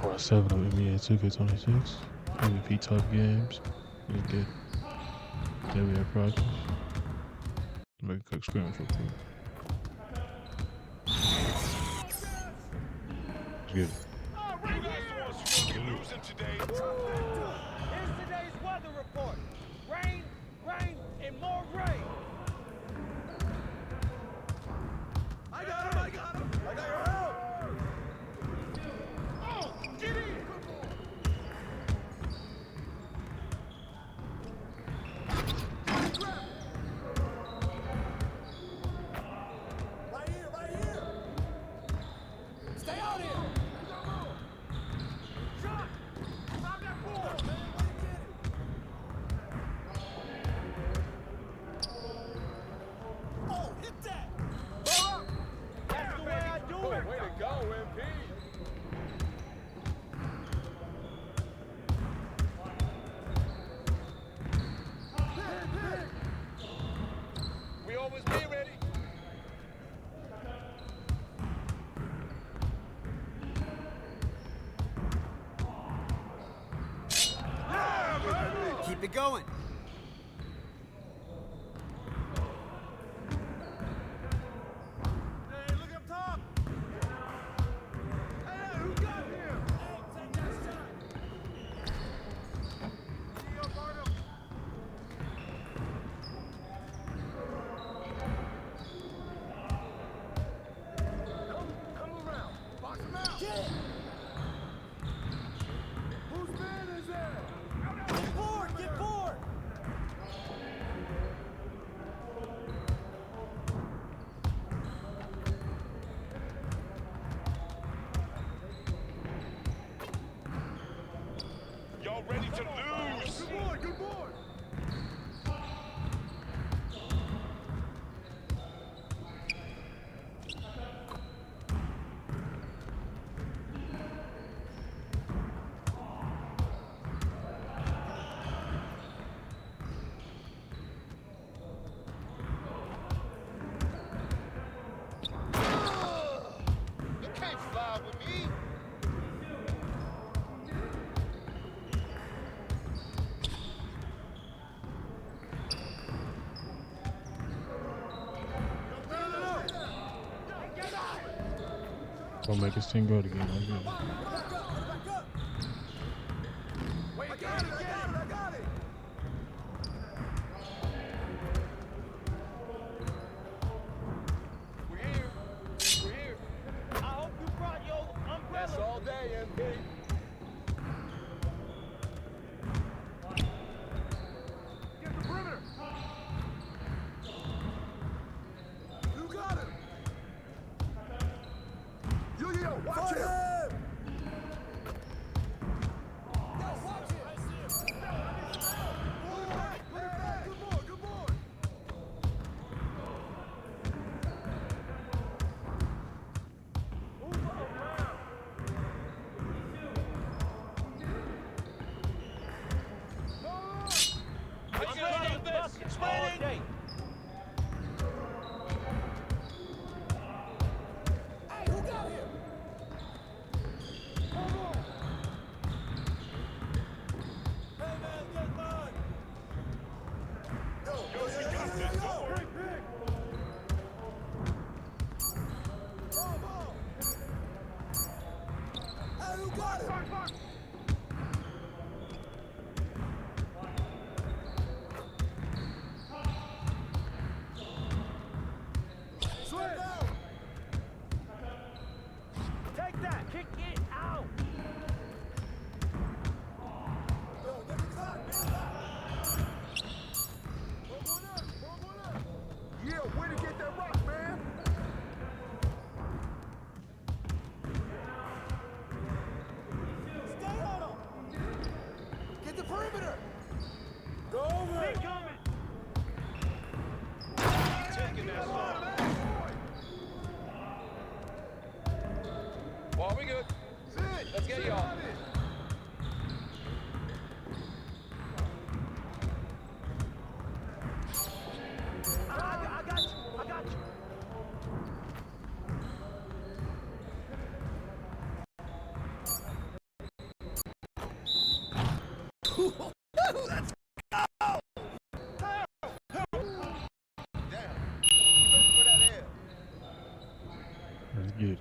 Round 7 of NBA 2K26. MVP type games. You get NBA practice. Make a quick scrimmage real quick. Let's get it. Here's today's weather report. Rain, rain, and more rain. I got him, I got him. I got your help. Oh, get in. Right here, right here. Stay out here. Shot. Grab that ball. Oh, hit that. That's the way I do it. Way to go, MP. We always be ready. Keep it going. Hey, look up top. Hey, who got him? Hey, take that shot. See you, Barnum. Come around. Box him out. Get it. Whose man is that? Get board, get board. Y'all ready to lose? Good board, good board. You can't fly with me. Gonna make his team go again. Let's get it. Wait, I got it, I got it. We're here. I hope you brought your umbrella. That's all day, MP. Get the perimeter. You got it. Yo, watch him. Watch him. Put it back. Good boy, good boy. Move around. All day. Hey, who got him? Hold on. Hey, man, get mine. Yo, Big, big. Ball. Hey, who got him? Swing down. Take that. Kick it out. Yo, get the clock. Pull one up. Yeah, way to get that rock, man. Stay on him. Get the perimeter. Go over. Keep coming. Taking that shot. Well, we good. Let's get y'all. I got you. Get it.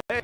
Hey!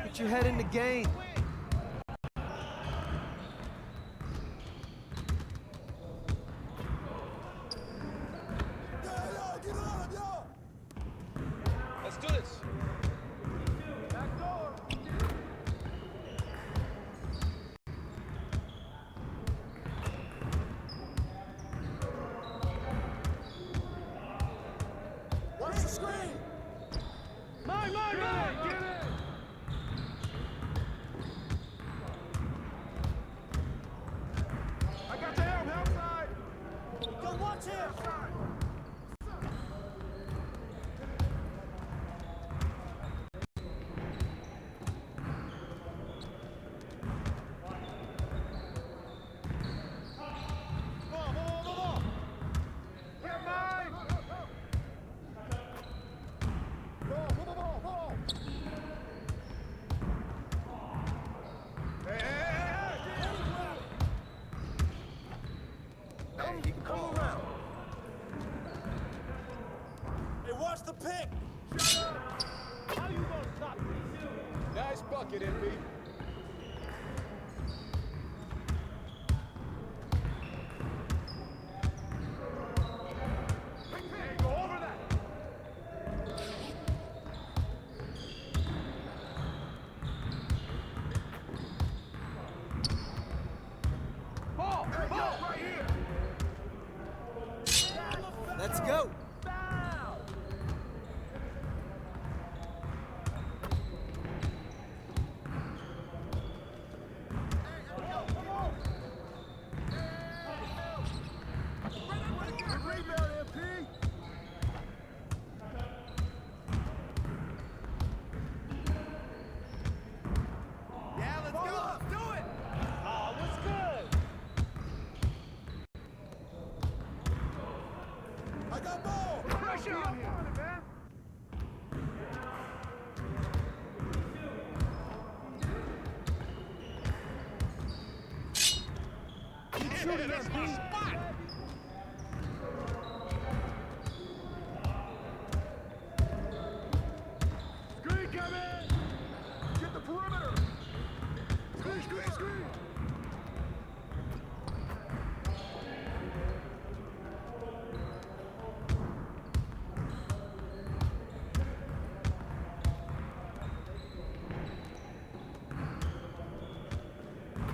Put your head in the game. Let's do this. Watch the screen. Mine, get it! I got the help, outside! Go watch him. Come on. Get bucket, MP. Hey, go over that. Ball, ball, right here. Let's go. Foul. Rebound, MP. Yeah, let's go. Let's do it. Oh, what's good? I got ball. Pressure on him, man. Yeah, that's my spot. Screen coming. Get the perimeter. Screen, screen, screen.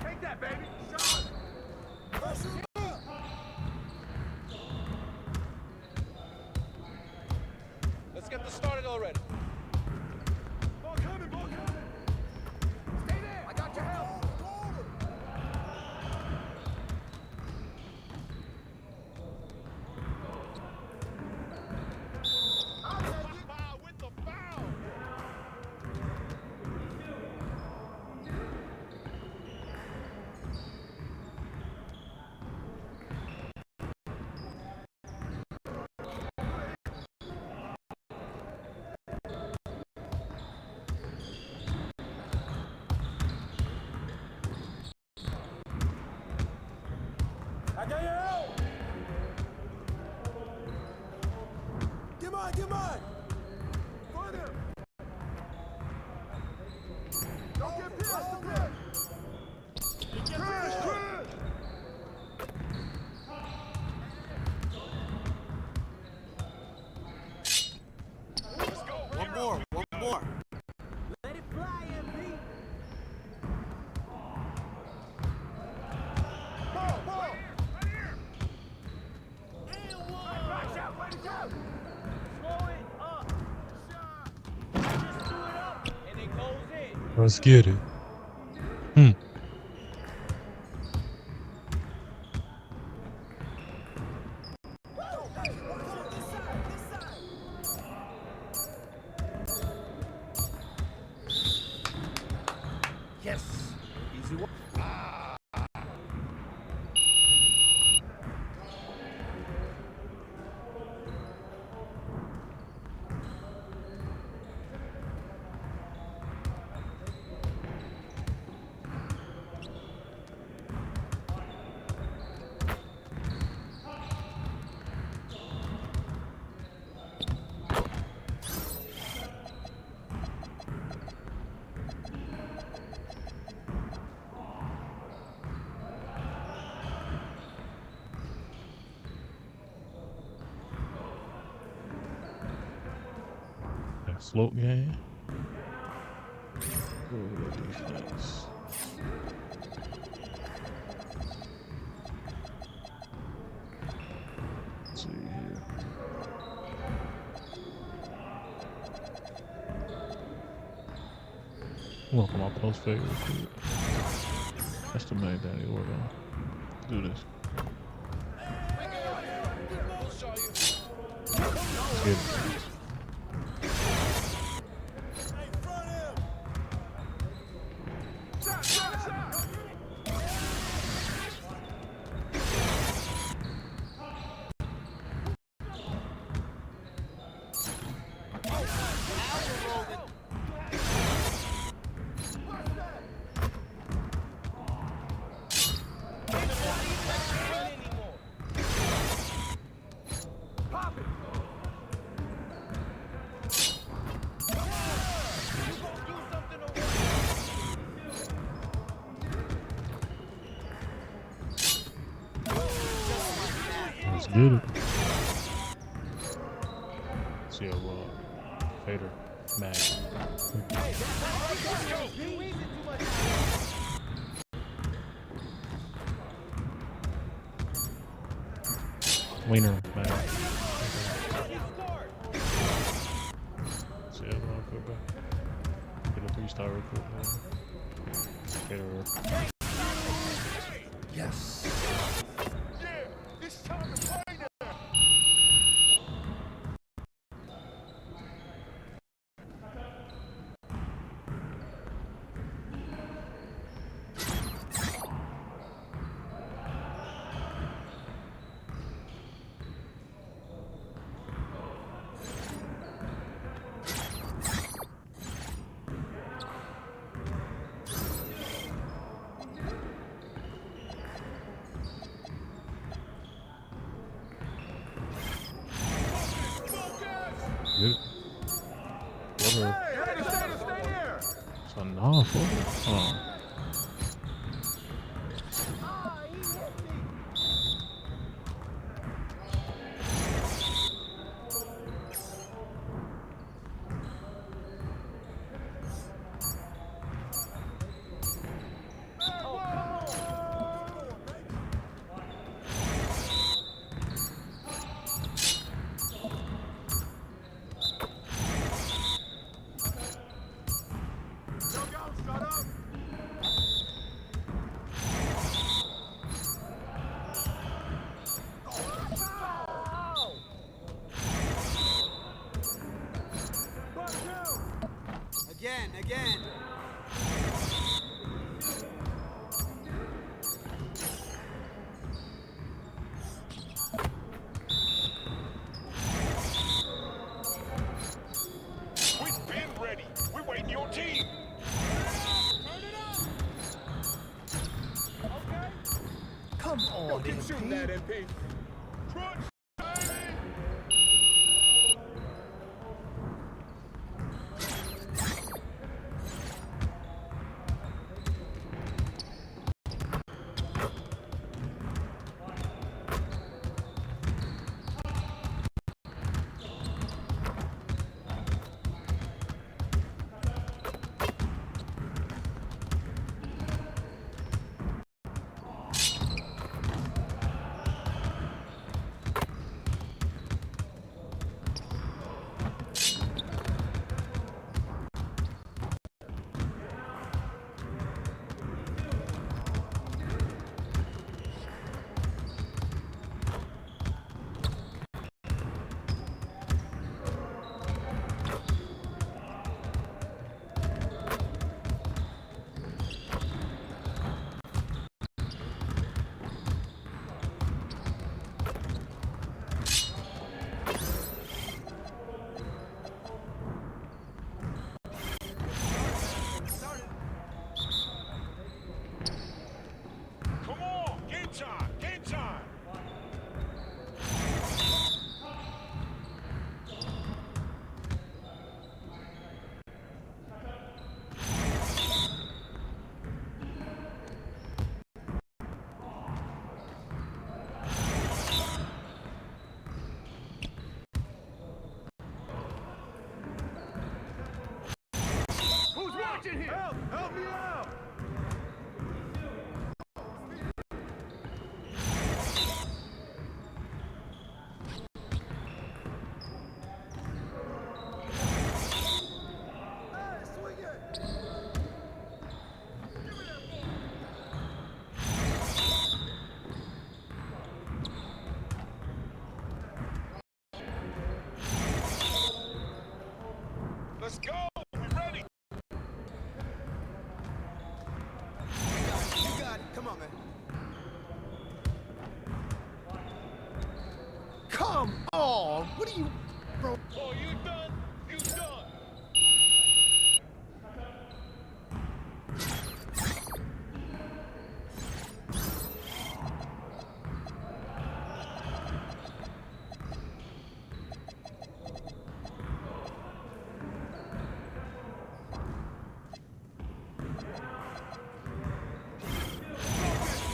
Take that, baby. Shot. Pressure up. Let's get this started already. Ball coming, ball coming. Stay there. I got your help. With the foul. I got your help. Get mine, get mine. Find him. Don't get pissed. Crash, crash. Let's go. One more, one more. Let it fly, MP. Ball, ball. Right here. Right out, right out. Slow it up. Just do it up, and it goes in. Let's get it. Yes. Easy one. That float game. Oh, defense. Let's see here. Look at my post fade real quick. That's the main thing I need to work on. Do this. We'll show you. Let's get it. Hey, front him. Shot, shot, shot. Pop it. Get it. See a fader mag. Wiener mag. See the other one real quick. Get a 3-star real quick. Fader. Yes. Yeah, it's time to play now. Get it. Whatever. Stay here. So nah, fuck. Again. We've been ready. We're waiting your team. Come on, Keep shooting that, MP. Crunch, baby. Come on, game time, game time. Who's watching here? Help me out. Let's go. We ready. You got it. Come on, man. Come on! What are you, bro? Oh, you done? You done.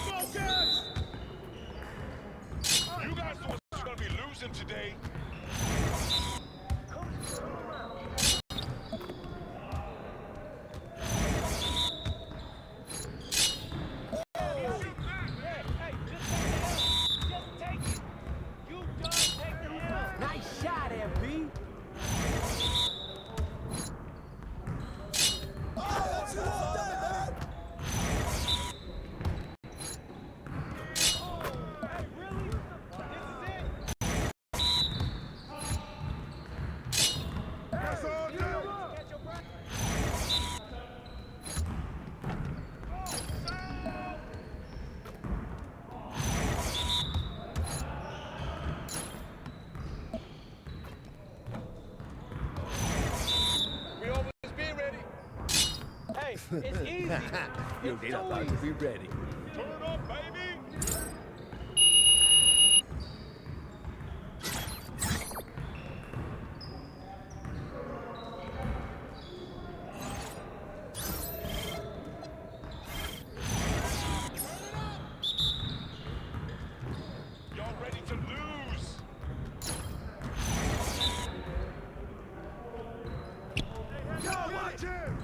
Focus! You guys do a It's easy. You'll It's need too about to be ready. Turn up, baby. Y'all ready to lose? Yo, watch him!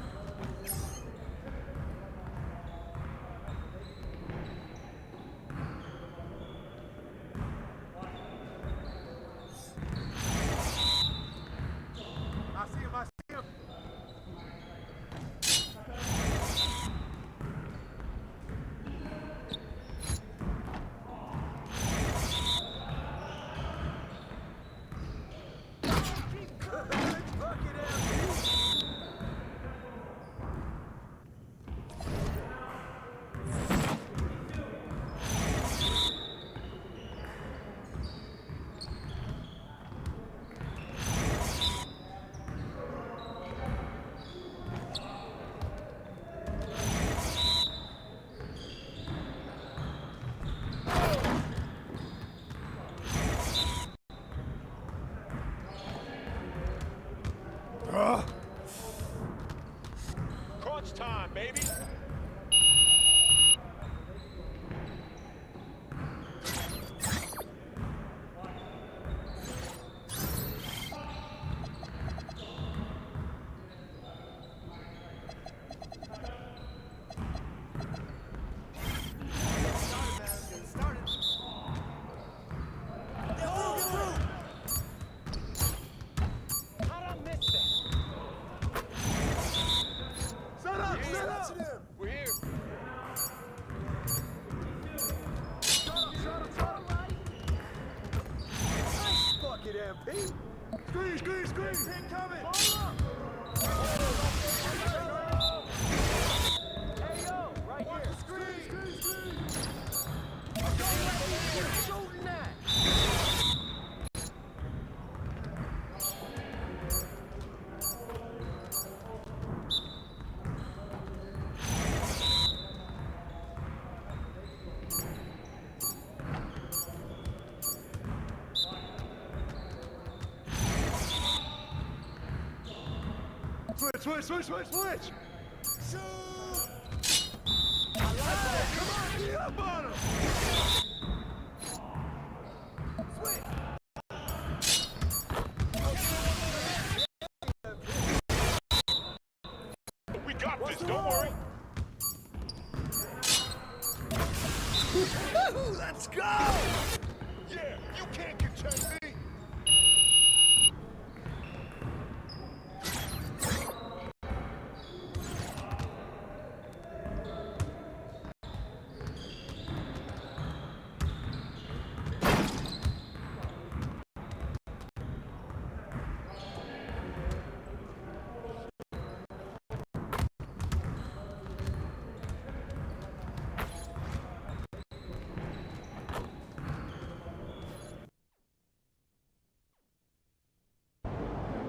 I see him, I see him. Crunch time, baby. How'd I miss that? Set up, set up! We're here. Fuck it, MP. Screen, screen, screen. Pin coming. Hey, yo, right here. Screen, screen, screen. Shooting that. Switch, switch, switch, switch, switch. Shoot! Come on, get up on him. We got this, don't worry. Let's go! Yeah, you can't contain me.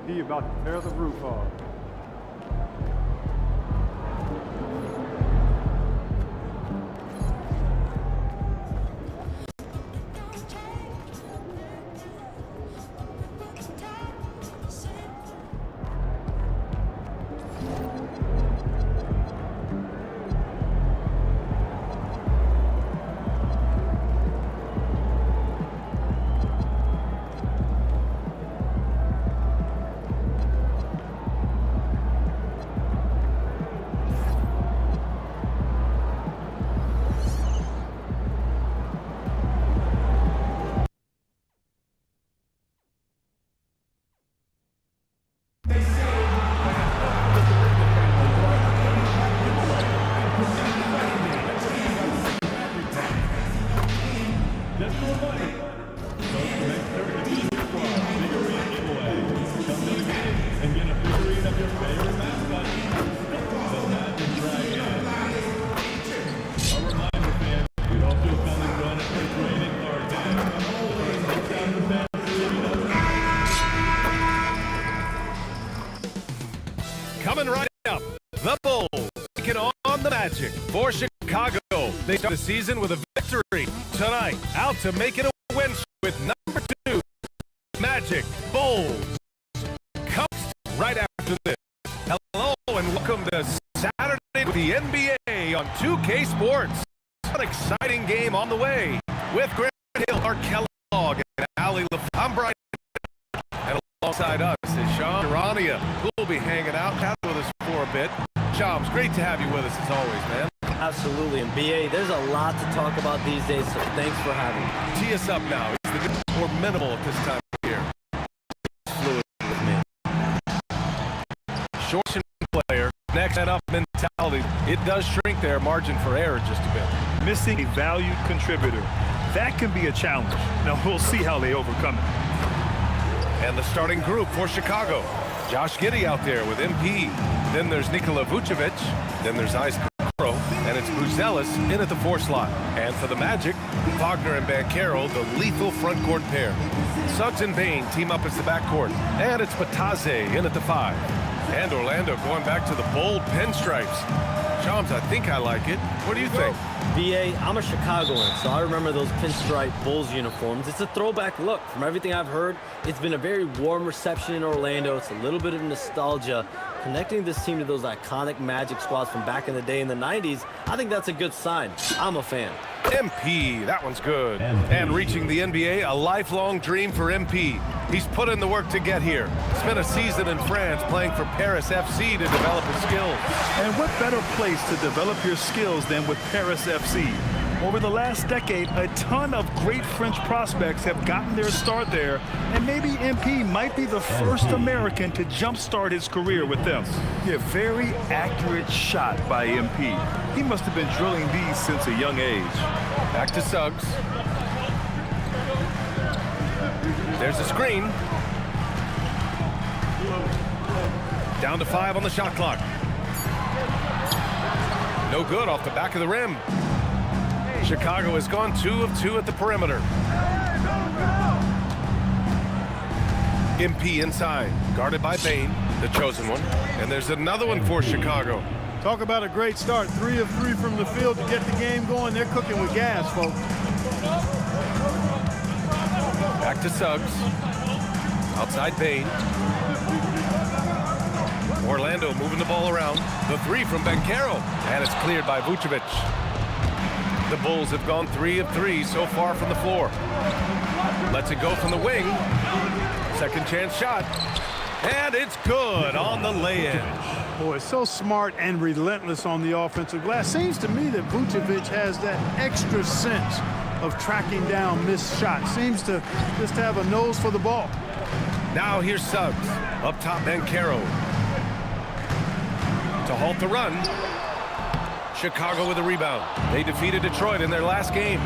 He about to tear the roof off. Coming right up, the Bulls taking they start the season with a victory. Tonight, out to make it a win with number 2, Magic Bulls. Comes right after this. Hello and welcome to Saturday with the NBA on 2K Sports. An exciting game on the way with Grant Hill, Mark Kellogg, and Ali LaFleur. I'm Brian. And alongside us is Sean Durania, who will be hanging out, chatting with us for a bit. Shams, great to have you with us as always, man. Absolutely, and BA, there's a lot to talk about these days, so thanks for having me. Tee us up now. Is the good or minimal at this time of year? Fluid with me. Short player, next head up mentality. It does shrink their margin for error just a bit. Missing a valued contributor. That can be a challenge. Now we'll see how they overcome it. And the starting group for Chicago. Josh Giddey out there with MP. Then there's Nikola Vucevic. Then there's Isaac Okoro. And it's Buzelis in at the 4 slot. And for the Magic, Wagner and Banchero, the lethal front court pair. Suggs and Bain team up as the backcourt. And it's Bataze in at the 5. And Orlando going back to the bold pinstripes. Shams, I think I like it. What do you think? BA, I'm a Chicagoan, so I remember those pinstripe Bulls uniforms. It's a throwback look. From everything I've heard, it's been a very warm reception in Orlando. It's a little bit of nostalgia. Connecting this team to those iconic Magic squads from back in the day in the 90s, I think that's a good sign. I'm a fan. MP, that one's good. And reaching the NBA, a lifelong dream for MP. He's put in the work to get here. Spent a season in France playing for Paris FC to develop his skills. And what better place to develop your skills than with Paris FC? Over the last decade, a ton of great French prospects have gotten their start there, and maybe MP might be the first American to jumpstart his career with them. Yeah, very accurate shot by MP. He must have been drilling these since a young age. Back to Suggs. There's a screen. Down to 5 on the shot clock. No good off the back of the rim. Chicago has gone 2 of 2 at the perimeter. MP inside, guarded by Bain, the chosen one. And there's another one for Chicago. Talk about a great start. 3 of 3 from the field to get the game going. They're cooking with gas, folks. Back to Suggs. Outside Bain. Orlando moving the ball around. The 3 from Banchero. And it's cleared by Vucevic. The Bulls have gone 3 of 3 so far from the floor. Lets it go from the wing. Second chance shot. And it's good on the lay-in. Boy, so smart and relentless on the offensive glass. Seems to me that Vucevic has that extra sense of tracking down missed shots. Seems to just have a nose for the ball. Now here's Suggs. Up top, Banchero. To halt the run. Chicago with a rebound. They defeated Detroit in their last game.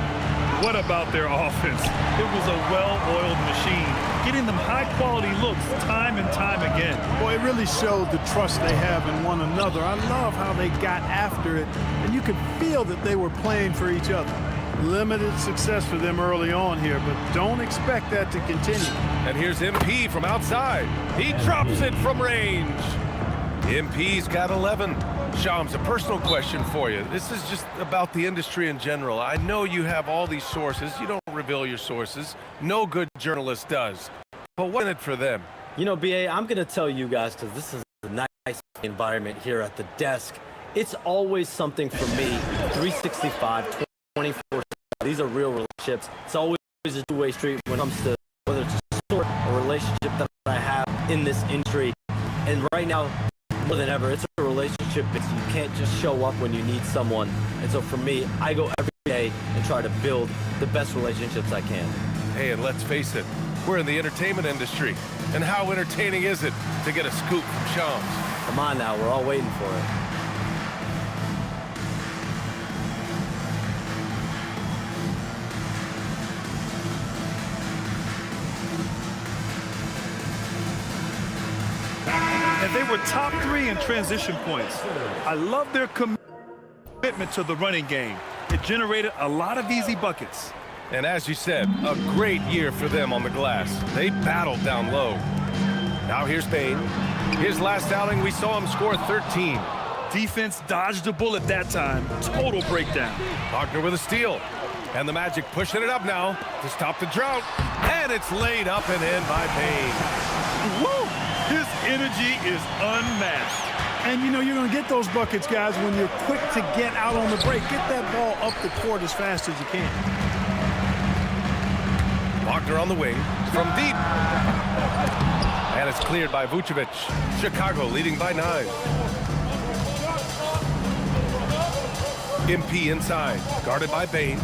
What about their offense? It was a well-oiled machine, getting them high-quality looks time and time again. Boy, it really showed the trust they have in one another. I love how they got after it, and you could feel that they were playing for each other. Limited success for them early on here, but don't expect that to continue. And here's MP from outside. He drops it from range. MP's got 11. Shams, a personal question for you. This is just about the industry in general. I know you have all these sources. You don't reveal your sources. No good journalist does. But what's in it for them? You know, BA, I'm going to tell you guys, because this is a nice environment here at the desk. It's always something for me. 365, 24. These are real relationships. It's always a two-way street when it comes to whether it's a sort of relationship that I have in this industry. And right now, more than ever, it's a relationship. You can't just show up when you need someone. And so for me, I go every day and try to build the best relationships I can. Hey, and let's face it, we're in the entertainment industry. And how entertaining is it to get a scoop from Shams? Come on now, we're all waiting for it. And they were top 3 in transition points. I love their commitment to the running game. It generated a lot of easy buckets. And as you said, a great year for them on the glass. They battled down low. Now here's Bain. His last outing, we saw him score 13. Defense dodged a bullet that time. Total breakdown. Wagner with a steal. And the Magic pushing it up now to stop the drought. And it's laid up and in by Payne. Woo! His energy is unmatched. And you know you're going to get those buckets, guys, when you're quick to get out on the break. Get that ball up the court as fast as you can. Wagner on the wing from deep. And it's cleared by Vucevic. Chicago leading by 9. MP inside, guarded by Bain.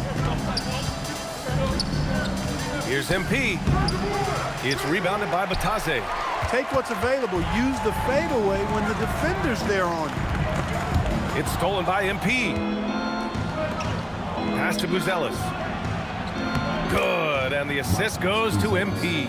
Here's MP. It's rebounded by Batase. Take what's available. Use the fadeaway when the defender's there on you. It's stolen by MP. Pass to Buzelis. Good, and the assist goes to MP.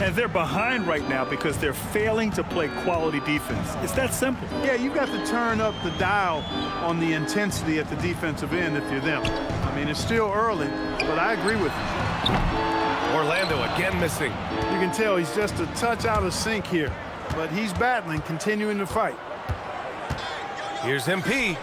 And they're behind right now because they're failing to play quality defense. It's that simple. Yeah, you've got to turn up the dial on the intensity at the defensive end if you're them. I mean, it's still early, but I agree with you. Orlando again missing. You can tell he's just a touch out of sync here, but he's battling, continuing to fight. Here's MP.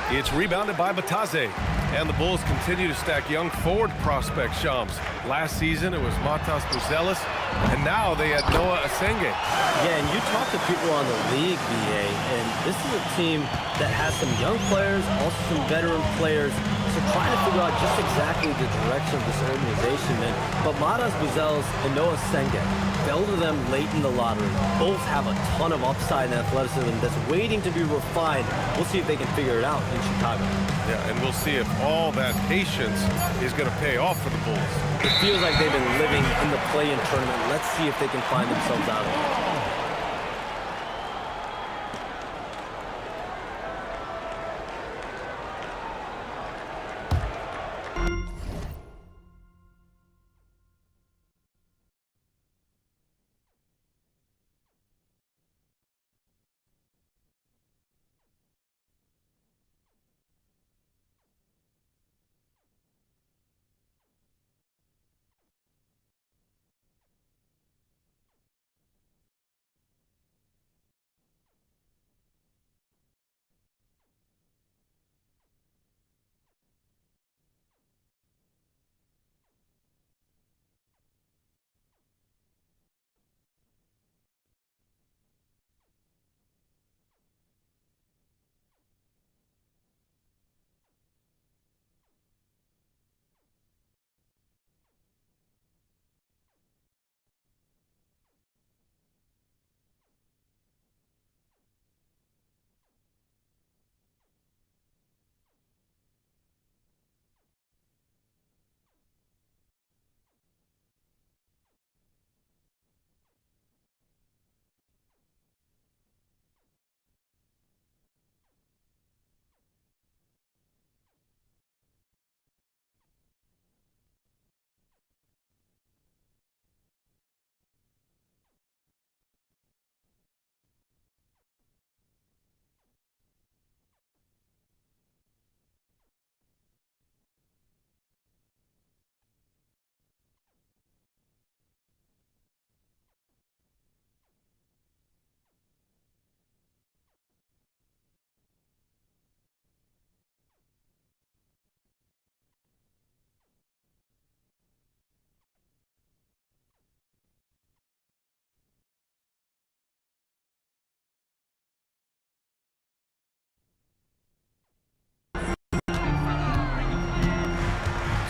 It's rebounded by Batase. And the Bulls continue to stack young forward prospect Shams. Last season, it was Matas Buzelis, and now they had Noah Asenge. Yeah, and you talk to people on the league, BA, and this is a team that has some young players, also some veteran players. So trying to figure out just exactly the direction of this organization, man. But Matas Buzelis and Noah Asenge fell to them late in the lottery. Both have a ton of upside and athleticism that's waiting to be refined. We'll see if they can figure it out in Chicago. Yeah, and we'll see if all that patience is going to pay off for the Bulls. It feels like they've been living in the play-in tournament. Let's see if they can find themselves out of it.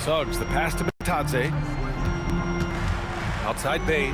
Suggs, the pass to Batadze. Outside Bain.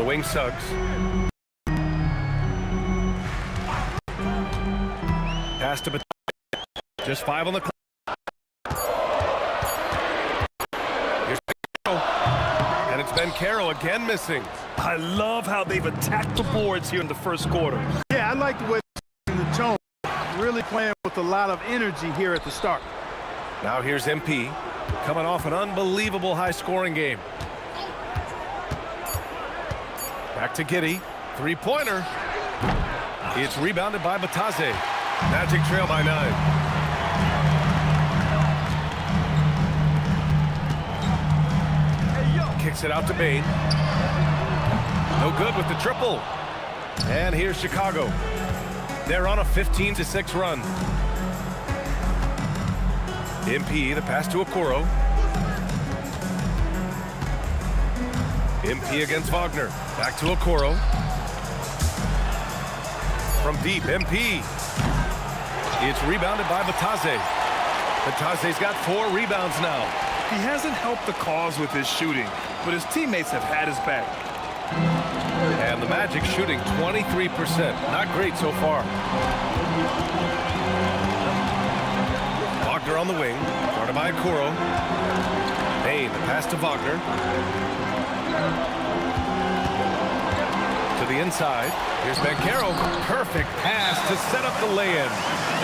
the wing, Suggs. Pass to just 5 on the clock. Here's and it's Ben Carroll again missing. I love how they've attacked the boards here in the first quarter. Yeah, I like the way the tone. Really playing with a lot of energy here at the start. Now here's MP coming off an unbelievable high-scoring game. Back to Giddey. Three-pointer. It's rebounded by Batase. Magic trail by 9. Kicks it out to Bain. No good with the triple. And here's Chicago. They're on a 15-6 run. MP, the pass to Okoro. MP against Wagner. Back to Okoro. From deep, MP. It's rebounded by Batase. Batase's got 4 rebounds now. He hasn't helped the cause with his shooting, but his teammates have had his back. And the Magic shooting 23%. Not great so far. Wagner on the wing. Guarded by Okoro. Bain, the pass to Wagner. To the inside. Here's Banchero. Perfect pass to set up the lay-in.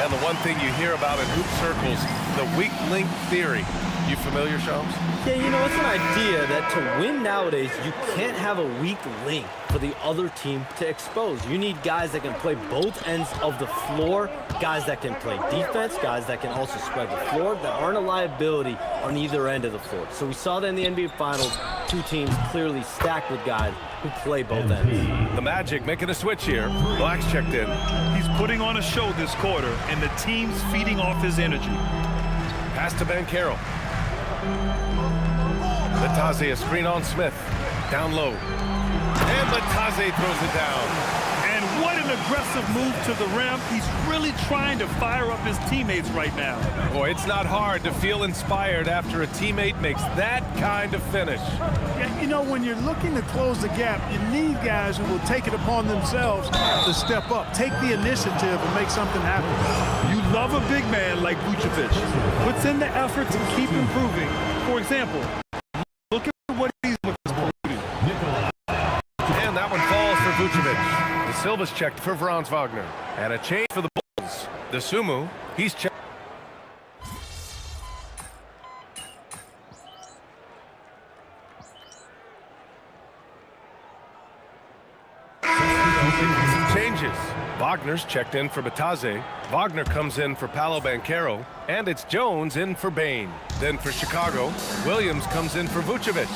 And the one thing you hear about in hoop circles, the weak link theory. You familiar, Shams? Yeah, you know, it's an idea that to win nowadays, you can't have a weak link for the other team to expose. You need guys that can play both ends of the floor, guys that can play defense, guys that can also spread the floor, that aren't a liability on either end of the floor. So we saw that in the NBA Finals, 2 teams clearly stacked with guys who play both ends. The Magic making a switch here. Black's checked in. He's putting on a show this quarter, and the team's feeding off his energy. Pass to Banchero. Batase, a screen on Smith. Down low. And Batase throws it down. And what an aggressive move to the rim. He's really trying to fire up his teammates right now. Boy, it's not hard to feel inspired after a teammate makes that kind of finish. Yeah, you know, when you're looking to close the gap, you need guys who will take it upon themselves to step up, take the initiative and make something happen. You love a big man like Vucevic. Puts in the effort to keep improving. For example, look at what he's looking for. And that one falls for Vucevic. The Silva's checked for Franz Wagner. And a change for the Bulls. The Sumu, he's checked. Changes. Wagner's checked in for Batase. Wagner comes in for Paolo Banchero. And it's Jones in for Bain. Then for Chicago, Williams comes in for Vucevic.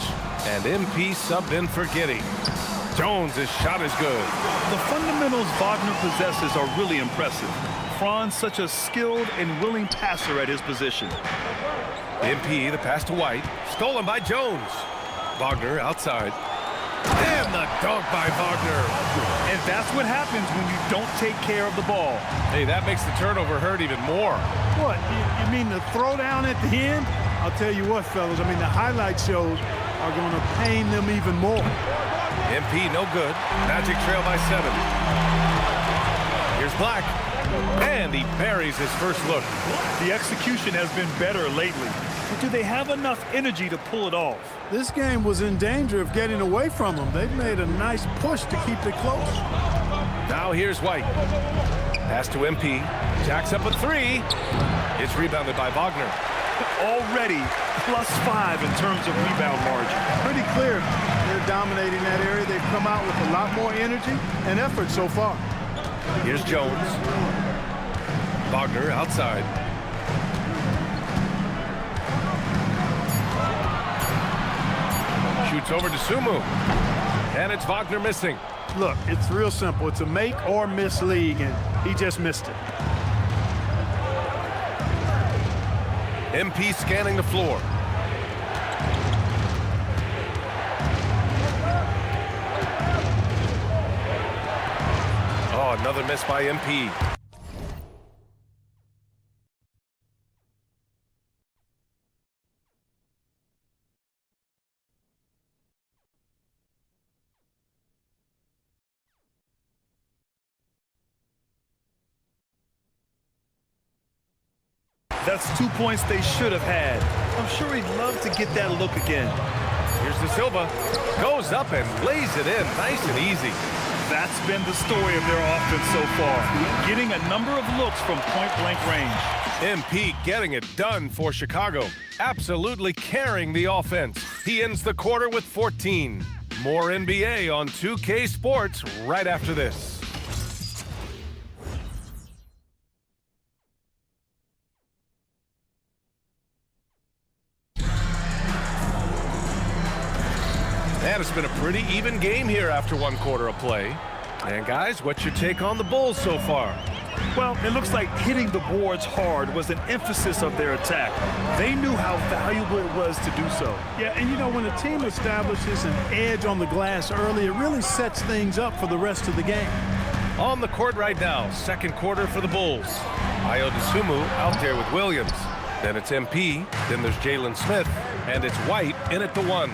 And MP subbed in for Giddey. Jones' shot is good. The fundamentals Wagner possesses are really impressive. Franz such a skilled and willing passer at his position. MP, the pass to White. Stolen by Jones. Wagner outside. And the dunk by Wagner. And that's what happens when you don't take care of the ball. Hey, that makes the turnover hurt even more. What, you mean the throwdown at the end? I'll tell you what, fellas, I mean, the highlight shows are going to pain them even more. MP, no good. Magic trail by 7. Here's Black. And he buries his first look. The execution has been better lately. But do they have enough energy to pull it off? This game was in danger of getting away from them. They've made a nice push to keep it close. Now here's White. Pass to MP. Jacks up a 3. It's rebounded by Wagner. Already +5 in terms of rebound margin. Pretty clear they're dominating that area. They've come out with a lot more energy and effort so far. Here's Jones. Wagner outside. Shoots over to Sumu. And it's Wagner missing. Look, it's real simple. It's a make or miss league, and he just missed it. MP scanning the floor. Oh, another miss by MP. That's 2 points they should have had. I'm sure he'd love to get that look again. Here's De Silva. Goes up and lays it in. Nice and easy. That's been the story of their offense so far. Getting a number of looks from point-blank range. MP getting it done for Chicago. Absolutely carrying the offense. He ends the quarter with 14. More NBA on 2K Sports right after this. And it's been a pretty even game here after 1 quarter of play. And guys, what's your take on the Bulls so far? Well, it looks like hitting the boards hard was an emphasis of their attack. They knew how valuable it was to do so. Yeah, and you know, when a team establishes an edge on the glass early, it really sets things up for the rest of the game. On the court right now, 2nd quarter for the Bulls. Ayo Dosunmu out there with Williams. Then it's MP, then there's Jalen Smith, and it's White in at the 1.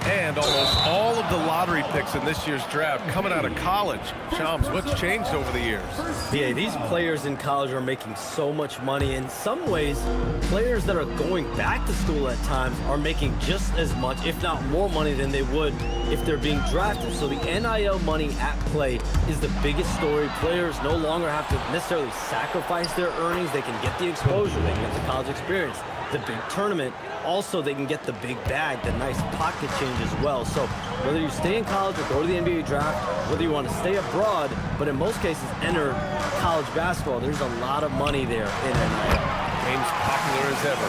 And almost all of the lottery picks in this year's draft coming out of college. Shams, what's changed over the years? Yeah, these players in college are making so much money. In some ways, players that are going back to school at times are making just as much, if not more money than they would if they're being drafted. So the NIL money at play is the biggest story. Players no longer have to necessarily sacrifice their earnings. They can get the exposure, they can get the college experience, the big tournament. Also, they can get the big bag, the nice pocket change as well. So whether you stay in college or go to the NBA draft, whether you want to stay abroad, but in most cases enter college basketball, there's a lot of money there in NIL. Game's popular as ever.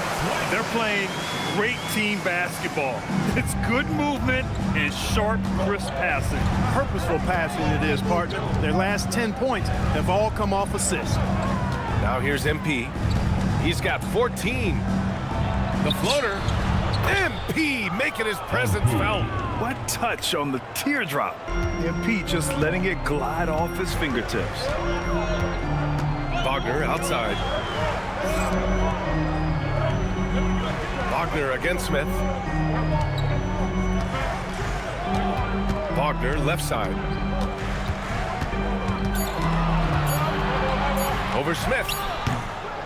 They're playing great team basketball. It's good movement and sharp, crisp passing. Purposeful passing it is, partner. Their last 10 points have all come off assists. Now here's MP. He's got 14. The floater. MP making his presence felt. What touch on the teardrop. MP just letting it glide off his fingertips. Wagner outside. Wagner against Smith. Wagner left side. Over Smith.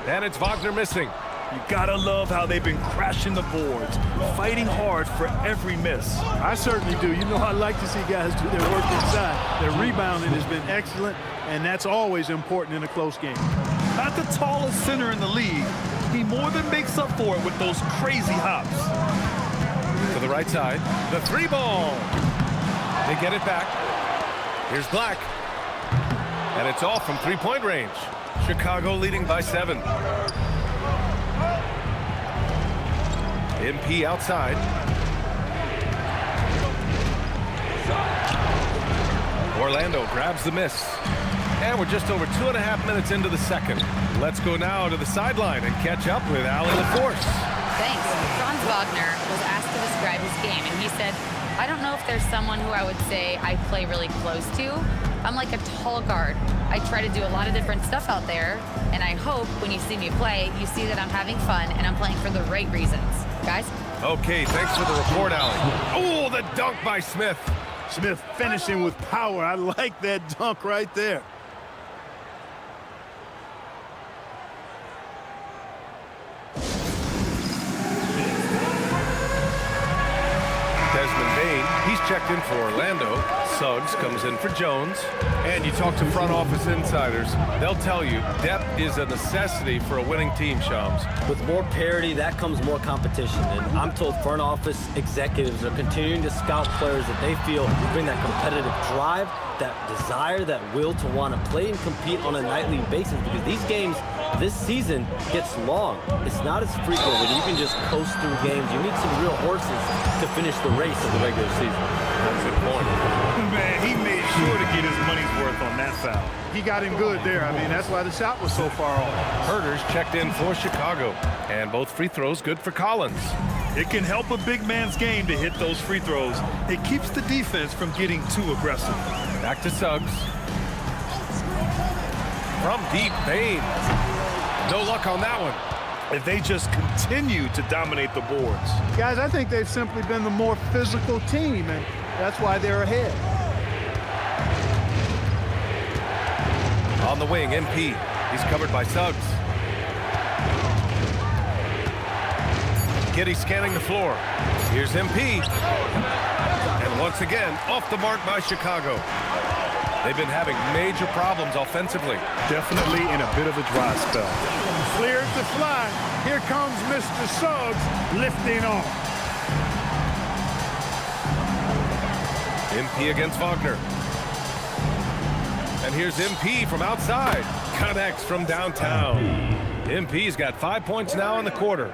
And it's Wagner missing. You gotta love how they've been crashing the boards, fighting hard for every miss. I certainly do. You know, I like to see guys do their work inside. Their rebounding has been excellent, and that's always important in a close game. Not the tallest center in the league, he more than makes up for it with those crazy hops. To the right side, the 3-ball. They get it back. Here's Black. And it's all from 3-point range. Chicago leading by 7. MP outside. Orlando grabs the miss. And we're just over 2.5 minutes into the second. Let's go now to the sideline and catch up with Allie LaForce. Thanks. Franz Wagner was asked to describe his game, and he said, I don't know if there's someone who I would say I play really close to. I'm like a tall guard. I try to do a lot of different stuff out there, and I hope when you see me play, you see that I'm having fun and I'm playing for the right reasons. Guys? Okay, thanks for the report, Allie. Oh, the dunk by Smith. Smith finishing with power. I like that dunk right there. Desmond Bain, he's checked in for Orlando. Suggs comes in for Jones. And you talk to front office insiders, they'll tell you depth is a necessity for a winning team, Shams. With more parity, that comes more competition. And I'm told front office executives are continuing to scout players that they feel bring that competitive drive, that desire, that will to want to play and compete on a nightly basis, because these games this season gets long. It's not as frequent when you can just coast through games. You need some real horses to finish the race of the regular season. That's a good point. Man, he made sure to get his money's worth on that foul. He got him good there. I mean, that's why the shot was so far off. Herder's checked in for Chicago. And both free throws good for Collins. It can help a big man's game to hit those free throws. It keeps the defense from getting too aggressive. Back to Suggs. From deep, Bain. No luck on that one. If they just continue to dominate the boards. Guys, I think they've simply been the more physical team, and that's why they're ahead. On the wing, MP. He's covered by Suggs. Kitty scanning the floor. Here's MP. And once again, off the mark by Chicago. They've been having major problems offensively. Definitely in a bit of a dry spell. Cleared to fly. Here comes Mr. Suggs lifting off. MP against Wagner. And here's MP from outside. Connects from downtown. MP's got 5 points now in the quarter.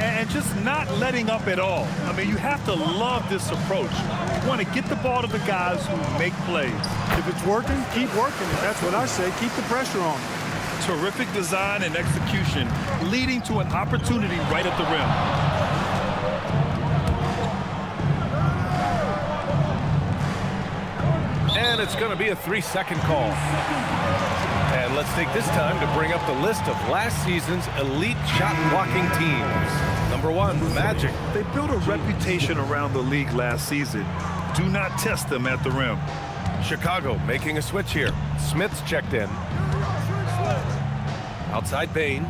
And just not letting up at all. I mean, you have to love this approach. You want to get the ball to the guys who make plays. If it's working, keep working. That's what I say. Keep the pressure on. Terrific design and execution, leading to an opportunity right at the rim. And it's going to be a 3-second call. And let's take this time to bring up the list of last season's elite shot blocking teams. Number 1, Magic. They built a reputation around the league last season. Do not test them at the rim. Chicago making a switch here. Smith's checked in. Outside Bain.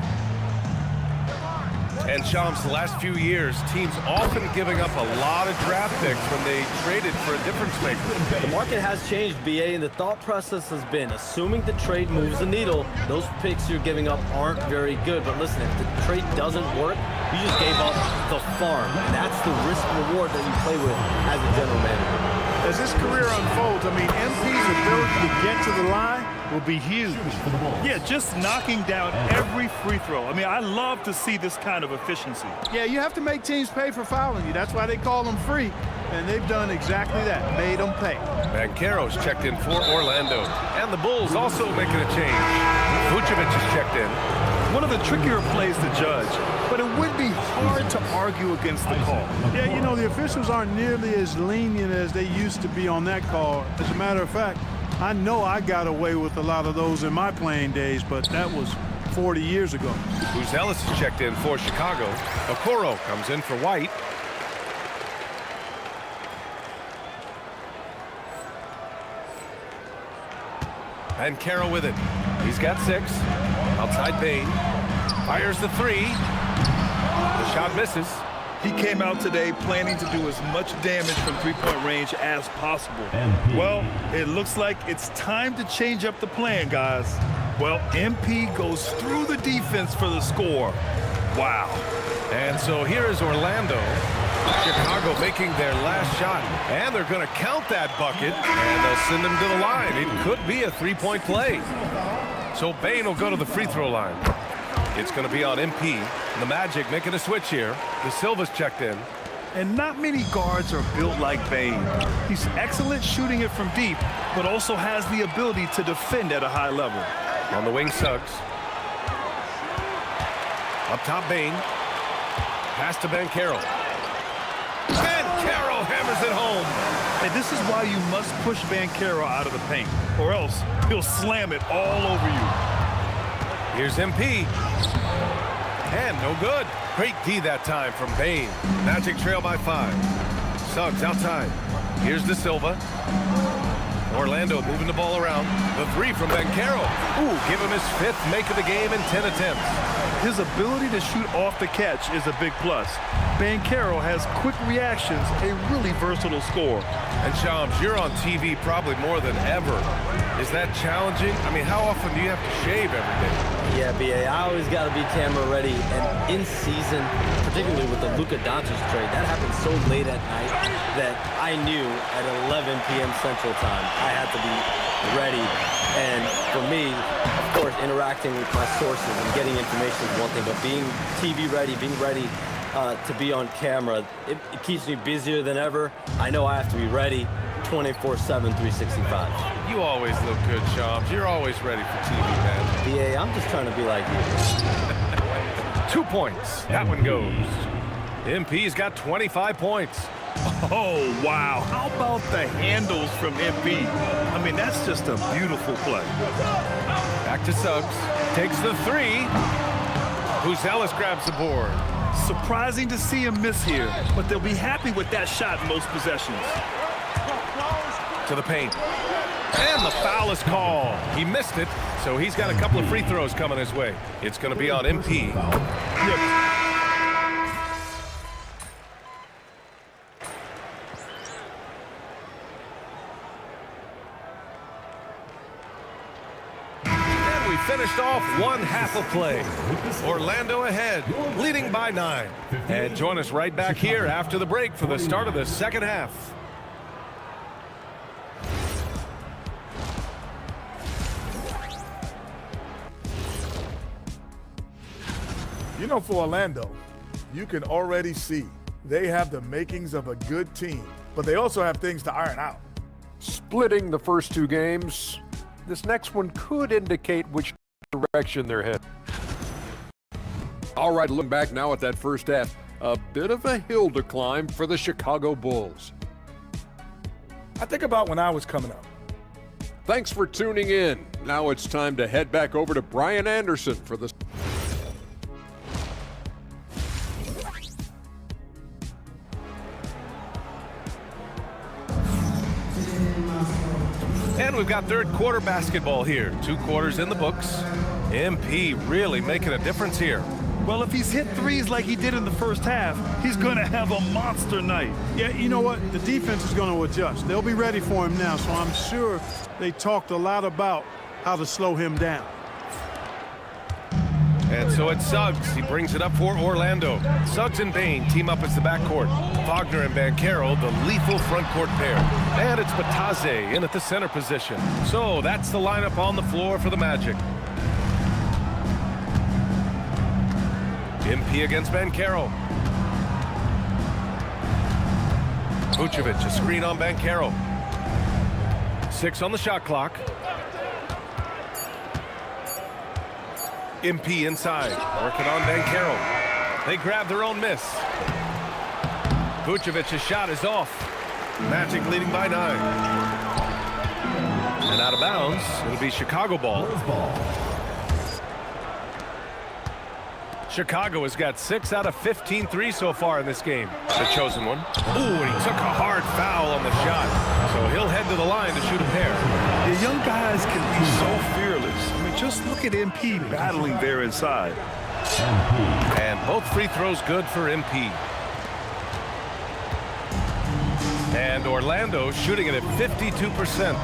And Shams, the last few years, teams often giving up a lot of draft picks when they traded for a difference maker. The market has changed, BA, and the thought process has been, assuming the trade moves the needle, those picks you're giving up aren't very good. But listen, if the trade doesn't work, you just gave up the farm. And that's the risk reward that you play with as a general manager. As this career unfolds, I mean, MP's ability to get to the line will be huge. Yeah, just knocking down every free throw. I mean, I love to see this kind of efficiency. Yeah, you have to make teams pay for fouling you. That's why they call them free. And they've done exactly that, made them pay. Banchero's checked in for Orlando. And the Bulls also making a change. Vucevic is checked in. One of the trickier plays to judge, but it would be hard to argue against the call. Yeah, you know, the officials aren't nearly as lenient as they used to be on that call. As a matter of fact, I know I got away with a lot of those in my playing days, but that was 40 years ago. Ellis is checked in for Chicago. Okoro comes in for White. And Carroll with it. He's got 6. Outside Bain. Fires the 3. The shot misses. He came out today planning to do as much damage from three-point range as possible. Well, it looks like it's time to change up the plan, guys. Well, MP goes through the defense for the score. Wow. And so here is Orlando. Chicago making their last shot. And they're going to count that bucket. And they'll send him to the line. It could be a 3-point play. So Bain will go to the free throw line. It's going to be on MP. The Magic making a switch here. De Silva's checked in. And not many guards are built like Bain. He's excellent shooting it from deep, but also has the ability to defend at a high level. On the wing, Suggs. Up top, Bain. Pass to Banchero. Banchero hammers it home. And this is why you must push Banchero out of the paint, or else he'll slam it all over you. Here's MP. And no good. Great D that time from Bain. Magic trail by 5. Suggs outside. Here's De Silva. Orlando moving the ball around. The 3 from Banchero. Ooh, give him his 5th make of the game in 10 attempts. His ability to shoot off the catch is a big plus. Banchero has quick reactions, a really versatile scorer. And Shams, you're on TV probably more than ever. Is that challenging? I mean, how often do you have to shave every day? Yeah, BA, I always got to be camera ready. And in season, particularly with the Luka Doncic trade, that happened so late at night that I knew at 11 p.m. Central Time I had to be ready. And for me, of course, interacting with my sources and getting information is one thing, but being TV ready, being ready to be on camera, it keeps me busier than ever. I know I have to be ready 24/7, 365. You always look good, Shams. You're always ready for TV, man. BA, I'm just trying to be like you. 2 points. That one goes. MP's got 25 points. Oh, wow. How about the handles from MP? I mean, that's just a beautiful play. Back to Suggs. Takes the 3. Ellis grabs the board. Surprising to see him miss here, but they'll be happy with that shot in most possessions. To the paint. And the foul is called. He missed it, so he's got a couple of free throws coming his way. It's going to be on MP. finished off one half of play. Orlando ahead, leading by 9. And join us right back here after the break for the start of the second half. You know, for Orlando, you can already see they have the makings of a good team, but they also have things to iron out. Splitting the first 2 games, this next one could indicate which direction they're headed. All right, looking back now at that first half, a bit of a hill to climb for the Chicago Bulls. I think about when I was coming up. Thanks for tuning in. Now it's time to head back over to Brian Anderson for the... And we've got third quarter basketball here. 2 quarters in the books. MP really making a difference here. Well, if he's hit threes like he did in the first half, he's going to have a monster night. Yeah, you know what? The defense is going to adjust. They'll be ready for him now, so I'm sure they talked a lot about how to slow him down. And so it's Suggs. He brings it up for Orlando. Suggs and Bain team up as the backcourt. Wagner and Banchero, the lethal front court pair. And it's Bataze in at the center position. So that's the lineup on the floor for the Magic. MP against Banchero. Vucevic, a screen on Banchero. 6 on the shot clock. MP inside, working on Banchero. They grab their own miss. Vucevic's shot is off. Magic leading by 9. And out of bounds, it'll be Chicago ball. Chicago has got 6 out of 15 threes so far in this game. The chosen one. Ooh, and he took a hard foul on the shot. So he'll head to the line to shoot a pair. The young guys can be so fearless. I mean, just look at MP battling there inside. And both free throws good for MP. And Orlando shooting it at 52%.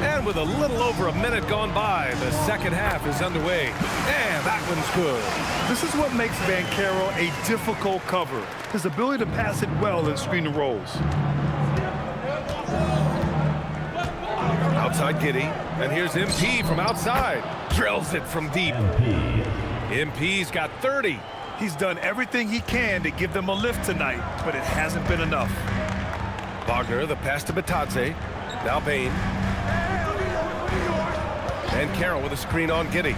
And with a little over a minute gone by, the second half is underway. And that one's good. This is what makes Banchero a difficult cover. His ability to pass it well in screen and rolls. Outside Giddey, and here's MP from outside. Drills it from deep. MP's got 30. He's done everything he can to give them a lift tonight, but it hasn't been enough. Wagner, the pass to Bataze. Now Bain. And Carroll with a screen on Giddey.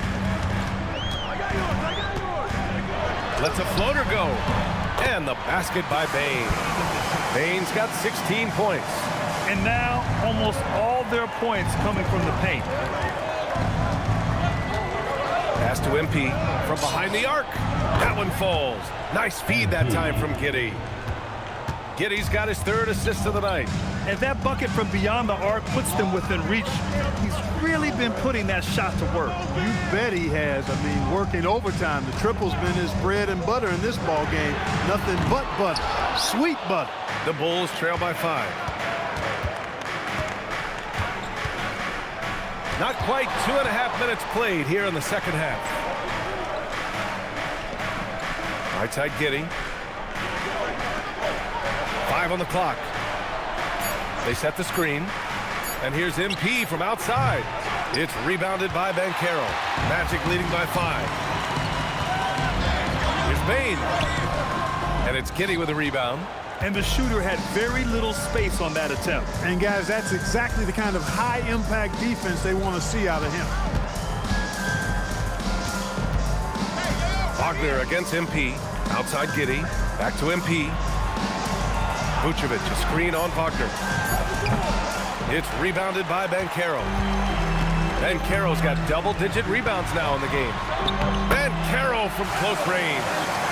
Lets a floater go. And the basket by Bain. Bain's got 16 points. And now almost all their points coming from the paint. Pass to MP from behind the arc. That one falls. Nice feed that time from Giddey. Giddey's got his 3rd assist of the night. And that bucket from beyond the arc puts them within reach. He's really been putting that shot to work. You bet he has. I mean, working overtime. The triple's been his bread and butter in this ball game. Nothing but butter. Sweet butter. The Bulls trail by 5. Not quite 2.5 minutes played here in the second half. Right side Giddey. 5 on the clock. They set the screen. And here's MP from outside. It's rebounded by Banchero. Magic leading by 5. Here's Bain. And it's Giddey with a rebound. And the shooter had very little space on that attempt. And guys, that's exactly the kind of high-impact defense they want to see out of him. Wagner against MP. Outside Giddey. Back to MP. Vucevic, a screen on Wagner. It's rebounded by Banchero. Banchero's got double-digit rebounds now in the game. Banchero from close range.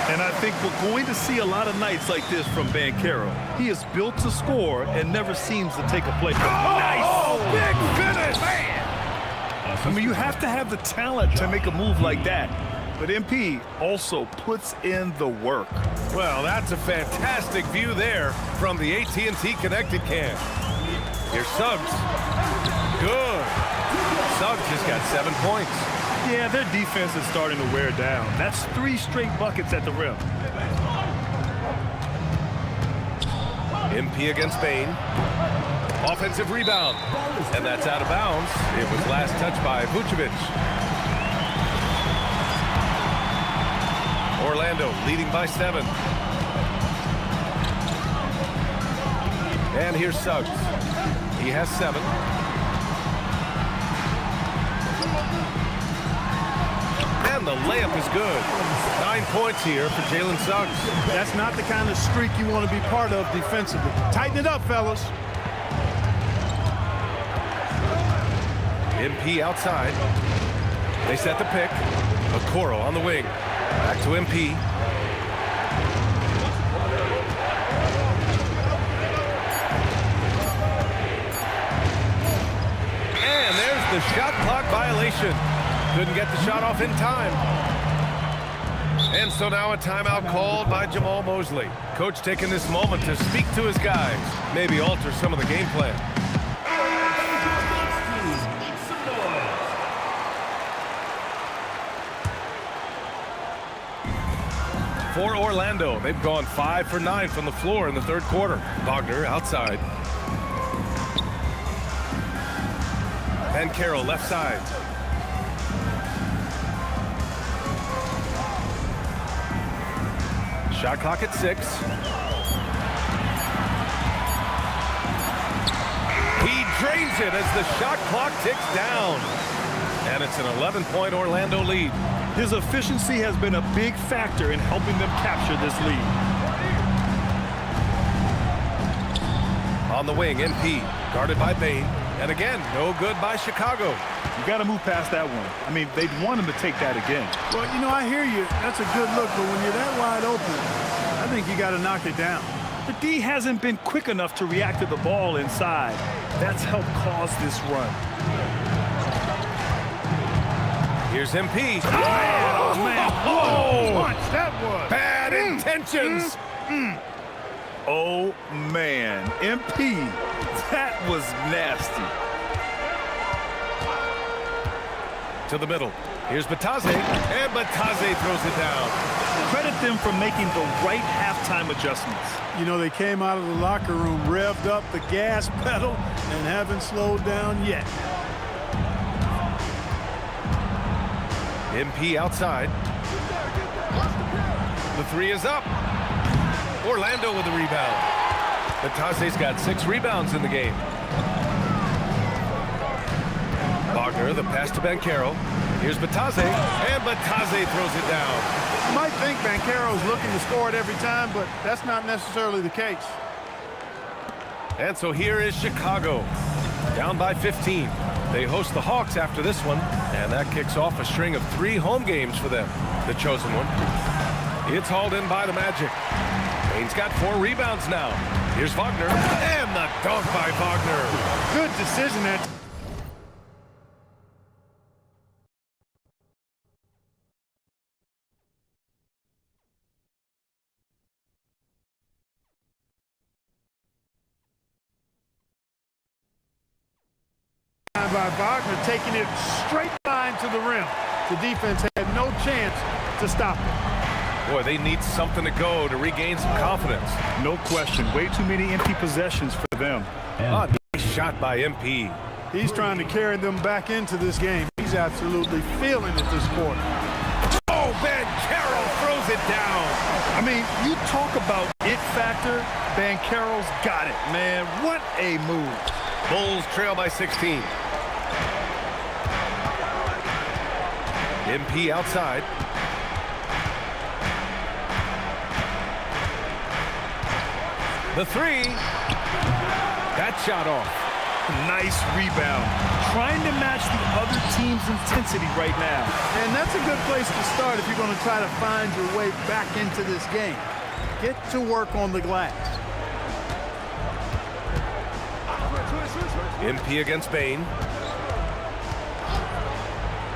And I think we're going to see a lot of nights like this from Banchero. He is built to score and never seems to take a play. Nice! Oh, big finish! Man! I mean, you have to have the talent to make a move like that. But MP also puts in the work. Well, that's a fantastic view there from the AT&T Connected Cam. Here's Suggs. Good. Suggs just got 7 points. Yeah, their defense is starting to wear down. That's 3 straight buckets at the rim. MP against Bain. Offensive rebound. And that's out of bounds. It was last touched by Vucevic. Orlando leading by 7. And here's Suggs. He has 7. And the layup is good. 9 points here for Jalen Suggs. That's not the kind of streak you want to be part of defensively. Tighten it up, fellas. MP outside. They set the pick. Okoro on the wing. Back to MP. And there's the shot clock violation. Couldn't get the shot off in time. And so now a timeout called by Jamal Mosley. Coach taking this moment to speak to his guys. Maybe alter some of the game plan. For Orlando, they've gone 5 for 9 from the floor in the third quarter. Wagner outside. And Carroll left side. Shot clock at 6. He drains it as the shot clock ticks down. And it's an 11-point Orlando lead. His efficiency has been a big factor in helping them capture this lead. On the wing, MP, guarded by Bain. And again, no good by Chicago. You got to move past that one. I mean, they'd want him to take that again. Well, you know, I hear you. That's a good look, but when you're that wide open, I think you got to knock it down. The D hasn't been quick enough to react to the ball inside. That's helped cause this run. Here's MP. Oh, man. Oh, Punch, that was. bad intentions. Oh, man. MP, that was nasty. To the middle. Here's Batase. And Batase throws it down. Credit them for making the right halftime adjustments. You know, they came out of the locker room, revved up the gas pedal, and haven't slowed down yet. MP outside. The 3 is up. Orlando with the rebound. Batase's got 6 rebounds in the game. Wagner, the pass to Banchero. Here's Batase, and Batase throws it down. You might think Banchero's looking to score it every time, but that's not necessarily the case. And so here is Chicago, down by 15. They host the Hawks after this one, and that kicks off a string of 3 home games for them, the chosen one. It's hauled in by the Magic. Bain's got 4 rebounds now. Here's Wagner, and the dunk by Wagner. Good decision there. By Wagner, taking it straight line to the rim. The defense had no chance to stop it. Boy, they need something to go to regain some confidence. No question. Way too many empty possessions for them. Nice shot by MP. He's trying to carry them back into this game. He's absolutely feeling it this quarter. Oh, Banchero throws it down. I mean, you talk about it factor. Banchero's got it, man. What a move. Bulls trail by 16. MP outside. The 3. That shot off. Nice rebound. Trying to match the other team's intensity right now. And that's a good place to start if you're going to try to find your way back into this game. Get to work on the glass. MP against Bain.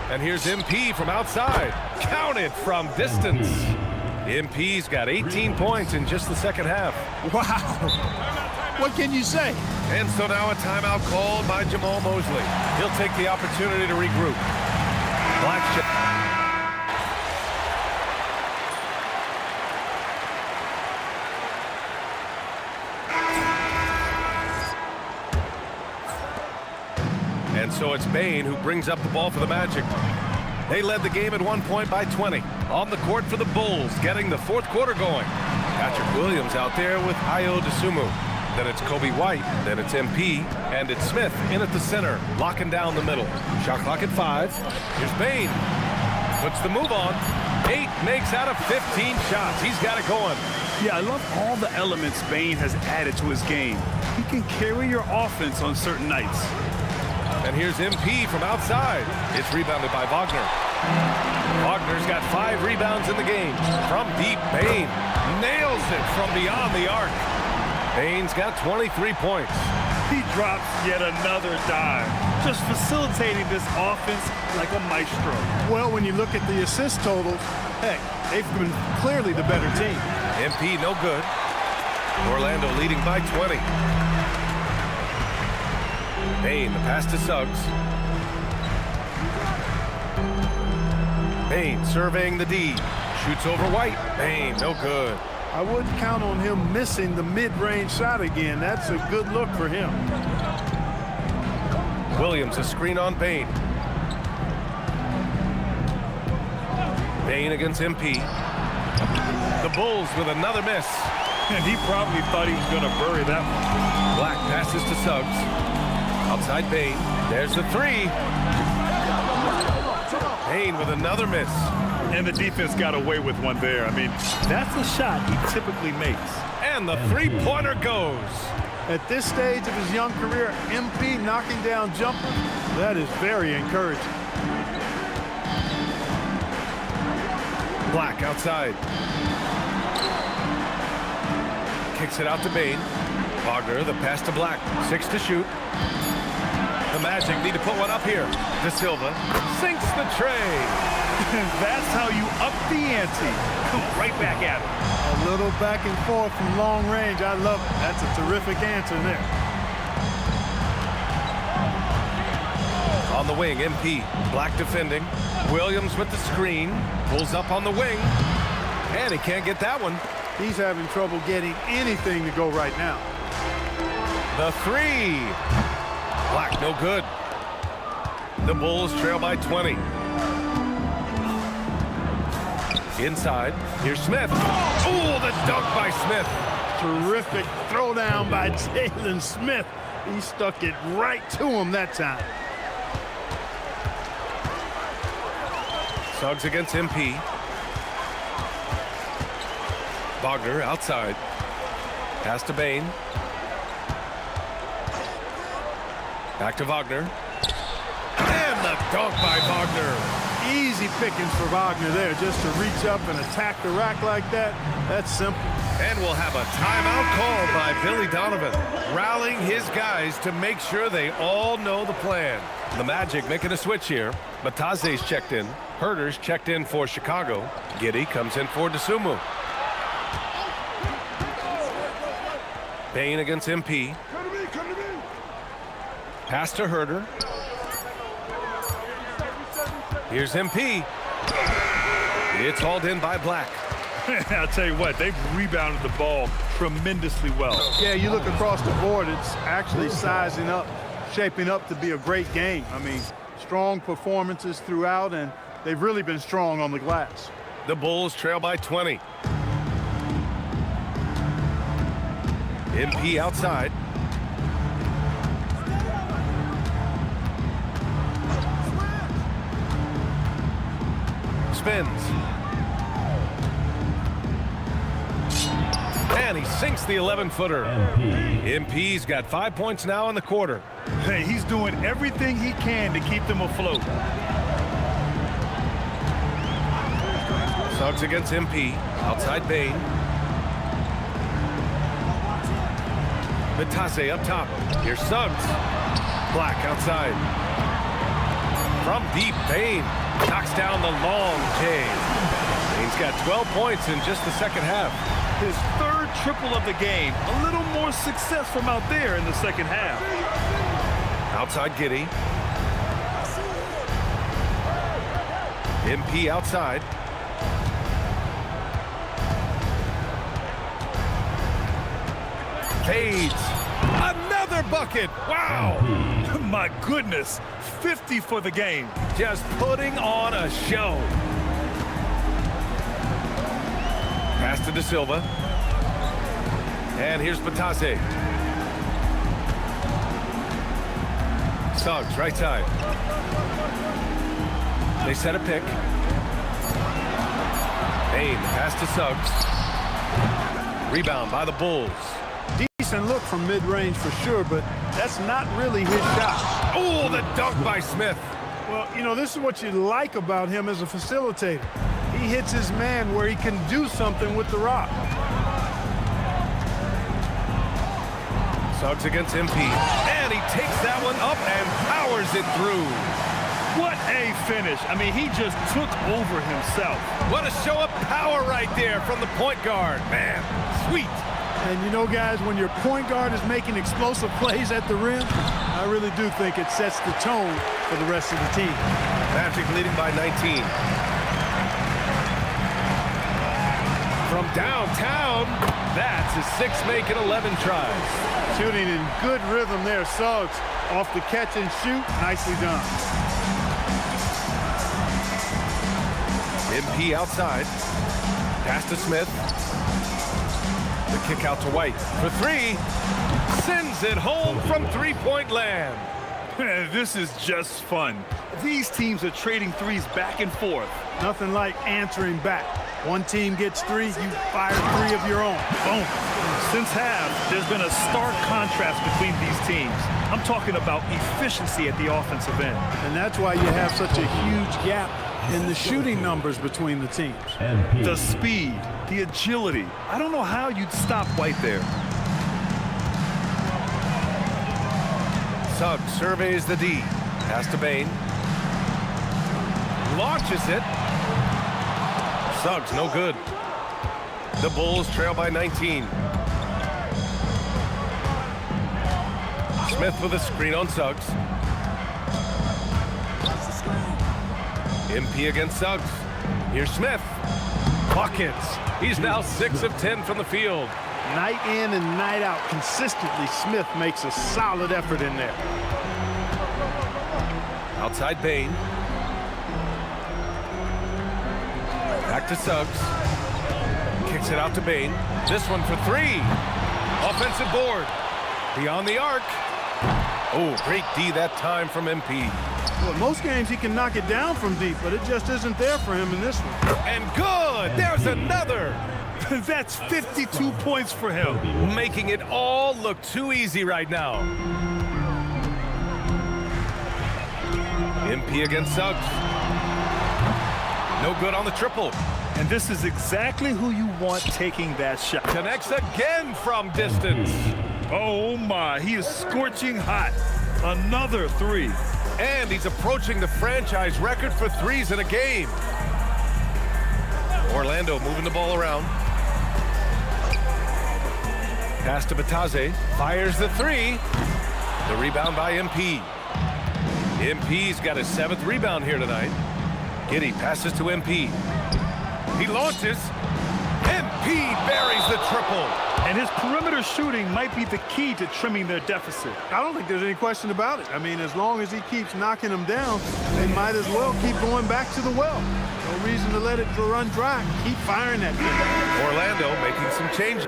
And here's MP from outside. Counted from distance. MP's got 18 points in just the second half. Wow. What can you say? And so now a timeout called by Jamal Mosley. He'll take the opportunity to regroup. Black shot. And so it's Bane who brings up the ball for the Magic. They led the game at one point by 20. On the court for the Bulls, getting the fourth quarter going. Patrick Williams out there with Ayo Dosunmu. Then it's Kobe White, then it's MP, and it's Smith in at the center, locking down the middle. Shot clock at 5. Here's Bane. Puts the move on. 8 makes out of 15 shots. He's got it going. Yeah, I love all the elements Bane has added to his game. He can carry your offense on certain nights. And here's MP from outside. It's rebounded by Wagner. Wagner's got 5 rebounds in the game. From deep, Bane nails it from beyond the arc. Bane's got 23 points. He drops yet another dive, just facilitating this offense like a maestro. Well, when you look at the assist totals, heck, they've been clearly the better team. MP no good. Orlando leading by 20. Bane, the pass to Suggs. Bane surveying the D. Shoots over White. Bane, no good. I wouldn't count on him missing the mid-range shot again. That's a good look for him. Williams, a screen on Bane. Bane against MP. The Bulls with another miss. And he probably thought he was going to bury that one. Black passes to Suggs. Outside Bane. There's the 3. Bane with another miss. And the defense got away with one there. I mean, that's a shot he typically makes. And the three-pointer goes. At this stage of his young career, MP knocking down jumpers, that is very encouraging. Black outside. Kicks it out to Bane. Wagner, the pass to Black. 6 to shoot. The Magic need to put one up here. De Silva sinks the tray. That's how you up the ante. Come right back at him. A little back and forth from long range. I love it. That's a terrific answer there. On the wing, MP. Black defending. Williams with the screen. Pulls up on the wing. And he can't get that one. He's having trouble getting anything to go right now. The 3. Black, no good. The Bulls trail by 20. Inside, here's Smith. Oh, the dunk by Smith. Terrific throwdown by Jalen Smith. He stuck it right to him that time. Suggs against MP. Wagner outside. Pass to Bane. Back to Wagner. And the dunk by Wagner. Easy pickings for Wagner there, just to reach up and attack the rack like that. That's simple. And we'll have a timeout called by Billy Donovan, rallying his guys to make sure they all know the plan. The Magic making a switch here. Mataze's checked in. Herter's checked in for Chicago. Giddey comes in for Dosunmu. Bane against MP. Pass to Herter. Here's MP. It's hauled in by Black. I'll tell you what, they've rebounded the ball tremendously well. Yeah, you look across the board, it's actually sizing up, shaping up to be a great game. I mean, strong performances throughout, and they've really been strong on the glass. The Bulls trail by 20. MP outside. Spins. And he sinks the 11-footer. MP's got 5 points now in the quarter. Hey, he's doing everything he can to keep them afloat. Suggs against MP. Outside Bane. Vitase up top. Here's Suggs. Black outside. From deep, Bane knocks down the long J. Bane's got 12 points in just the second half. His third triple of the game. A little more success from out there in the second half. Outside Giddy. MP outside. Fades. Another bucket. Wow. My goodness. 50 for the game. Just putting on a show. Pass to De Silva. And here's Batase. Suggs, right side. They set a pick. Bain, pass to Suggs. Rebound by the Bulls. Decent look from mid-range for sure, but that's not really his shot. Oh, the dunk by Smith. Well, you know, this is what you like about him as a facilitator. He hits his man where he can do something with the rock. Suggs against MP. And he takes that one up and powers it through. What a finish. I mean, he just took over himself. What a show of power right there from the point guard. Man, sweet. And you know, guys, when your point guard is making explosive plays at the rim, I really do think it sets the tone for the rest of the team. Magic leading by 19. From downtown, that's his 6 making 11 tries. Shooting in good rhythm there. Suggs off the catch and shoot. Nicely done. MP outside. Pass to Smith. The kick out to White for 3. Sends it home from three-point land. This is just fun. These teams are trading threes back and forth. Nothing like answering back. One team gets 3, you fire 3 of your own. Boom. Since half, there's been a stark contrast between these teams. I'm talking about efficiency at the offensive end. And that's why you have such a huge gap in the shooting numbers between the teams. The speed, the agility. I don't know how you'd stop White there. Suggs surveys the D. Pass to Bain. Launches it. Suggs, no good. The Bulls trail by 19. Smith with a screen on Suggs. MP against Suggs. Here's Smith. Buckets. He's now 6 of 10 from the field. Night in and night out, consistently, Smith makes a solid effort in there. Outside Bain. Back to Suggs. Kicks it out to Bain. This one for 3. Offensive board. Beyond the arc. Oh, great D that time from MP. Well, most games he can knock it down from deep, but it just isn't there for him in this one. And good! There's another! That's 52 points for him. Making it all look too easy right now. MP against Suggs. No good on the triple. And this is exactly who you want taking that shot. Connects again from distance. Oh my, he is scorching hot. Another 3. And he's approaching the franchise record for 3s in a game. Orlando moving the ball around. Pass to Batase. Fires the 3. The rebound by MP. MP's got his 7th rebound here tonight. Giddy passes to MP. He launches. MP buries the triple. And his perimeter shooting might be the key to trimming their deficit. I don't think there's any question about it. I mean, as long as he keeps knocking them down, they might as well keep going back to the well. No reason to let it run dry. Keep firing that thing. Orlando making some changes.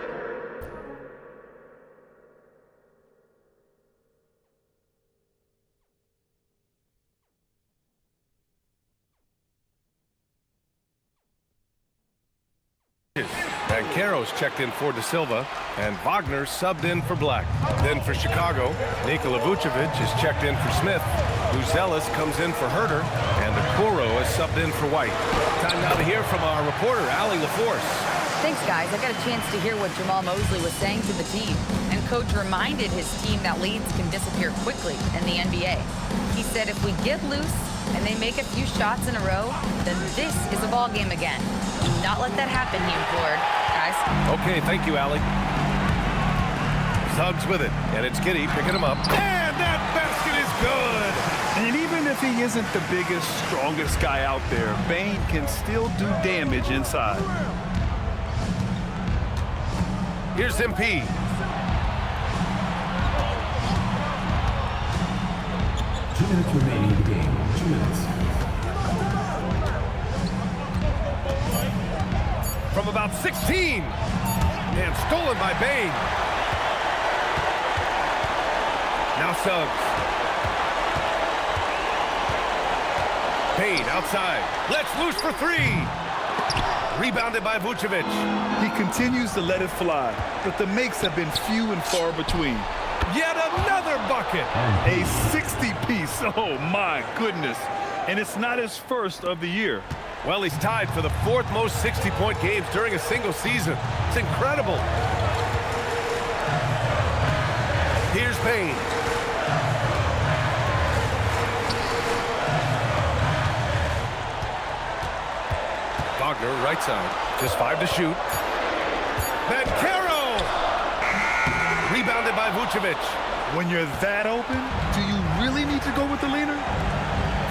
And Caro's checked in for De Silva, and Wagner subbed in for Black. Then for Chicago, Nikola Vucevic is checked in for Smith. Buzelis comes in for Herter, and Okoro is subbed in for White. Time now to hear from our reporter, Allie LaForce. Thanks, guys. I got a chance to hear what Jamal Mosley was saying to the team, and Coach reminded his team that leads can disappear quickly in the NBA. He said if we get loose and they make a few shots in a row, then this is a ball game again. Do not let that happen, he implored. Guys, guys. Okay, thank you, Allie. Suggs with it, and it's Giddy picking him up. And that basket is good! And even if he isn't the biggest, strongest guy out there, Bane can still do damage inside. Here's MP. 2 minutes remaining in the game. 2 minutes. From about 16. And stolen by Bane. Now Suggs. Bane outside. Let's loose for 3. Rebounded by Vucevic. He continues to let it fly, but the makes have been few and far between. Yet another bucket. A 60-piece, oh my goodness. And it's not his first of the year. Well, he's tied for the 4th most 60-point games during a single season. It's incredible. Here's Bane. Wagner, right side. Just 5 to shoot. Banchero! Rebounded by Vucevic. When you're that open, do you really need to go with the leaner?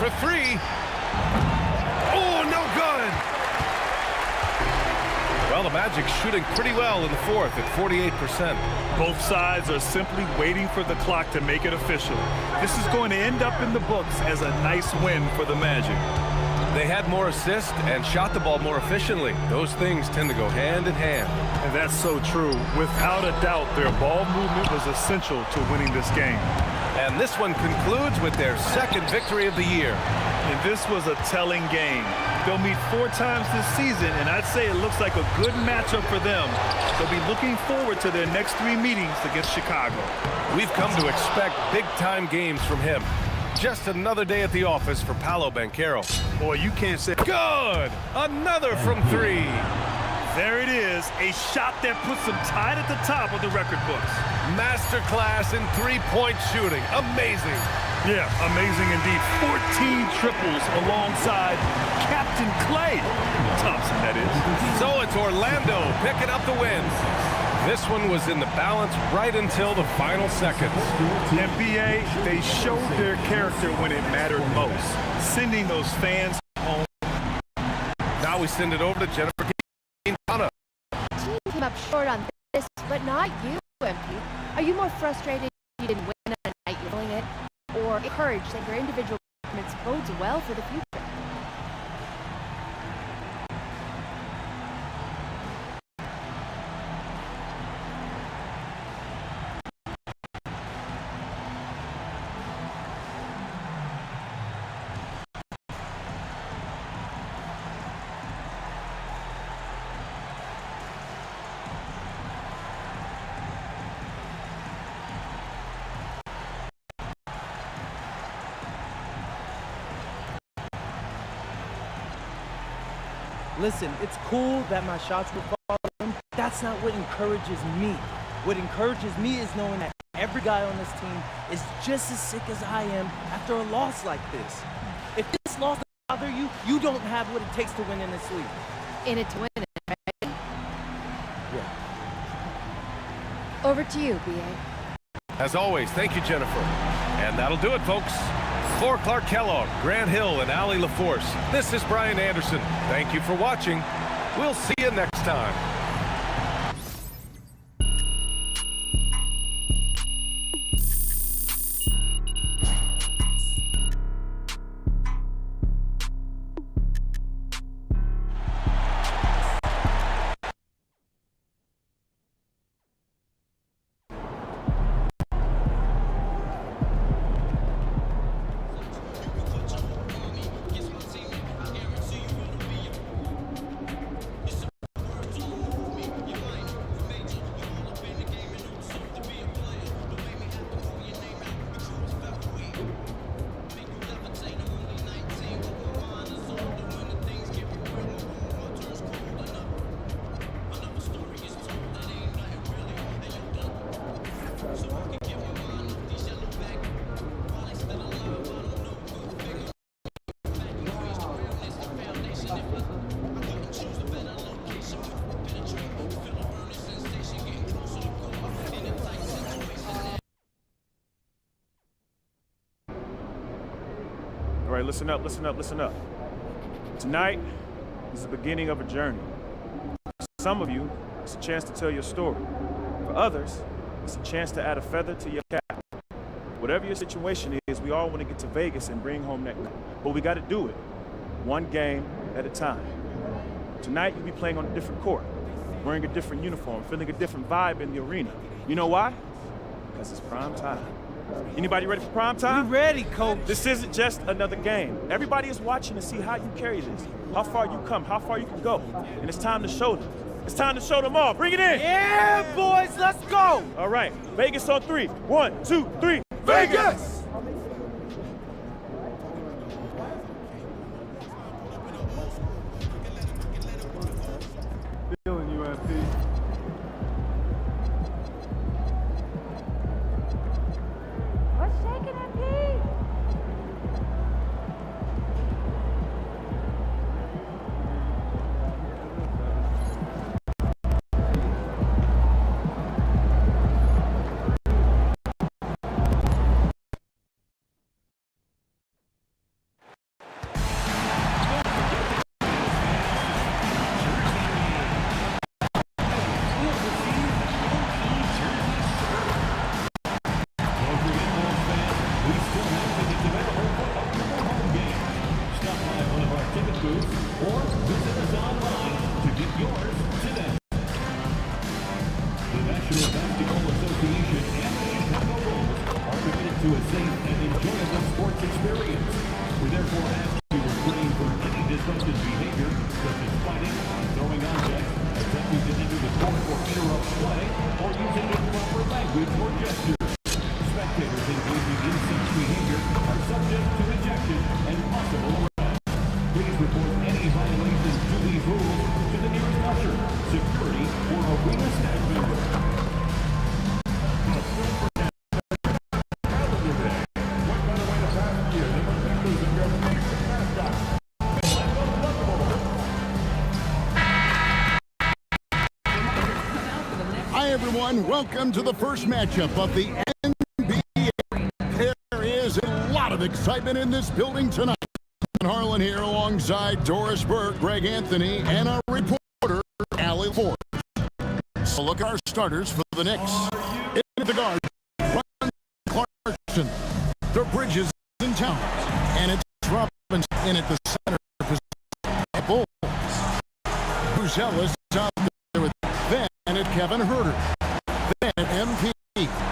For 3. Oh, no good! Well, the Magic's shooting pretty well in the 4th at 48%. Both sides are simply waiting for the clock to make it official. This is going to end up in the books as a nice win for the Magic. They had more assists and shot the ball more efficiently. Those things tend to go hand in hand. And that's so true. Without a doubt, their ball movement was essential to winning this game. And this one concludes with their 2nd victory of the year. And this was a telling game. They'll meet 4 times this season, and I'd say it looks like a good matchup for them. They'll be looking forward to their next 3 meetings against Chicago. We've come to expect big-time games from him. Just another day at the office for Paolo Banchero. Boy, you can't say... Good! Another from 3. There it is, a shot that puts them tied at the top of the record books. Masterclass in 3-point shooting. Amazing. Yeah, amazing indeed. 14 triples alongside Captain Klay Thompson, that is. So it's Orlando picking up the win. This one was in the balance right until the final seconds. NBA, they showed their character when it mattered most, sending those fans home. Now we send it over to Jennifer Quintana. The team came up short on this, but not you, MP. Are you more frustrated you didn't win on a night you're feeling it, or encouraged that your individual performance bodes well for the future? Listen, it's cool that my shots were falling. That's not what encourages me. What encourages me is knowing that every guy on this team is just as sick as I am after a loss like this. If this loss doesn't bother you, you don't have what it takes to win in this league. In it to win it, right? Yeah. Over to you, B.A. As always, thank you, Jennifer. And that'll do it, folks. For Clark Kellogg, Grant Hill, and Allie LaForce, this is Brian Anderson. Thank you for watching. We'll see you next time. right, listen up, listen up, listen up. Tonight is the beginning of a journey. For some of you, it's a chance to tell your story. For others, it's a chance to add a feather to your cap. Whatever your situation is, we all want to get to Vegas and bring home that. But we got to do it one game at a time. Tonight, you'll be playing on a different court, wearing a different uniform, feeling a different vibe in the arena. You know why? Because it's prime time. Anybody ready for prime time? We're ready, coach. This isn't just another game. Everybody is watching to see how you carry this, how far you come, how far you can go. And it's time to show them. It's time to show them all. Bring it in. Yeah, boys, let's go. All right, Vegas on 3. 1, 2, 3. Vegas! Feeling you, MP. What's shaking, MP? Hi, everyone. Welcome to the first matchup of the NBA. There is a lot of excitement in this building tonight. Harlan here alongside Doris Burke, Greg Anthony, and our reporter, Allie Ford. So look at our starters for the Knicks. In the guard, Ryan Clarkson, the Bridges and Towns, and it's Robinson in at the center position. Bulls. Buzel is out there with then at Kevin Herter. Then at MP,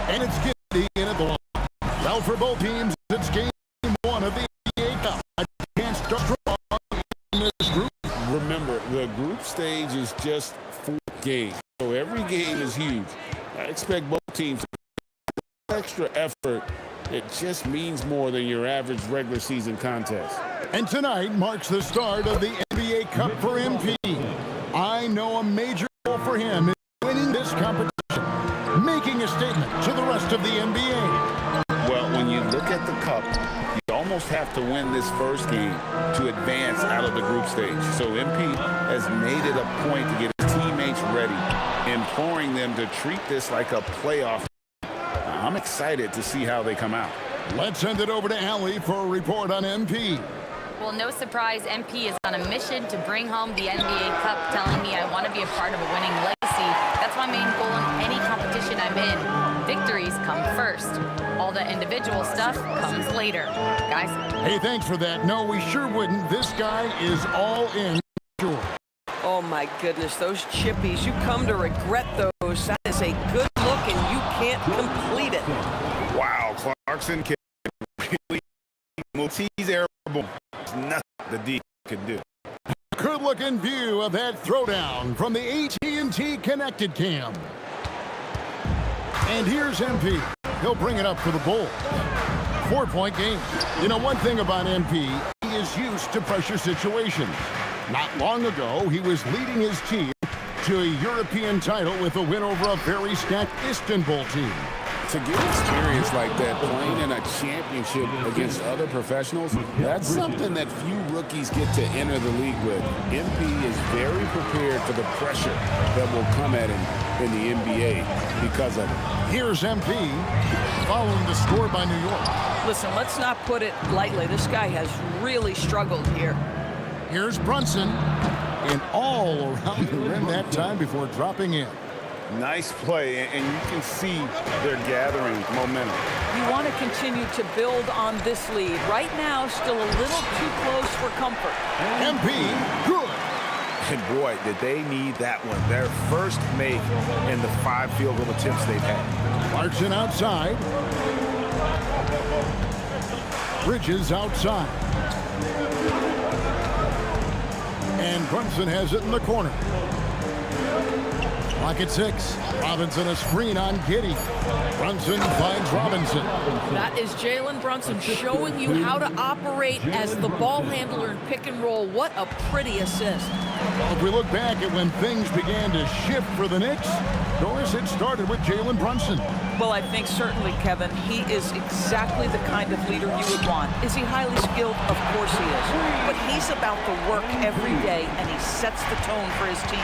and it's Giddy in at the line. Well, for both teams, it's game one of the NBA Cup. I can't start strong in this group. Remember, the group stage is just 4 games, so every game is huge. I expect both teams to put extra effort. It just means more than your average regular season contest. And tonight marks the start of the NBA Cup for MP. I know a major goal for him is winning this competition, making a statement to the rest of the NBA. Well, when you look at the Cup, you almost have to win this first game to advance out of the group stage. So MP has made it a point to get his teammates ready, imploring them to treat this like a playoff. I'm excited to see how they come out. Let's send it over to Allie for a report on MP. Well, no surprise, MP is on a mission to bring home the NBA Cup, telling me I want to be a part of a winning legacy. That's my main goal in any competition I'm in. Victories come first. All the individual stuff comes later. Guys? Hey, thanks for that. No, we sure wouldn't. This guy is all in. Sure. Oh, my goodness. Those chippies, you come to regret those. That is a good look, and you can't complete it. Wow, Clarkson can really move. He's airborne. It's nothing the D could do. Good-looking view of that throwdown from the AT&T Connected Cam. And here's MP. He'll bring it up for the Bulls. 4-point game. You know, one thing about MP, he is used to pressure situations. Not long ago, he was leading his team to a European title with a win over a very stacked Istanbul team. To get experience like that, playing in a championship against other professionals, that's something that few rookies get to enter the league with. MP is very prepared for the pressure that will come at him in the NBA because of it. Here's MP following the score by New York. Listen, let's not put it lightly. This guy has really struggled here. Here's Brunson. And all around the rim that time before dropping in. Nice play, and you can see they're gathering momentum. You want to continue to build on this lead. Right now, still a little too close for comfort. MP, good. And boy, did they need that one. Their first make in the 5 field goal attempts they've had. Clarkson outside. Bridges outside. And Brunson has it in the corner. Clock at 6. Robinson a screen on Giddey. Brunson finds Robinson. That is Jalen Brunson showing you how to operate as the ball handler in pick and roll. What a pretty assist. Well, if we look back at when things began to shift for the Knicks, Doris, it started with Jalen Brunson. Well, I think certainly, Kevin, he is exactly the kind of leader you would want. Is he highly skilled? Of course he is. But he's about the work every day, and he sets the tone for his team.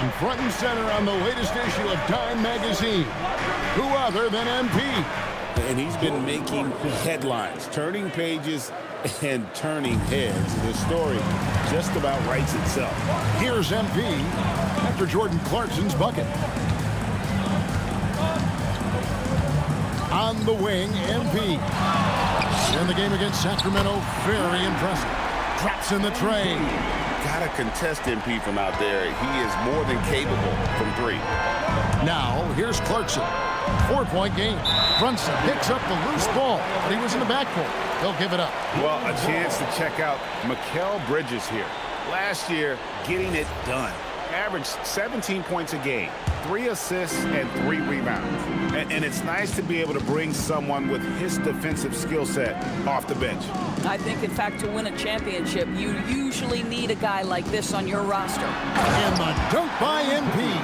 And front and center on the latest issue of Time Magazine, who other than MP? And he's been making headlines, turning pages and turning heads. The story just about writes itself. Here's MP after Jordan Clarkson's bucket. On the wing, MP. In the game against Sacramento, very impressive. Drops in the tray. Got to contest MP from out there. He is more than capable from 3. Now, here's Clarkson. 4-point game. Brunson picks up the loose ball, but he was in the backcourt. They'll give it up. Well, a chance to check out Mikal Bridges here. Last year, getting it done. Averaged 17 points a game, 3 assists, and 3 rebounds. And it's nice to be able to bring someone with his defensive skill set off the bench. I think, in fact, to win a championship, you usually need a guy like this on your roster. And the dunk by MP.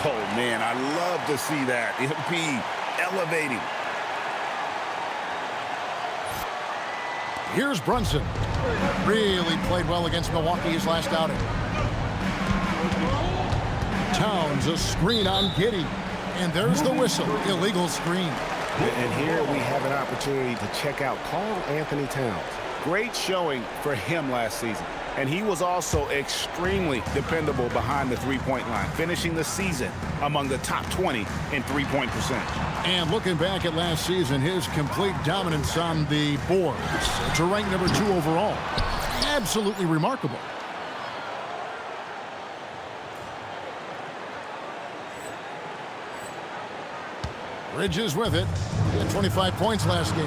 Oh, man, I love to see that. MP elevating. Here's Brunson. Really played well against Milwaukee his last outing. Towns a screen on Giddey. And there's the whistle. Illegal screen. And here we have an opportunity to check out Karl Anthony Towns. Great showing for him last season. And he was also extremely dependable behind the three-point line, finishing the season among the top 20 in three-point percentage. And looking back at last season, his complete dominance on the boards to rank number 2 overall. Absolutely remarkable. Bridges with it. He had 25 points last game.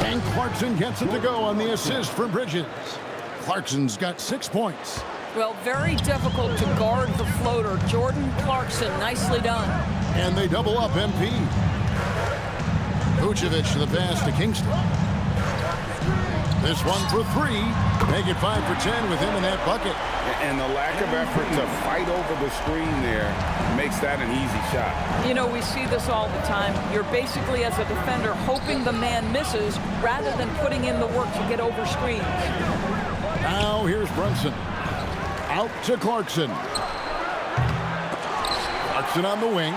And Clarkson gets it to go on the assist for Bridges. Clarkson's got 6 points. Well, very difficult to guard the floater. Jordan Clarkson, nicely done. And they double up MP. Vucevic to the pass to Kingston. This one for 3. Make it 5 for 10 with him in that bucket. And the lack of effort to fight over the screen there makes that an easy shot. You know, we see this all the time. You're basically, as a defender, hoping the man misses rather than putting in the work to get over screens. Now here's Brunson. Out to Clarkson. Clarkson on the wing.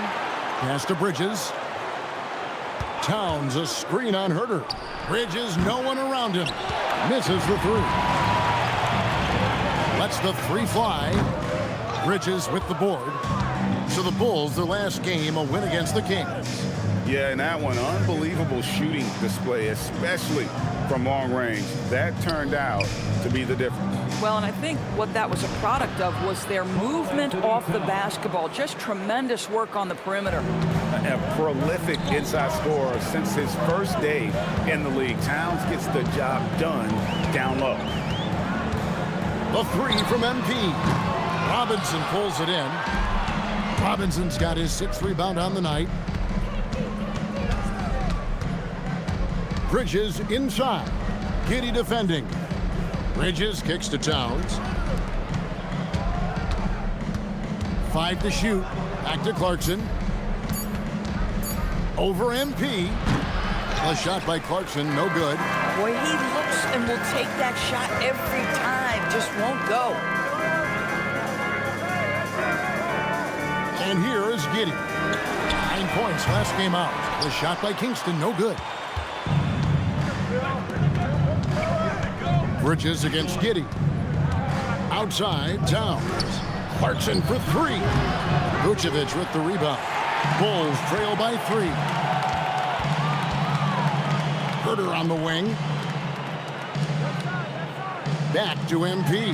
Pass to Bridges. Towns a screen on Herter. Bridges, no one around him. Misses the 3. Lets the 3 fly. Bridges with the board. So the Bulls, their last game, a win against the Kings. Yeah, and that one, unbelievable shooting display, especially from long range. That turned out to be the difference. Well, and I think what that was a product of was their movement off the basketball. Just tremendous work on the perimeter. A prolific inside scorer since his first day in the league. Towns gets the job done down low. The 3 from MP. Robinson pulls it in. Robinson's got his 6th rebound on the night. Bridges inside. Giddey defending. Bridges kicks to Towns. 5 to shoot. Back to Clarkson. Over MP. A shot by Clarkson, no good. Boy, he looks and will take that shot every time. Just won't go. And here is Giddey. 9 points last game out. The shot by Kingston, no good. Bridges against Giddy. Outside, Towns. Clarkson for three. Vucevic with the rebound. Bulls trail by 3. Herter on the wing. Back to MP.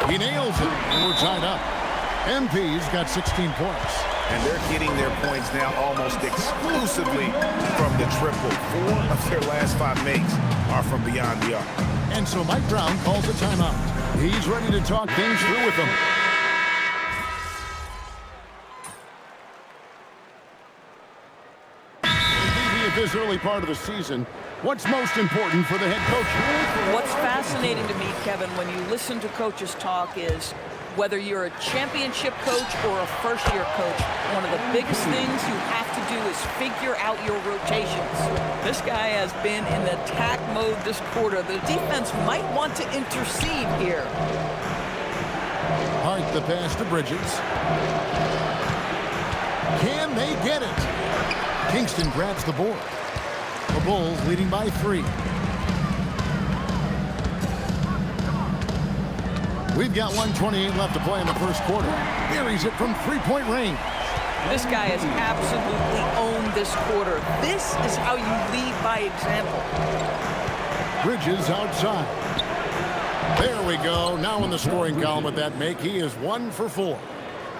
He nails it, and we're tied up. MP's got 16 points. And they're getting their points now almost exclusively from the triple. 4 of their last 5 makes are from beyond the arc. And so Mike Brown calls a timeout. He's ready to talk things through with them. At this early part of the season, what's most important for the head coach? What's fascinating to me, Kevin, when you listen to coaches talk is whether you're a championship coach or a first-year coach, one of the biggest things you have to do is figure out your rotations. This guy has been in attack mode this quarter. The defense might want to intercede here. Hart the pass to Bridges. Can they get it? Kingston grabs the board. The Bulls leading by 3. We've got 1:28 left to play in the first quarter. Buries it from 3-point range. This guy has absolutely owned this quarter. This is how you lead by example. Bridges outside. There we go. Now in the scoring column with that make, he is 1 for 4.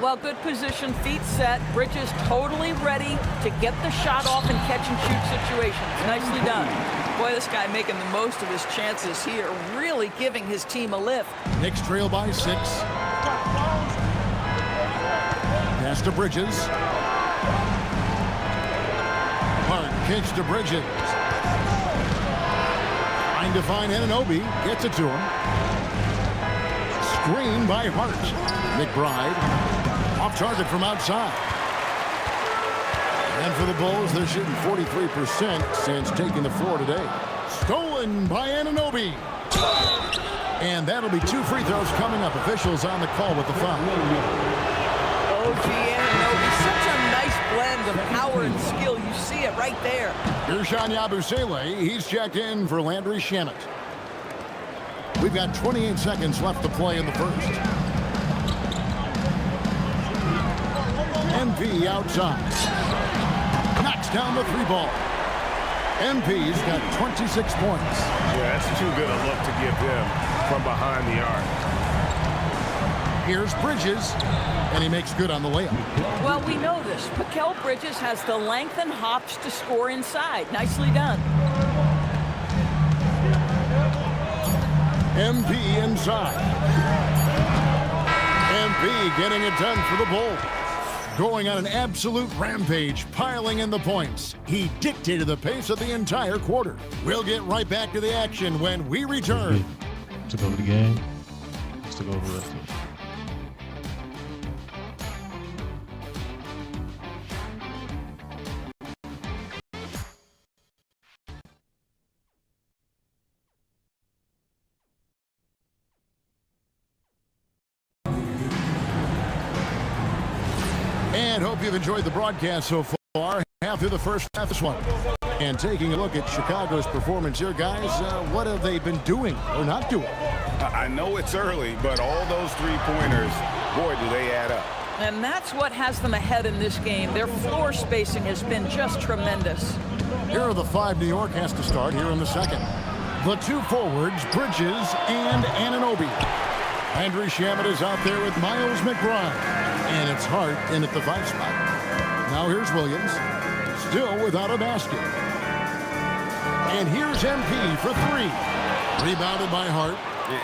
Well, good position, feet set. Bridges totally ready to get the shot off in catch-and-shoot situations. Nicely done. Boy, this guy making the most of his chances here, really giving his team a lift. Knicks trail by 6. Pass to Bridges. Hart kicks to Bridges. Trying to find Anunoby. Gets it to him. Screen by Hart. McBride. Off target from outside. And for the Bulls, they're shooting 43% since taking the floor today. Stolen by Anunoby. And that'll be 2 free throws coming up. Officials on the call with the foul. OG Anunoby, such a nice blend of power and skill. You see it right there. Ersan Yabusele, he's checked in for Landry Shamet. We've got 28 seconds left to play in the first. MP outside. Knocks down the 3 ball. MP's got 26 points. Yeah, that's too good a look to give him from behind the arc. Here's Bridges, and he makes good on the layup. Well, we know this. Mikal Bridges has the length and hops to score inside. Nicely done. MP inside. MP getting it done for the Bulls. Going on an absolute rampage, piling in the points. He dictated the pace of the entire quarter. We'll get right back to the action when we return. Took over the game. Let's take over the rest of it. And hope you've enjoyed the broadcast so far. Half through the first half this one. And taking a look at Chicago's performance here, guys, what have they been doing or not doing? I know it's early, but all those 3-pointers, boy, do they add up. And that's what has them ahead in this game. Their floor spacing has been just tremendous. Here are the 5 New York has to start here in the second. The 2 forwards, Bridges and Anunoby. Landry Shamet is out there with Miles McBride. And it's Hart in at the 5 spot. Now here's Williams, still without a basket. And here's MP for 3. Rebounded by Hart.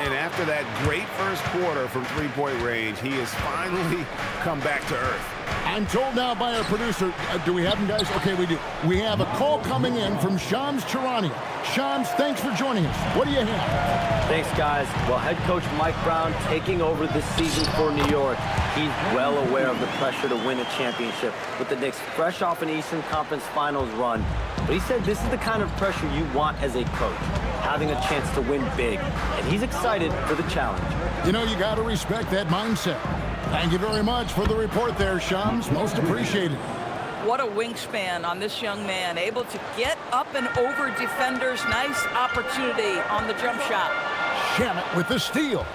And after that great first quarter from 3-point range, he has finally come back to earth. I'm told now by our producer, do we have him, guys? Okay, we do. We have a call coming in from Shams Charania. Shams, thanks for joining us. What do you have? Thanks, guys. Well, head coach Mike Brown taking over this season for New York. He's well aware of the pressure to win a championship with the Knicks fresh off an Eastern Conference Finals run. But he said this is the kind of pressure you want as a coach, having a chance to win big. And he's excited for the challenge. You know, you got to respect that mindset. Thank you very much for the report there, Shams. Most appreciated. What a wingspan on this young man, able to get up and over defenders. Nice opportunity on the jump shot. Shamit with the steal.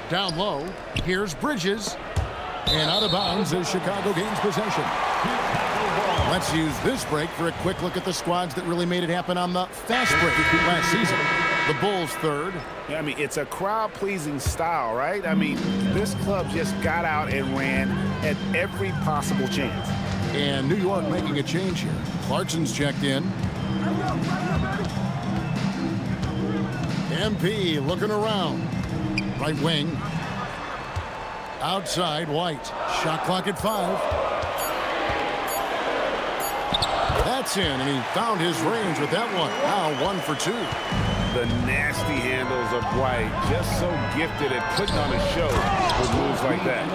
Down low, here's Bridges. And out of bounds as Chicago gains possession. Let's use this break for a quick look at the squads that really made it happen on the fast break last season. The Bulls third. Yeah, I mean, it's a crowd-pleasing style, right? I mean, this club just got out and ran at every possible chance. And New York making a change here. Clarkson's checked in. MP looking around. Right wing. Outside, White. Shot clock at 5. That's in, and he found his range with that one. Now 1 for 2. The nasty handles of White, just so gifted at putting on a show with moves like that.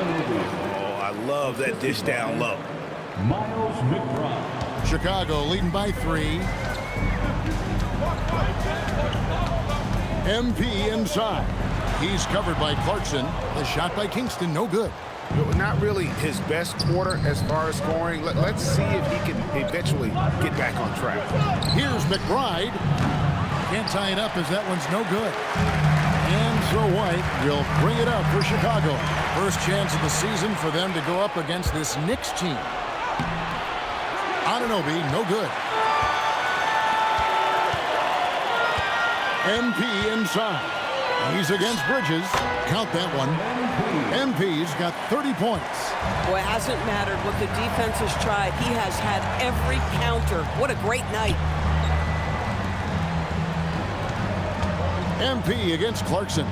Oh, I love that dish down low. Miles McBride. Chicago leading by 3. MP inside. He's covered by Clarkson. The shot by Kingston, no good. Not really his best quarter as far as scoring. Let's see if he can eventually get back on track. Here's McBride. Can't tie it up as that one's no good. And so White will bring it up for Chicago. First chance of the season for them to go up against this Knicks team. Anunoby, no good. MP inside. He's against Bridges. Count that one. MP's got 30 points. Boy, it hasn't mattered what the defense has tried. He has had every counter. What a great night. MP against Clarkson.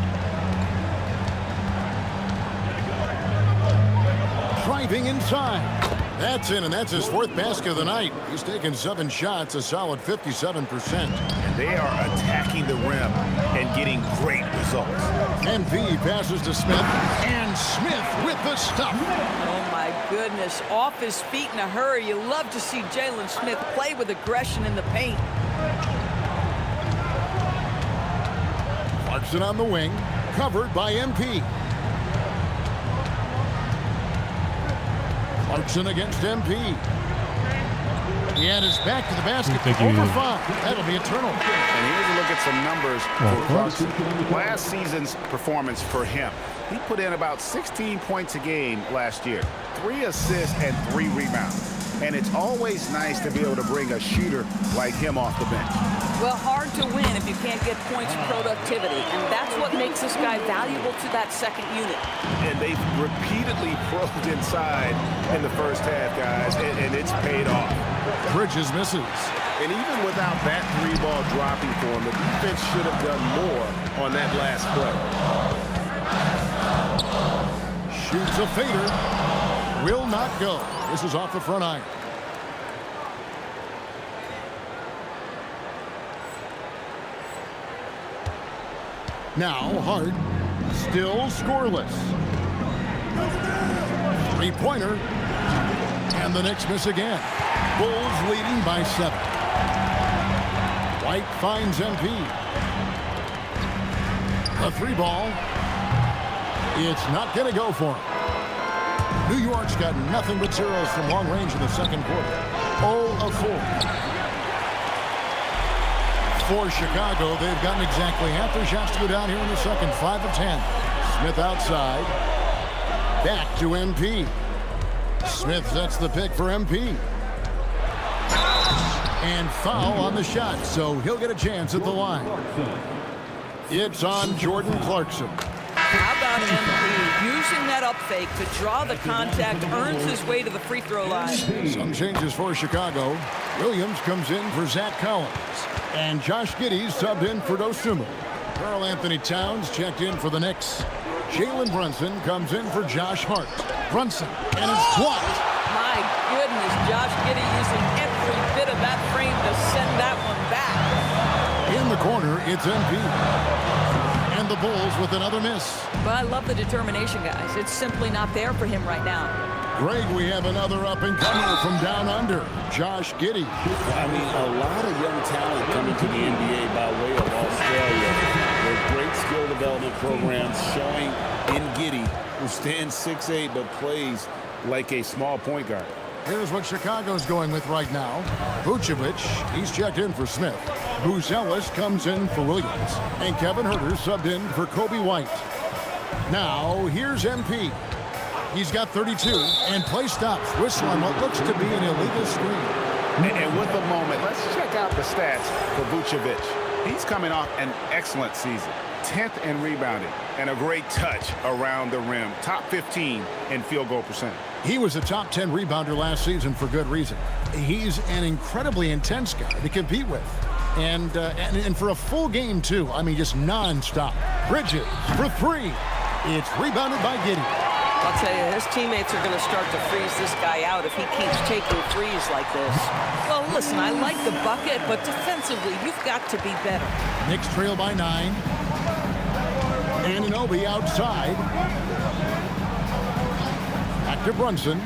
Driving inside. That's in, and that's his 4th basket of the night. He's taken 7 shots, a solid 57%. And they are attacking the rim and getting great results. MP passes to Smith, and Smith with the stuff. Oh, my goodness. Off his feet in a hurry. You love to see Jalen Smith play with aggression in the paint. Clarkson on the wing, covered by MP. Clarkson against MP. And it's back to the basket. Over 5. That'll be a turnover. And here's a look at some numbers for Clarkson. Last season's performance for him. He put in about 16 points a game last year. 3 assists and 3 rebounds. And it's always nice to be able to bring a shooter like him off the bench. Well, hard to win if you can't get points and productivity, and that's what makes this guy valuable to that second unit. And they've repeatedly probed inside in the first half, guys, and it's paid off. Bridges misses. And even without that 3-ball dropping for him, the defense should have done more on that last play. Shoots a fader. Will not go. This is off the front iron. Now Hart, still scoreless. 3-pointer, and the Knicks miss again. Bulls leading by 7. White finds MP. The 3-ball. It's not going to go for him. New York's got nothing but zeros from long range in the second quarter. 0 of 4. For Chicago, they've gotten exactly half their shots to go down here in the second. 5 of 10. Smith outside. Back to MP. Smith sets the pick for MP. And foul on the shot, so he'll get a chance at the line. It's on Jordan Clarkson. How about MP using that up fake to draw the contact, earns his way to the free throw line. Some changes for Chicago. Williams comes in for Zach Collins. And Josh Giddey's subbed in for Dosunmu. Karl Anthony Towns checked in for the Knicks. Jalen Brunson comes in for Josh Hart. Brunson, and it's blocked. My goodness, Josh Giddey using every bit of that frame to send that one back. In the corner, it's MP. And the Bulls with another miss. But I love the determination, guys. It's simply not there for him right now. Greg, we have another up-and-comer from down under, Josh Giddey. I mean, a lot of young talent coming to the NBA by way of Australia. With great skill development programs showing in Giddey, who stands 6'8", but plays like a small point guard. Here's what Chicago's going with right now. Vucevic, he's checked in for Smith. Buzelis comes in for Williams. And Kevin Huerter subbed in for Kobe White. Now, here's MP. He's got 32, and play stops. Whistle on what looks to be an illegal screen. And with the moment, let's check out the stats for Vucevic. He's coming off an excellent season. 10th in rebounding and a great touch around the rim. Top 15 in field goal percentage. He was a top 10 rebounder last season for good reason. He's an incredibly intense guy to compete with. And for a full game, too. I mean, just nonstop. Bridges for three. It's rebounded by Giddey. I'll tell you, his teammates are going to start to freeze this guy out if he keeps taking threes like this. Well, listen, I like the bucket, but defensively, you've got to be better. Knicks trail by 9. Anunoby outside. Back to Brunson.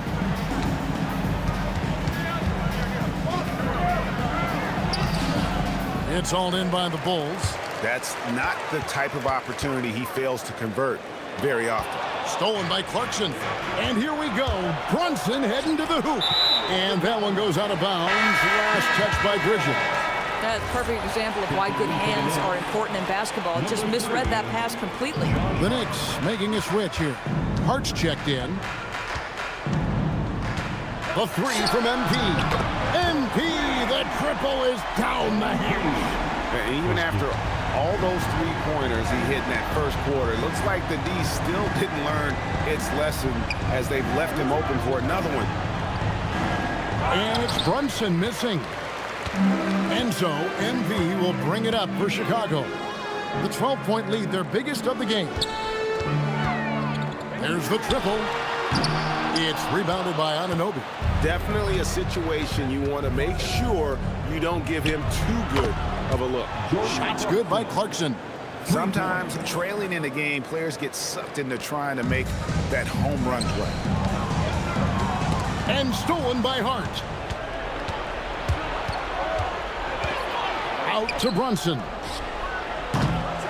It's all in by the Bulls. That's not the type of opportunity he fails to convert very often. Stolen by Clarkson. And here we go. Brunson heading to the hoop. And that one goes out of bounds. Last touch by Bridges. That's a perfect example of why good hands are important in basketball. Just misread that pass completely. The Knicks making a switch here. Hart's checked in. The three from MP. MP, the triple is down the hinge. And even after all those three-pointers he hit in that first quarter, it looks like the D still didn't learn its lesson as they've left him open for another one. And it's Brunson missing. And so MV will bring it up for Chicago. The 12-point lead, their biggest of the game. There's the triple. It's rebounded by Anunoby. Definitely a situation you want to make sure you don't give him too good of a look. Shot's good by Clarkson. Sometimes trailing in the game, players get sucked into trying to make that home run play. And stolen by Hart. Out to Brunson.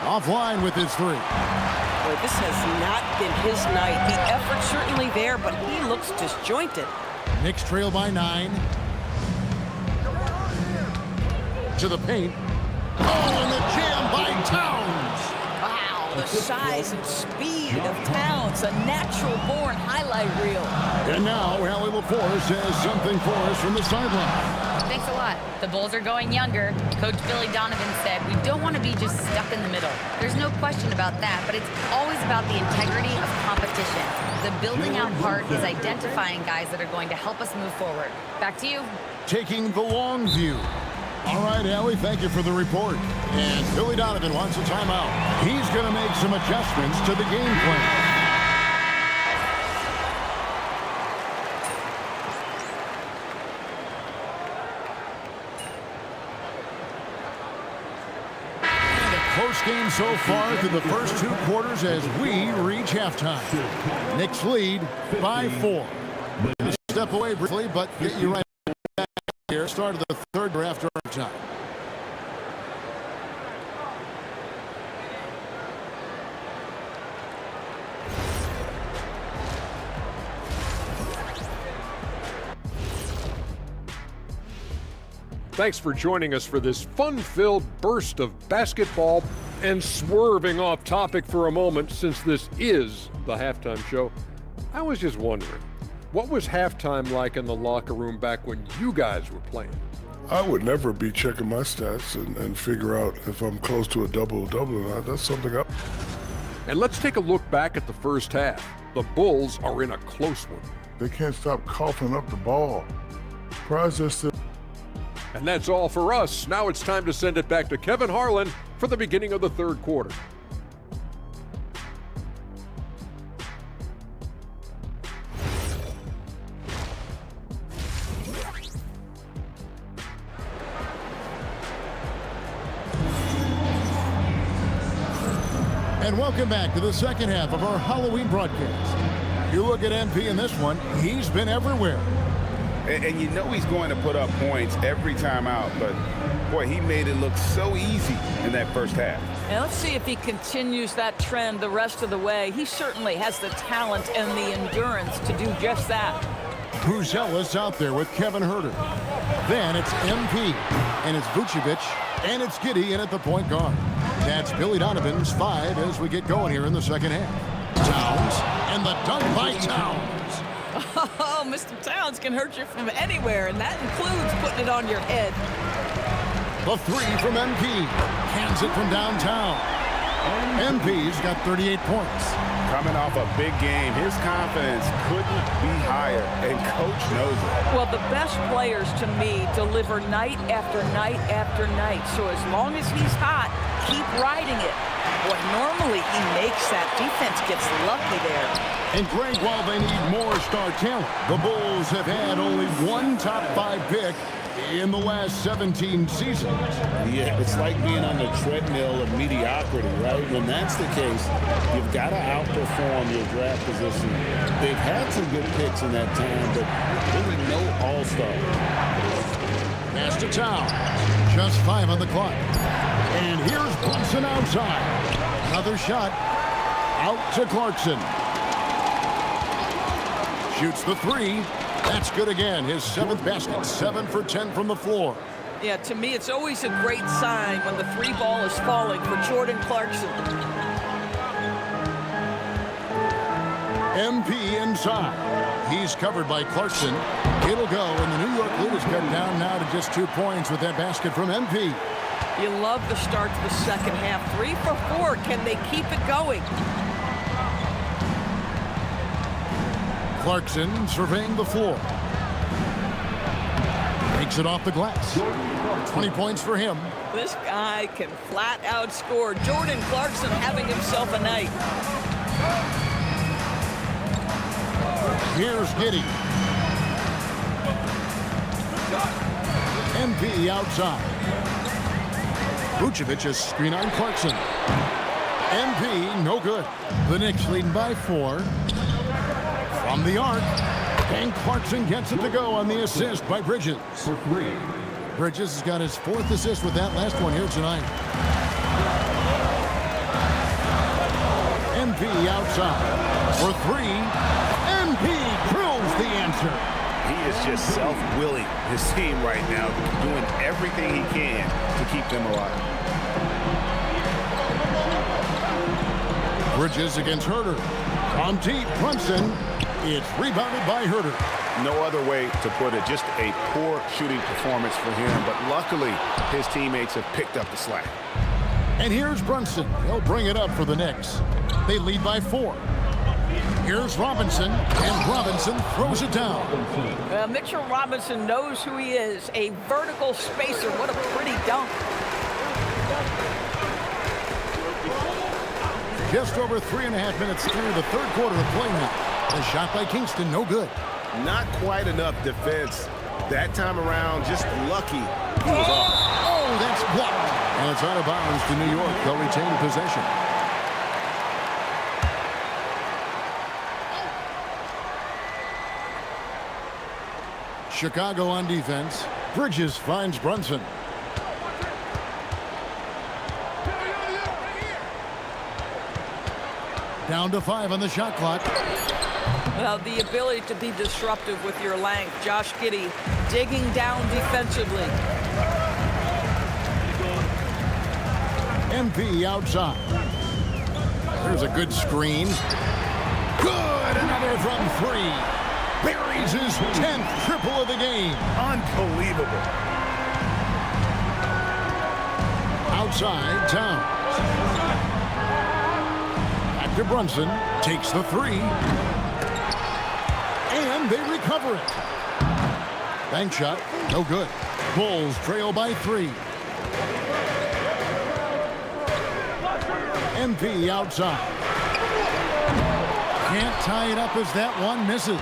Offline with his three. Boy, this has not been his night. The effort's certainly there, but he looks disjointed. Knicks trail by 9. To the paint. Oh, and the jam by Towns. Wow, the size and speed of Towns, a natural-born highlight reel. And now, Hallie LaForce has something for us from the sideline. Thanks a lot. The Bulls are going younger. Coach Billy Donovan said we don't want to be just stuck in the middle. There's no question about that, but it's always about the integrity of competition. The building out part is identifying guys that are going to help us move forward. Back to you. Taking the long view. All right, Hallie, thank you for the report. And Billy Donovan wants a timeout. He's going to make some adjustments to the game plan. Close game so far through the first two quarters as we reach halftime. Knicks lead by 4. Step away briefly, but get you right back here. Start of the third after halftime. Thanks for joining us for this fun-filled burst of basketball. And swerving off topic for a moment, since this is the halftime show, I was just wondering, what was halftime like in the locker room back when you guys were playing? I would never be checking my stats and figure out if I'm close to a double-double or not. That's something up. And let's take a look back at the first half. The Bulls are in a close one. They can't stop coughing up the ball. Surprised us to... And that's all for us. Now it's time to send it back to Kevin Harlan for the beginning of the third quarter. And welcome back to the second half of our Halloween broadcast. You look at MP in this one, he's been everywhere. And you know he's going to put up points every time out, but boy, he made it look so easy in that first half. And let's see if he continues that trend the rest of the way. He certainly has the talent and the endurance to do just that. Bruzelis out there with Kevin Herter. Then it's MP, and it's Vucevic, and it's Giddey in at the point guard. That's Billy Donovan's 5 as we get going here in the second half. Towns, and the dunk by Towns. Oh, Mr. Towns can hurt you from anywhere, and that includes putting it on your head. The 3 from MP. Cans it from downtown. MP's got 38 points. Coming off a big game, his confidence couldn't be higher, and Coach knows it. Well, the best players, to me, deliver night after night after night. So as long as he's hot, keep riding it. Boy, normally he makes that. Defense gets lucky there. And Greg, while they need more star talent, the Bulls have had only one top 5 pick in the last 17 seasons. Yeah, it's like being on the treadmill of mediocrity, right? When that's the case, you've got to outperform your draft position. They've had some good picks in that time, but really no all-star. Pass to Towns. Just 5 on the clock. And here's Brunson outside. Another shot. Out to Clarkson. Shoots the 3. That's good again. His 7th basket. 7 for 10 from the floor. Yeah, to me, it's always a great sign when the 3 ball is falling for Jordan Clarkson. MP inside. He's covered by Clarkson. It'll go, and the New York lead is cut down now to just 2 points with that basket from MP. You love the start to the second half. 3 for 4. Can they keep it going? Clarkson surveying the floor. Takes it off the glass. 20 points for him. This guy can flat out score. Jordan Clarkson having himself a night. Here's Giddey. MP outside. Vucevic is screen on Clarkson. MP, no good. The Knicks leading by 4. From the arc, and Clarkson gets it to go on the assist by Bridges. Bridges has got his 4th assist with that last one here tonight. MP outside for 3. MP drills the answer. He is just self-willing his team right now, doing everything he can to keep them alive. Bridges against Herter. From deep, Brunson. It's rebounded by Herter. No other way to put it. Just a poor shooting performance for him, but luckily his teammates have picked up the slack. And here's Brunson. He'll bring it up for the Knicks. They lead by 4. Here's Robinson, and Robinson throws it down. Mitchell Robinson knows who he is. A vertical spacer. What a pretty dunk. Just over 3.5 minutes through the 3rd quarter of play now. A shot by Kingston, no good. Not quite enough defense that time around. Just lucky he was off. Oh, that's blocked. And it's out of bounds to New York. They'll retain possession. Chicago on defense. Bridges finds Brunson. Down to 5 on the shot clock. Well, the ability to be disruptive with your length. Josh Giddey digging down defensively. MP outside. There's a good screen. Good! Another from 3. Buries his 10th triple of the game. Unbelievable. Outside, Towns. Back to Brunson. Takes the 3. And they recover it. Bank shot. No good. Bulls trail by 3. MP outside. Can't tie it up as that one misses.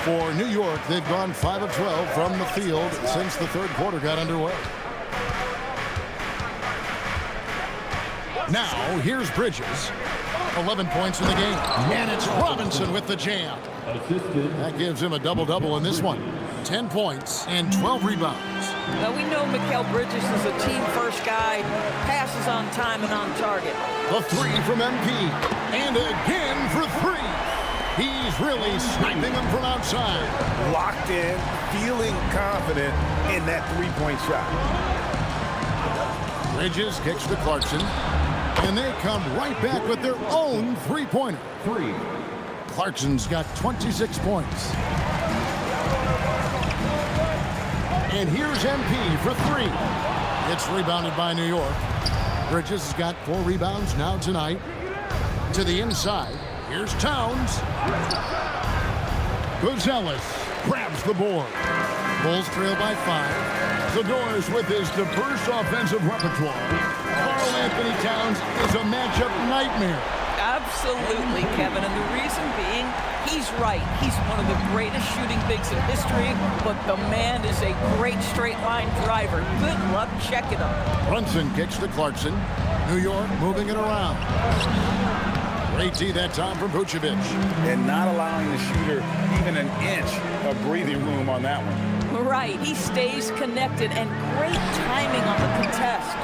For New York, they've gone 5 of 12 from the field since the 3rd quarter got underway. Now, here's Bridges. 11 points in the game. And it's Robinson with the jam. That gives him a double-double in this one. 10 points and 12 rebounds. Well, we know Mikal Bridges is a team-first guy. Passes on time and on target. The 3 from MP. And again for 3. He's He's really sniping them from outside. Locked in, feeling confident in that three-point shot. Bridges kicks to Clarkson. And they come right back with their own three-pointer. Clarkson's got 26 points. And here's MP for three. It's rebounded by New York. Bridges has got 4 rebounds now tonight. To the inside, here's Towns. Gonzalez grabs the board. Bulls trail by 5. The Doors with his diverse offensive repertoire. Karl Anthony Towns is a matchup nightmare. Absolutely, Kevin, and the reason being, he's right. He's one of the greatest shooting bigs in history, but the man is a great straight-line driver. Good luck checking him. Brunson kicks to Clarkson. New York moving it around. Great tee that time from Vucevic. And not allowing the shooter even an inch of breathing room on that one. Right, he stays connected, and great timing on the contest.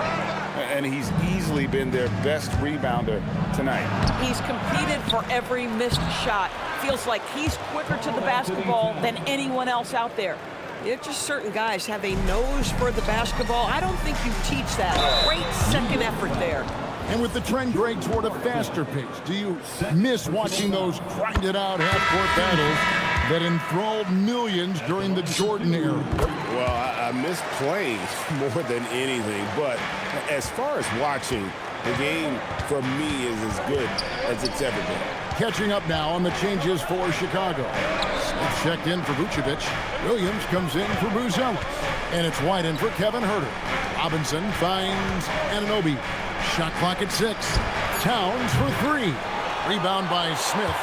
And he's easily been their best rebounder tonight. He's competed for every missed shot. Feels like he's quicker to the basketball than anyone else out there. There are just certain guys have a nose for the basketball. I don't think you teach that. Great second effort there. And with the trend, Greg, toward a faster pace, do you miss watching those grinded-out half-court battles that enthralled millions during the Jordan era? Well, I miss playing more than anything, but as far as watching, the game for me is as good as it's ever been. Catching up now on the changes for Chicago. Smith checked in for Vucevic. Williams comes in for Buzelis. And it's White in for Kevin Huerter. Robinson finds Anunoby. Shot clock at 6. Towns for 3. Rebound by Smith.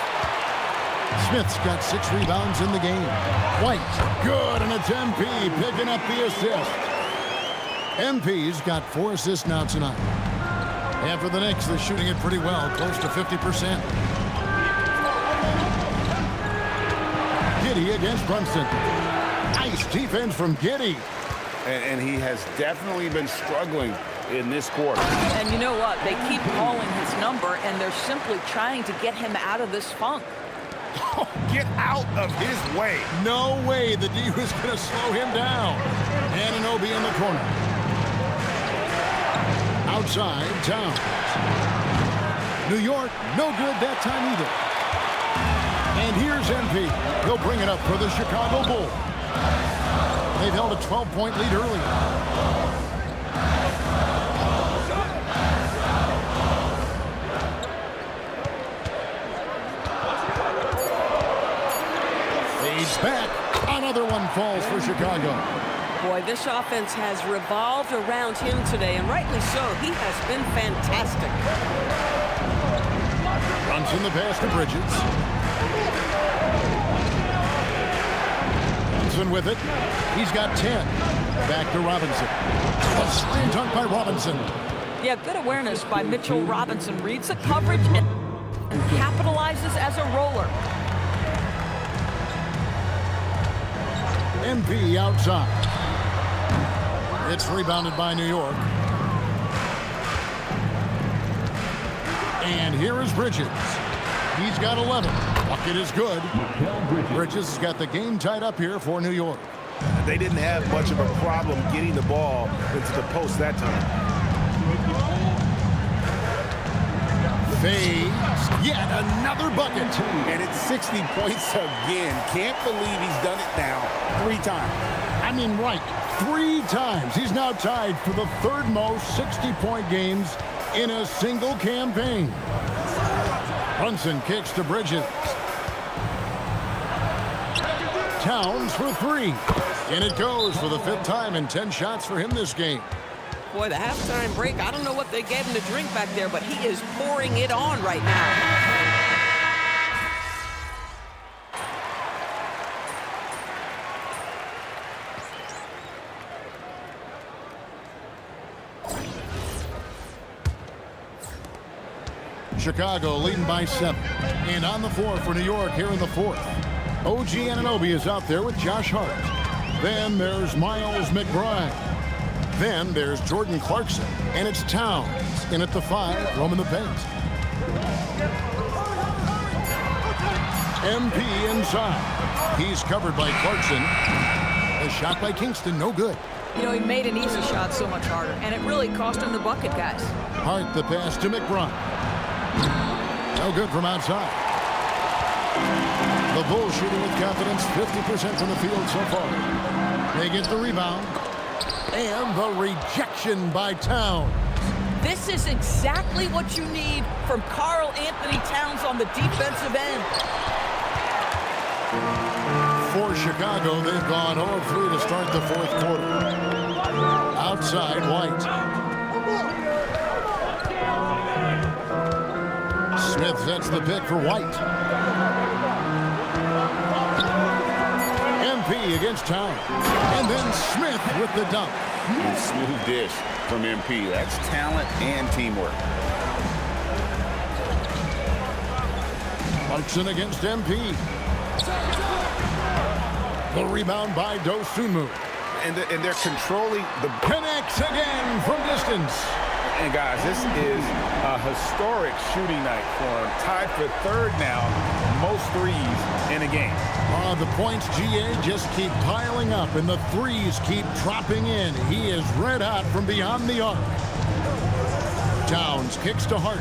Smith's got 6 rebounds in the game. White, good, and it's MP picking up the assist. MP's got 4 assists now tonight. And for the Knicks, they're shooting it pretty well, close to 50%. Giddey against Brunson. Nice defense from Giddey. And he has definitely been struggling in this quarter. And you know what? They keep calling his number, and they're simply trying to get him out of this funk. Get out of his way. No way the D was going to slow him down. Anunoby in the corner. Outside, Towns. New York, no good that time either. And here's MP. He'll bring it up for the Chicago Bulls. They've held a 12-point lead earlier. Back. Another one falls for Chicago. Boy, this offense has revolved around him today, and rightly so. He has been fantastic. Brunson the pass to Bridges. Brunson with it. He's got 10. Back to Robinson. A slam dunk by Robinson. Yeah, good awareness by Mitchell Robinson. Reads the coverage and capitalizes as a roller. MP outside. It's rebounded by New York. And here is Bridges. He's got 11. Bucket is good. Bridges has got the game tied up here for New York. They didn't have much of a problem getting the ball into the post that time. Fades. Yet another bucket. And it's 60 points again. Can't believe he's done it now 3 times. I mean, right. 3 times. He's now tied for the 3rd most 60-point games in a single campaign. Brunson kicks to Bridges. Towns for 3. And it goes for the 5th time and 10 shots for him this game. Boy, the halftime break, I don't know what they gave him to drink back there, but he is pouring it on right now. Chicago leading by 7. And on the floor for New York here in the 4th. OG Anunoby is out there with Josh Hart. Then there's Miles McBride. Then there's Jordan Clarkson. And it's Towns in at the 5, roaming the paint. MP inside. He's covered by Clarkson. A shot by Kingston, no good. You know, he made an easy shot so much harder, and it really cost him the bucket, guys. Hart the pass to McBride. No good from outside. The Bulls shooting with confidence, 50% from the field so far. They get the rebound. And the rejection by Towns. This is exactly what you need from Karl Anthony Towns on the defensive end. For Chicago, they've gone 0-3 to start the fourth quarter. Outside, White. Smith sets the pick for White. MP against Towns. And then Smith with the dunk. Smooth dish from MP. That's talent and teamwork. Clarkson against MP. The rebound by Dosunmu. And they're controlling the... Connects again from distance. And guys, this is a historic shooting night for him. Tied for third now, most threes in a game. The points, GA, just keep piling up, and the threes keep dropping in. He is red hot from beyond the arc. Towns kicks to Hart.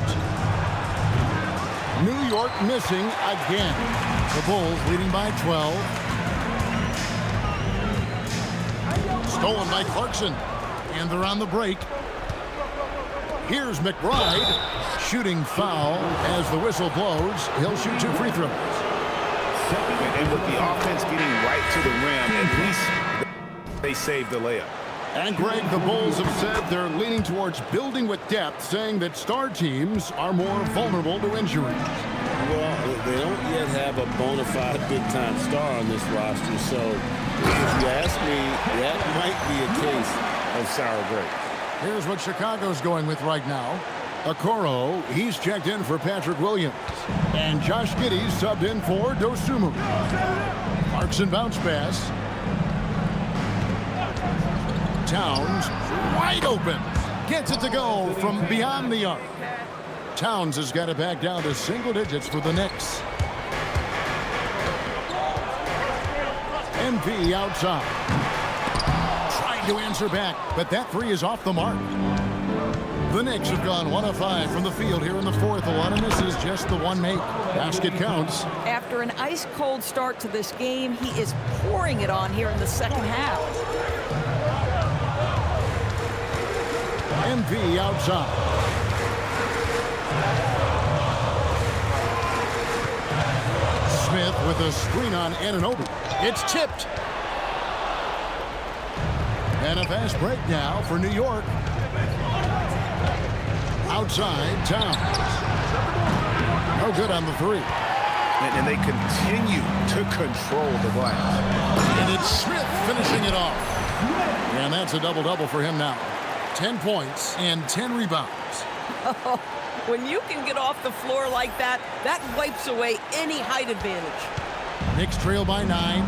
New York missing again. The Bulls leading by 12. Stolen by Clarkson. And they're on the break. Here's McBride. Shooting foul as the whistle blows. He'll shoot 2 free throws. And with the offense getting right to the rim, at least they saved the layup. And Greg, the Bulls have said they're leaning towards building with depth, saying that star teams are more vulnerable to injury. Well, they don't yet have a bona fide big-time star on this roster, so if you ask me, that might be a case of sour grapes. Here's what Chicago's going with right now. Okoro, he's checked in for Patrick Williams. And Josh Giddey's subbed in for Dosunmu. Clarkson bounce pass. Towns wide open. Gets it to go from beyond the arc. Towns has got it back down to single digits for the Knicks. MP outside. Trying to answer back, but that three is off the mark. The Knicks have gone 1 of 5 from the field here in the fourth. A lot of misses, just the one make. Basket counts. After an ice-cold start to this game, he is pouring it on here in the second half. MP outside. Smith with a screen on Anunoby. It's tipped. And a fast break now for New York. Outside, Towns. No good on the three. And they continue to control the glass. And it's Smith finishing it off. And that's a double-double for him now. 10 points and 10 rebounds. Oh, when you can get off the floor like that, that wipes away any height advantage. Knicks trail by 9.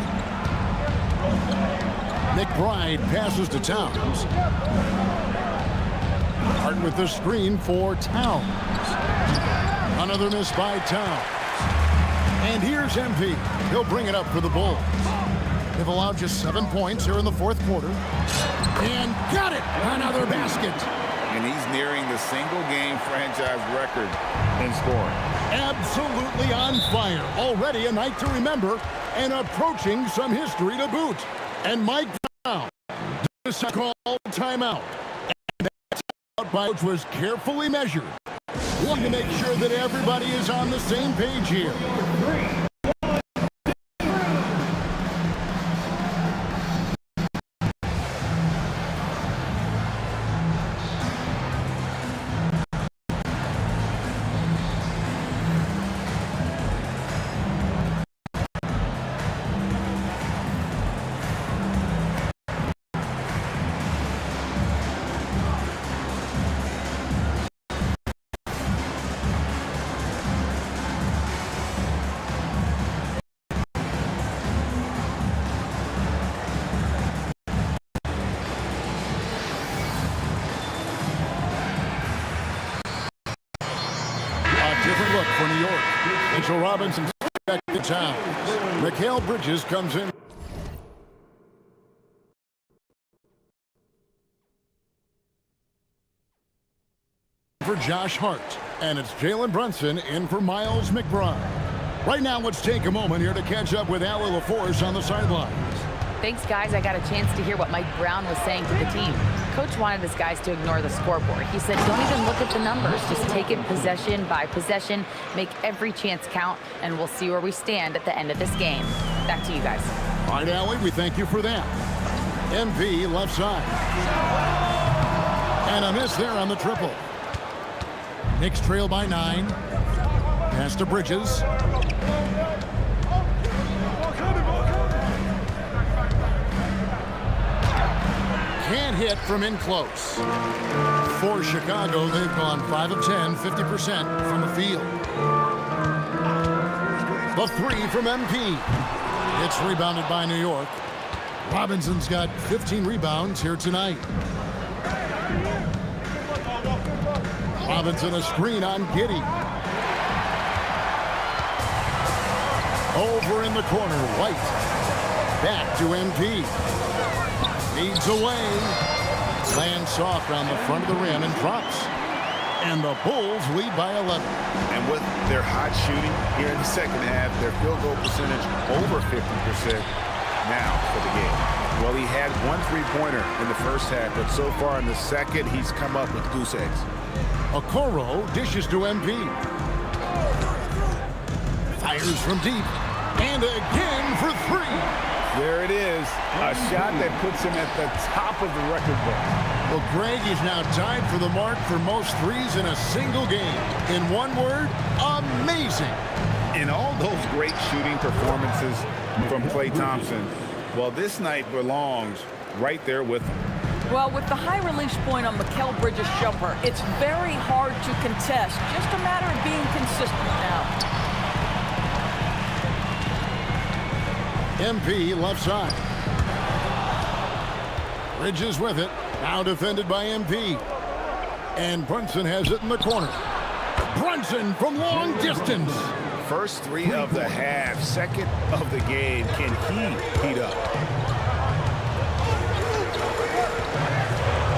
McBride passes to Towns. Hart with the screen for Towns. Another miss by Towns. And here's MP. He'll bring it up for the Bulls. They've allowed just 7 points here in the fourth quarter. And got it! Another basket. And he's nearing the single-game franchise record in scoring. Absolutely on fire. Already a night to remember and approaching some history to boot. And Mike Brown does call timeout. And that timeout which was carefully measured. Wanting to make sure that everybody is on the same page here. Different look for New York. Mitchell Robinson back Towns. Mikal Bridges comes in for Josh Hart, and it's Jalen Brunson in for Miles McBride. Right now, let's take a moment here to catch up with Allie LaForce on the sidelines. Thanks, guys. I got a chance to hear what Mike Brown was saying to the team. Coach wanted his guys to ignore the scoreboard. He said, don't even look at the numbers. Just take it possession by possession, make every chance count, and we'll see where we stand at the end of this game. Back to you guys. All right, Allie, we thank you for that. MP left side. And a miss there on the triple. Knicks trail by 9. Pass to Bridges. Can't hit from in close. For Chicago, they've gone 5 of 10, 50% from the field. The 3 from MP. It's rebounded by New York. Robinson's got 15 rebounds here tonight. Robinson a screen on Giddey. Over in the corner, White. Back to MP. Leads away. Lands soft on the front of the rim and drops. And the Bulls lead by 11. And with their hot shooting here in the second half, their field goal percentage over 50% now for the game. Well, he had one three-pointer in the first half, but so far in the second, he's come up with goose eggs. Okoro dishes to MP. Fires from deep. And again for 3. There it is. A shot that puts him at the top of the record book. Well, Greg is now tied for the mark for most threes in a single game. In one word, amazing. In all those great shooting performances from Klay Thompson, well, this night belongs right there with him. Well, with the high release point on Mikal Bridges' jumper, it's very hard to contest. Just a matter of being consistent now. MP left side. Bridges with it. Now defended by MP. And Brunson has it in the corner. Brunson from long distance. First 3 of the half, second of the game. Can he heat up?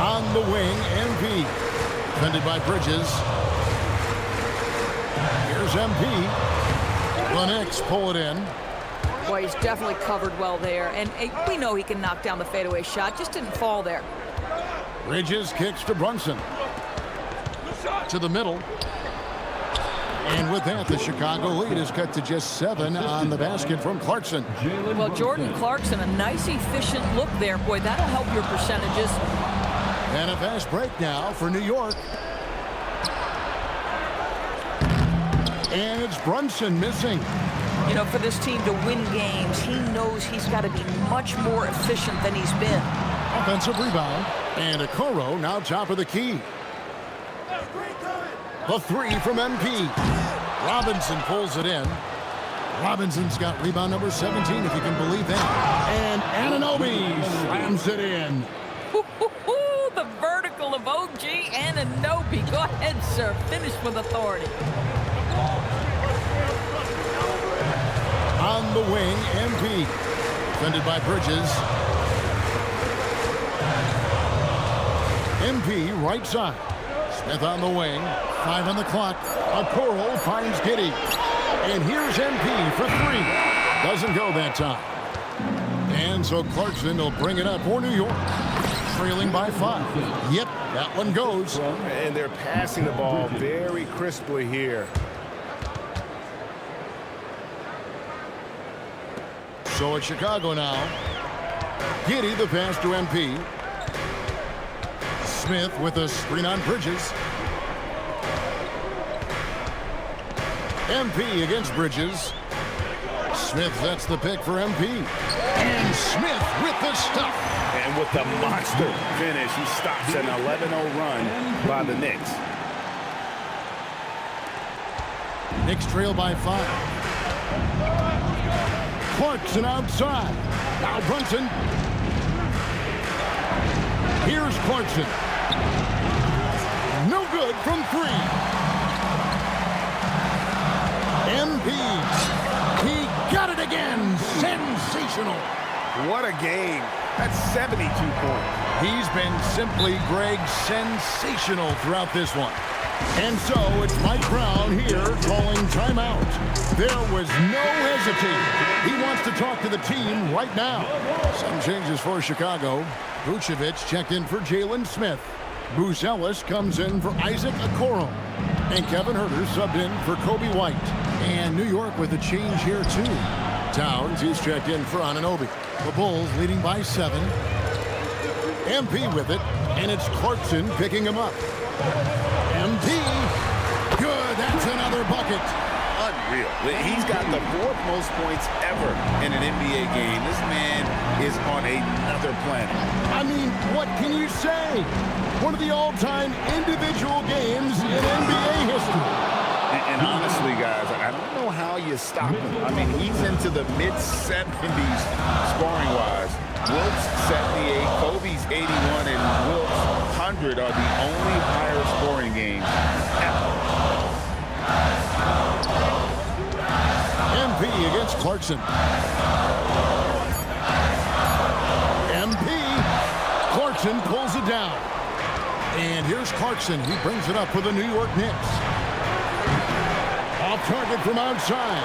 On the wing, MP. Defended by Bridges. Here's MP. The Knicks pull it in. Boy, he's definitely covered well there. And we know he can knock down the fadeaway shot. Just didn't fall there. Bridges kicks to Brunson. To the middle. And with that, the Chicago lead is cut to just 7 on the basket from Clarkson. Well, Jordan Clarkson, a nice, efficient look there. Boy, that'll help your percentages. And a fast break now for New York. And it's Brunson missing. You know, for this team to win games, he knows he's got to be much more efficient than he's been. Offensive rebound. And Okoro now top of the key. The 3 from MP. Robinson pulls it in. Robinson's got rebound number 17, if you can believe that. And Anunoby slams it in. The vertical of OG Anunoby. Go ahead, sir. Finish with authority. On the wing, MP. Defended by Bridges. MP right side. Smith on the wing. 5 on the clock. Okoro finds Giddey. And here's MP for 3. Doesn't go that time. And so Clarkson will bring it up for New York. Trailing by 5. Yep, that one goes. And they're passing the ball very crisply here. So it's Chicago now. Giddey the pass to MP. Smith with a screen on Bridges. MP against Bridges. Smith sets the pick for MP. And Smith with the stuff. And with the monster finish, he stops an 11-0 run by the Knicks. Knicks trail by 5. Clarkson outside. Now Brunson. Here's Clarkson. No good from 3. MP. He sensational. What a game. That's 72 points. He's been simply, Greg, sensational throughout this one. And so it's Mike Brown here calling timeout. There was no hesitating. He wants to talk to the team right now. Some changes for Chicago. Vucevic checked in for Jalen Smith. Booz Ellis comes in for Isaac Okoro. And Kevin Huerter subbed in for Kobe White. And New York with a change here too. Towns, he's checked in for Anunoby. The Bulls leading by 7. MP with it, and it's Clarkson picking him up. MP, good, that's another bucket. Unreal. He's got the 4th most points ever in an NBA game. This man is on another planet. I mean, what can you say? One of the all-time individual games in NBA history. And honestly, guys, I don't know how you stop him. I mean, he's into the mid-70s scoring-wise. Wilt's 78, Kobe's 81, and Wilt's 100 are the only higher scoring games ever. MP against Clarkson. MP. Clarkson pulls it down. And here's Clarkson. He brings it up for the New York Knicks. Off target from outside.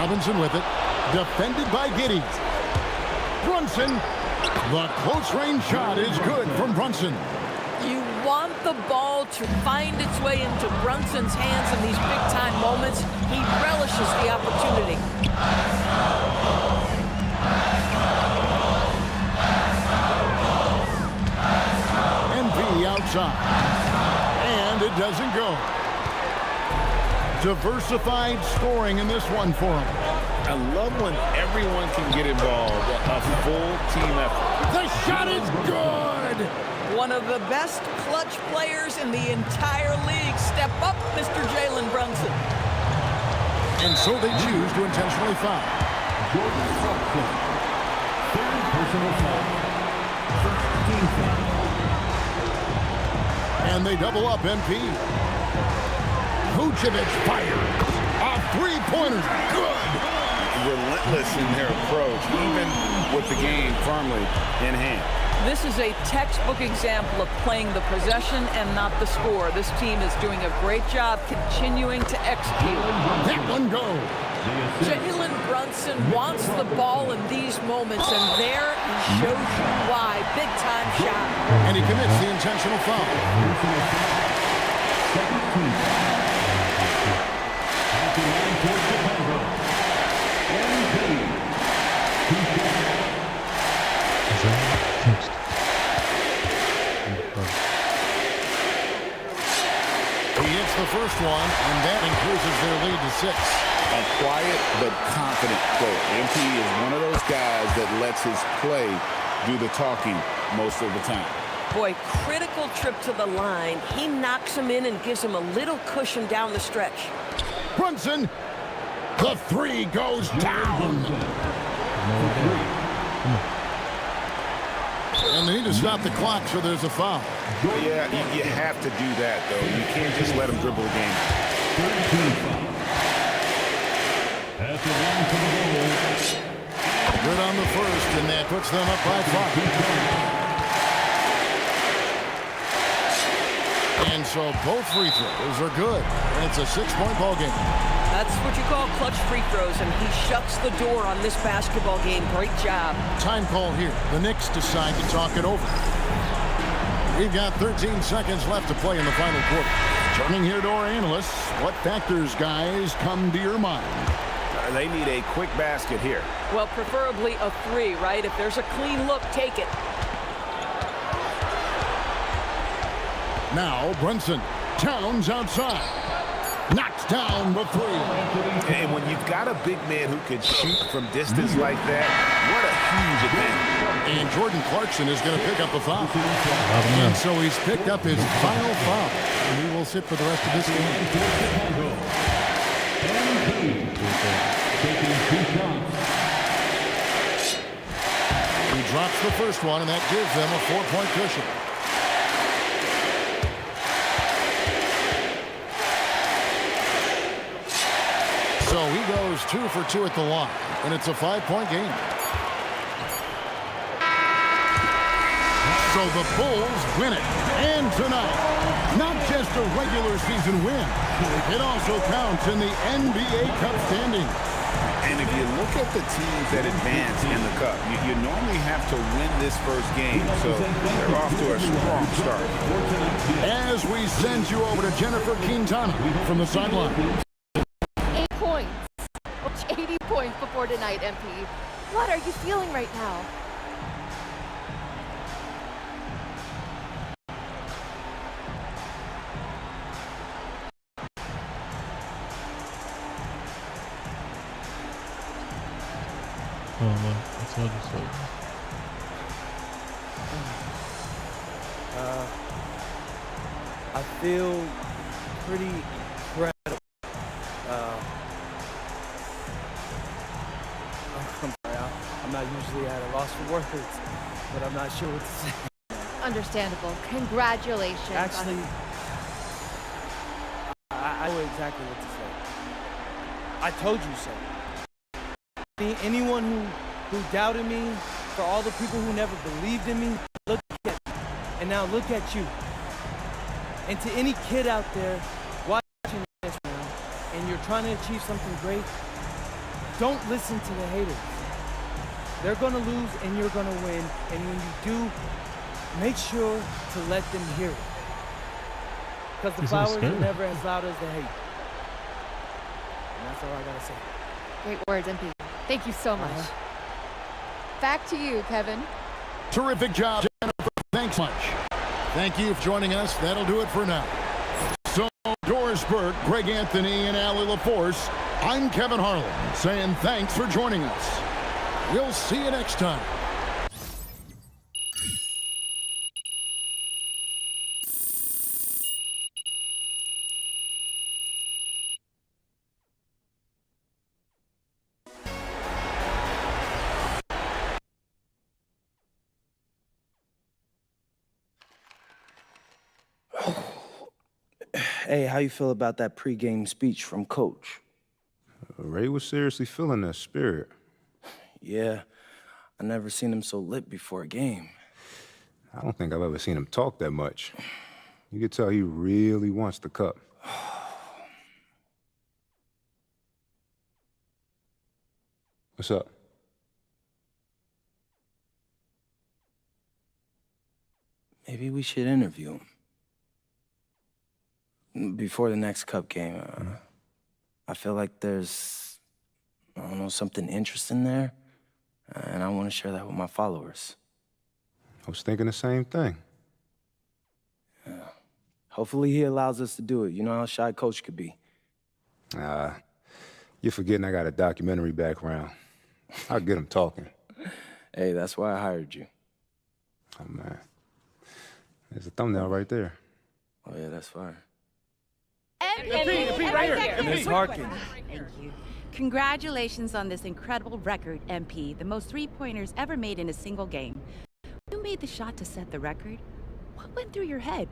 Robinson with it. Defended by Giddey. Brunson. The close range shot is good from Brunson. You want the ball to find its way into Brunson's hands in these big-time moments. He relishes the opportunity. MP outside. And it doesn't go. Diversified scoring in this one for him. I love when everyone can get involved. A full team effort. The shot is good! One of the best clutch players in the entire league. Step up, Mr. Jalen Brunson. And so they choose to intentionally foul. Jordan Clarkson. 3rd personal foul. 1st team foul. And they double up MP. Vucevic fires. A three-pointer. Good. Relentless in their approach, even with the game firmly in hand. This is a textbook example of playing the possession and not the score. This team is doing a great job continuing to execute. That one goes. Jalen Brunson wants the ball in these moments, and there he shows you why. Big-time shot. And he commits the intentional foul. He hits the first one, and that increases their lead to 6. A quiet but confident player. MP is one of those guys that lets his play do the talking most of the time. Boy, critical trip to the line. He knocks him in and gives him a little cushion down the stretch. Brunson, the 3 goes down. And they need to stop the clock, so there's a foul. Yeah, you have to do that, though. You can't just let him dribble the game. Good on the first, and that puts them up by 5. And so both free throws are good. And it's a 6-point ball game. That's what you call clutch free throws, and he shuts the door on this basketball game. Great job. Time call here. The Knicks decide to talk it over. We've got 13 seconds left to play in the final quarter. Turning here to our analysts, what factors, guys, come to your mind? They need a quick basket here. Well, preferably a 3, right? If there's a clean look, take it. Now Brunson. Towns outside. Knocks down the 3. And when you've got a big man who can shoot from distance like that, what a huge advantage. And Jordan Clarkson is going to pick up a foul. And so he's picked up his final foul. And he will sit for the rest of this game. He drops the first one, and that gives them a 4-point cushion. So So he goes 2 for 2 at the line, and it's a 5-point game. So the Bulls win it. And tonight, not just a regular season win, it also counts in the NBA Cup standings. And if you look at the teams that advance in the Cup, you normally have to win this first game, so they're off to a strong start. As we send you over to Jennifer Quintana from the sideline. 8 points. 80 points before tonight, MP. What are you feeling right now? I don't know. I told you so. I feel pretty incredible. I'm sorry, I'm not usually at a loss for words, but I'm not sure what to say. Understandable. Congratulations. Actually, I know exactly what to say. I told you so. Anyone who doubted me, for all the people who never believed in me, look at me. And now look at you. And to any kid out there watching this now, and you're trying to achieve something great, don't listen to the haters. They're gonna lose and you're gonna win. And when you do, make sure to let them hear it. Because the flowers are never as loud as the hate. And that's all I gotta say. Great words, MP. Thank you so much. Back to you, Kevin. Terrific job, Jennifer. Thanks much. Thank you for joining us. That'll do it for now. So, Doris Burke, Greg Anthony, and Allie LaForce, I'm Kevin Harlan, saying thanks for joining us. We'll see you next time. Hey, how you feel about that pregame speech from Coach? Ray was seriously feeling that spirit. Yeah, I never seen him so lit before a game. I don't think I've ever seen him talk that much. You could tell he really wants the cup. What's up? Maybe we should interview him. Before the next Cup game, I feel like there's, I don't know, something interesting there, and I want to share that with my followers. I was thinking the same thing. Yeah. Hopefully he allows us to do it. You know how shy Coach could be. You're forgetting I got a documentary background. I'll get him talking. Hey, that's why I hired you. Oh, man. There's a thumbnail right there. Oh, yeah, that's fire. MP, right here. Ms. Harkin. Thank you. Congratulations on this incredible record, MP. The most three-pointers ever made in a single game. You made the shot to set the record. What went through your head?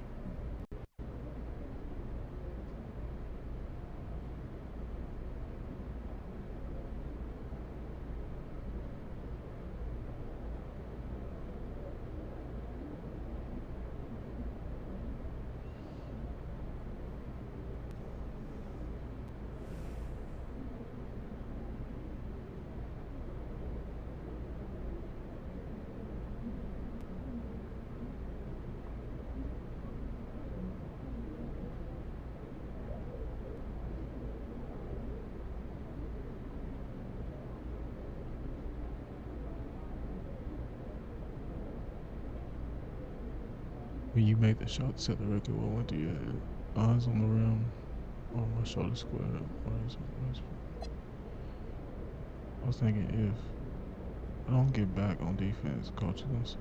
When you make the shot to set the record, what went through your head? Eyes on the rim, or my shoulder squared up? I was thinking if I don't get back on defense, coach is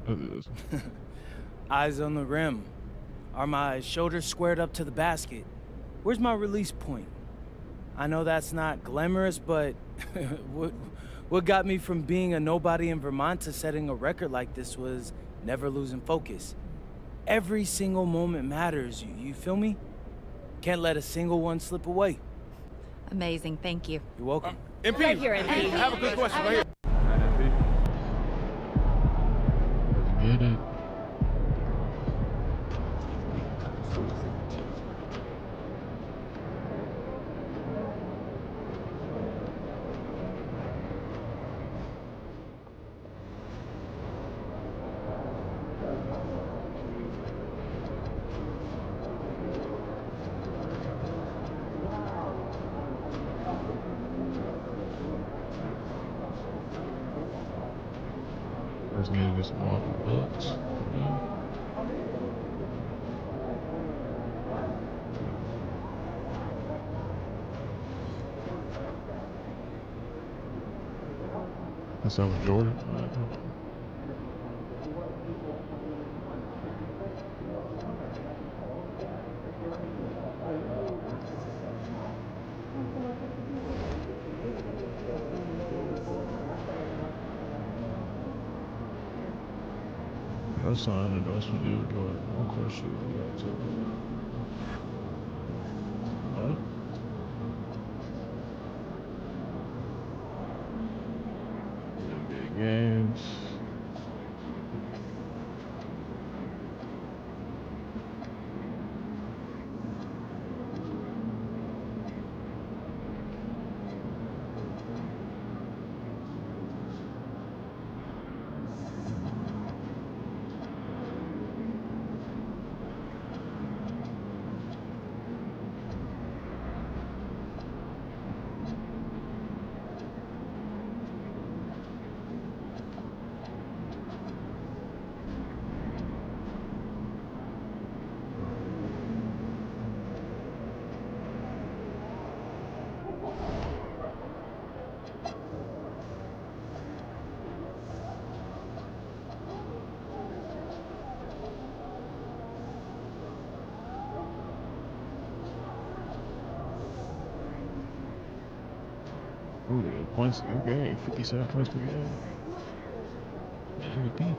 gonna Eyes on the rim. Are my shoulders squared up to the basket? Where's my release point? I know that's not glamorous, but what got me from being a nobody in Vermont to setting a record like this was never losing focus. Every single moment matters. You feel me? Can't let a single one slip away. Amazing. Thank you. You're welcome. MP, Right here, MP. I have a good question right here. Get it. First game against the Milwaukee Bucks. That's over Jordan. That's not an endorsement deal, Jordan. Of course you got to. What? NBA games. Ooh, they got points per game, 57 points per game. MVP.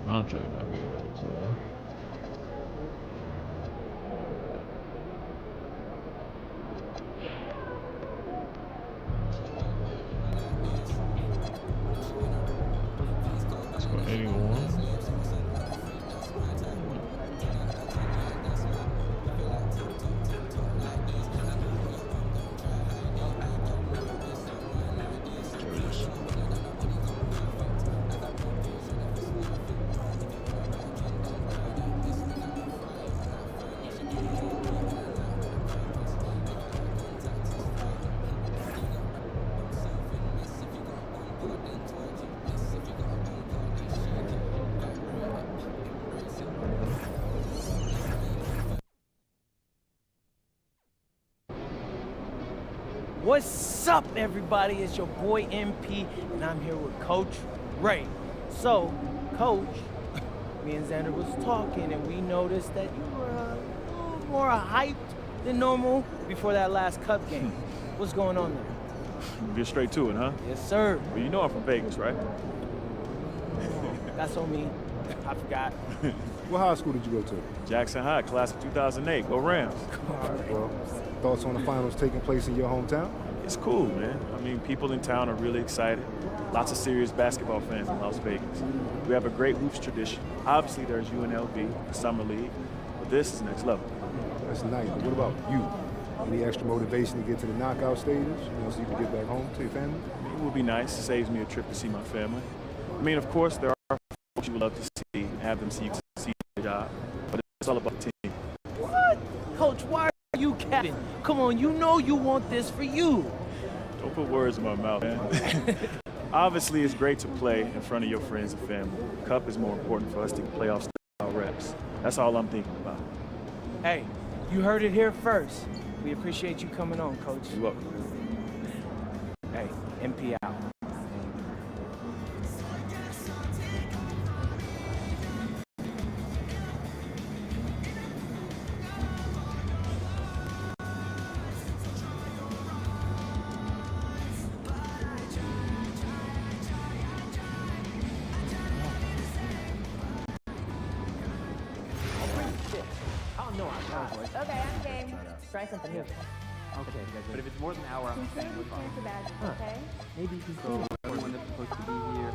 Contract not being better, so. Let's go 81. What's up, everybody? It's your boy MP, and I'm here with Coach Ray. So, Coach, me and Xander was talking, and we noticed that you were a little more hyped than normal before that last Cup game. What's going on there? Get straight to it, huh? Yes, sir. Well, you know I'm from Vegas, right? That's on me. I forgot. What high school did you go to? Jackson High, class of 2008. Go Rams. All right, well, thoughts on the finals taking place in your hometown? It's cool, man. I mean, people in town are really excited. Lots of serious basketball fans in Las Vegas. We have a great hoops tradition. Obviously, there's UNLV, the Summer League, but this is next level. That's nice, but what about you? Any extra motivation to get to the knockout stages, so you can get back home to your family? It would be nice. It saves me a trip to see my family. I mean, of course, there are folks you would love to see and have them see you succeed in your job, but it's all about the team. What? Coach, why are you capping? Come on, you know you want this for you. Don't put words in my mouth, man. Obviously, it's great to play in front of your friends and family. Cup is more important for us to get playoff style reps. That's all I'm thinking about. Hey, you heard it here first. We appreciate you coming on, Coach. You're welcome. Hey, MP out. Oh, no, I'm not. Okay, I'm game. Try something new. Okay, but if it's more than an hour, I'm Consider me playing for badges, okay? maybe you can see everyone that's supposed to be here.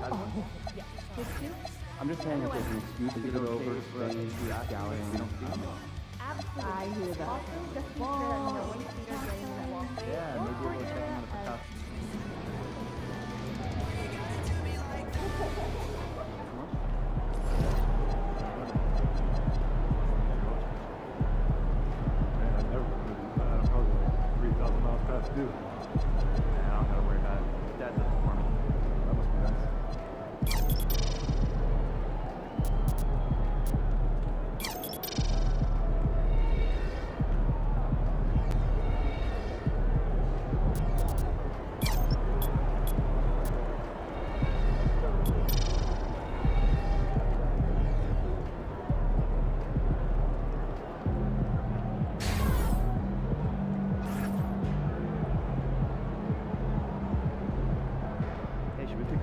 Yeah. Kids too? I'm just saying if there's an excuse to get it over, staying, scouting, Absolutely. I hear that. Also, just be sure that no one feet are getting in that wall. yeah, maybe we'll go check them on the precautions. Man, I've never been I'm probably like 3,000 miles past due. I don't gotta worry about it. Dad does it for me. That must be nice. Hey, should we pick?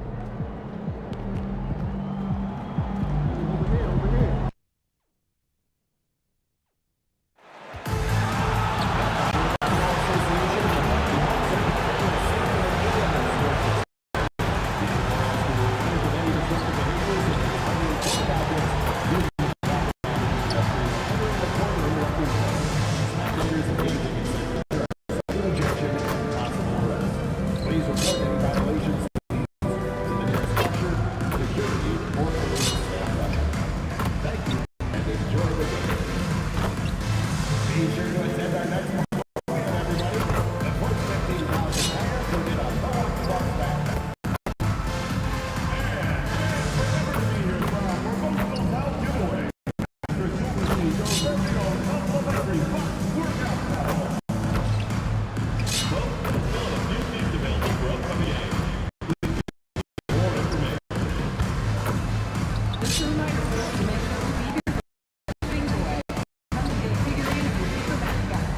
Please report any violations to the nearest structure, security, or police stand. Thank you, and enjoy the game. Be sure to attend our next one, everybody. The first 15,000 players will get a $5 back. And remember to be here for our promotional towel giveaway. After Super Bowl, your very own complimentary box workout towel. Well, a few seats available for upcoming games. More information. Just a reminder, folks, to make sure to leave your things away. Come and get a figurine of your secret mascot.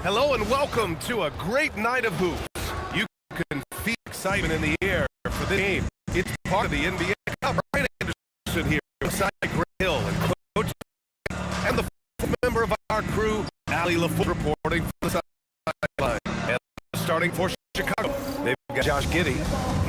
Hello and welcome to a great night of hoops. You can feel excitement in the air for the game. It's part of the NBA Cup. Brian Anderson here, beside Greg Hill and Coach, and the fourth member of our crew, Allie LaFour, reporting from the sideline. And starting for Chicago, they've got Josh Giddey.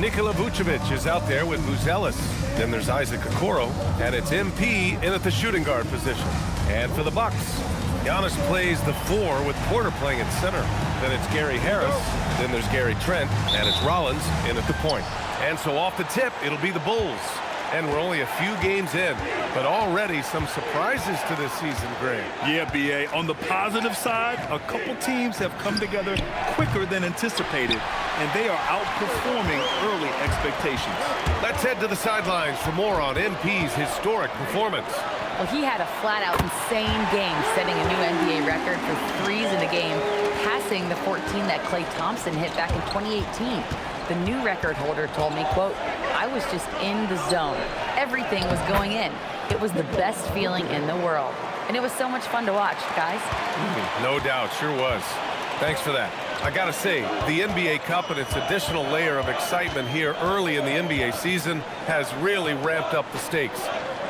Nikola Vucevic is out there with Buzelis. Then there's Isaac Okoro, and it's MP in at the shooting guard position. And for the Bucks, Giannis plays the 4 with Porter playing at center. Then it's Gary Harris. Then there's Gary Trent, and it's Rollins in at the point. And so off the tip, it'll be the Bulls. And we're only a few games in, but already some surprises to this season, Greg. Yeah, B.A. On the positive side, a couple teams have come together quicker than anticipated, and they are outperforming early expectations. Let's head to the sidelines for more on MP's historic performance. Well, he had a flat-out insane game, setting a new NBA record for threes in a game, passing the 14 that Klay Thompson hit back in 2018. The new record holder told me, quote, "I was just in the zone. Everything was going in. It was the best feeling in the world. And it was so much fun to watch, guys." No doubt, sure was. Thanks for that. I gotta say, the NBA Cup and its additional layer of excitement here early in the NBA season has really ramped up the stakes.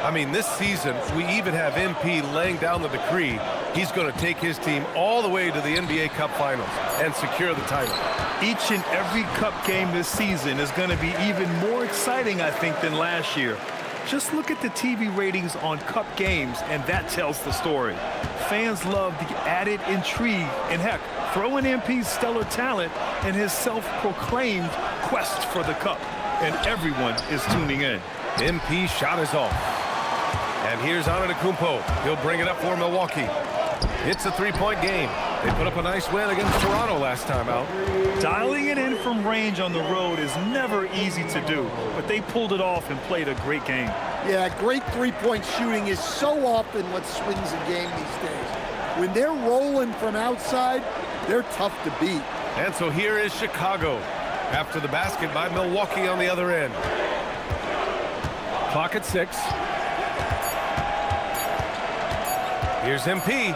I mean, this season, we even have MP laying down the decree he's going to take his team all the way to the NBA Cup Finals and secure the title. Each and every Cup game this season is going to be even more exciting, I think, than last year. Just look at the TV ratings on Cup games, and that tells the story. Fans love the added intrigue, and heck, throw in MP's stellar talent and his self-proclaimed quest for the Cup, and everyone is tuning in. MP's shot is off. And here's Antetokounmpo. He'll bring it up for Milwaukee. It's a three-point game. They put up a nice win against Toronto last time out. Dialing it in from range on the road is never easy to do, but they pulled it off and played a great game. Yeah, great three-point shooting is so often what swings a game these days. When they're rolling from outside, they're tough to beat. And so here is Chicago after the basket by Milwaukee on the other end. Clock at 6. Here's MP.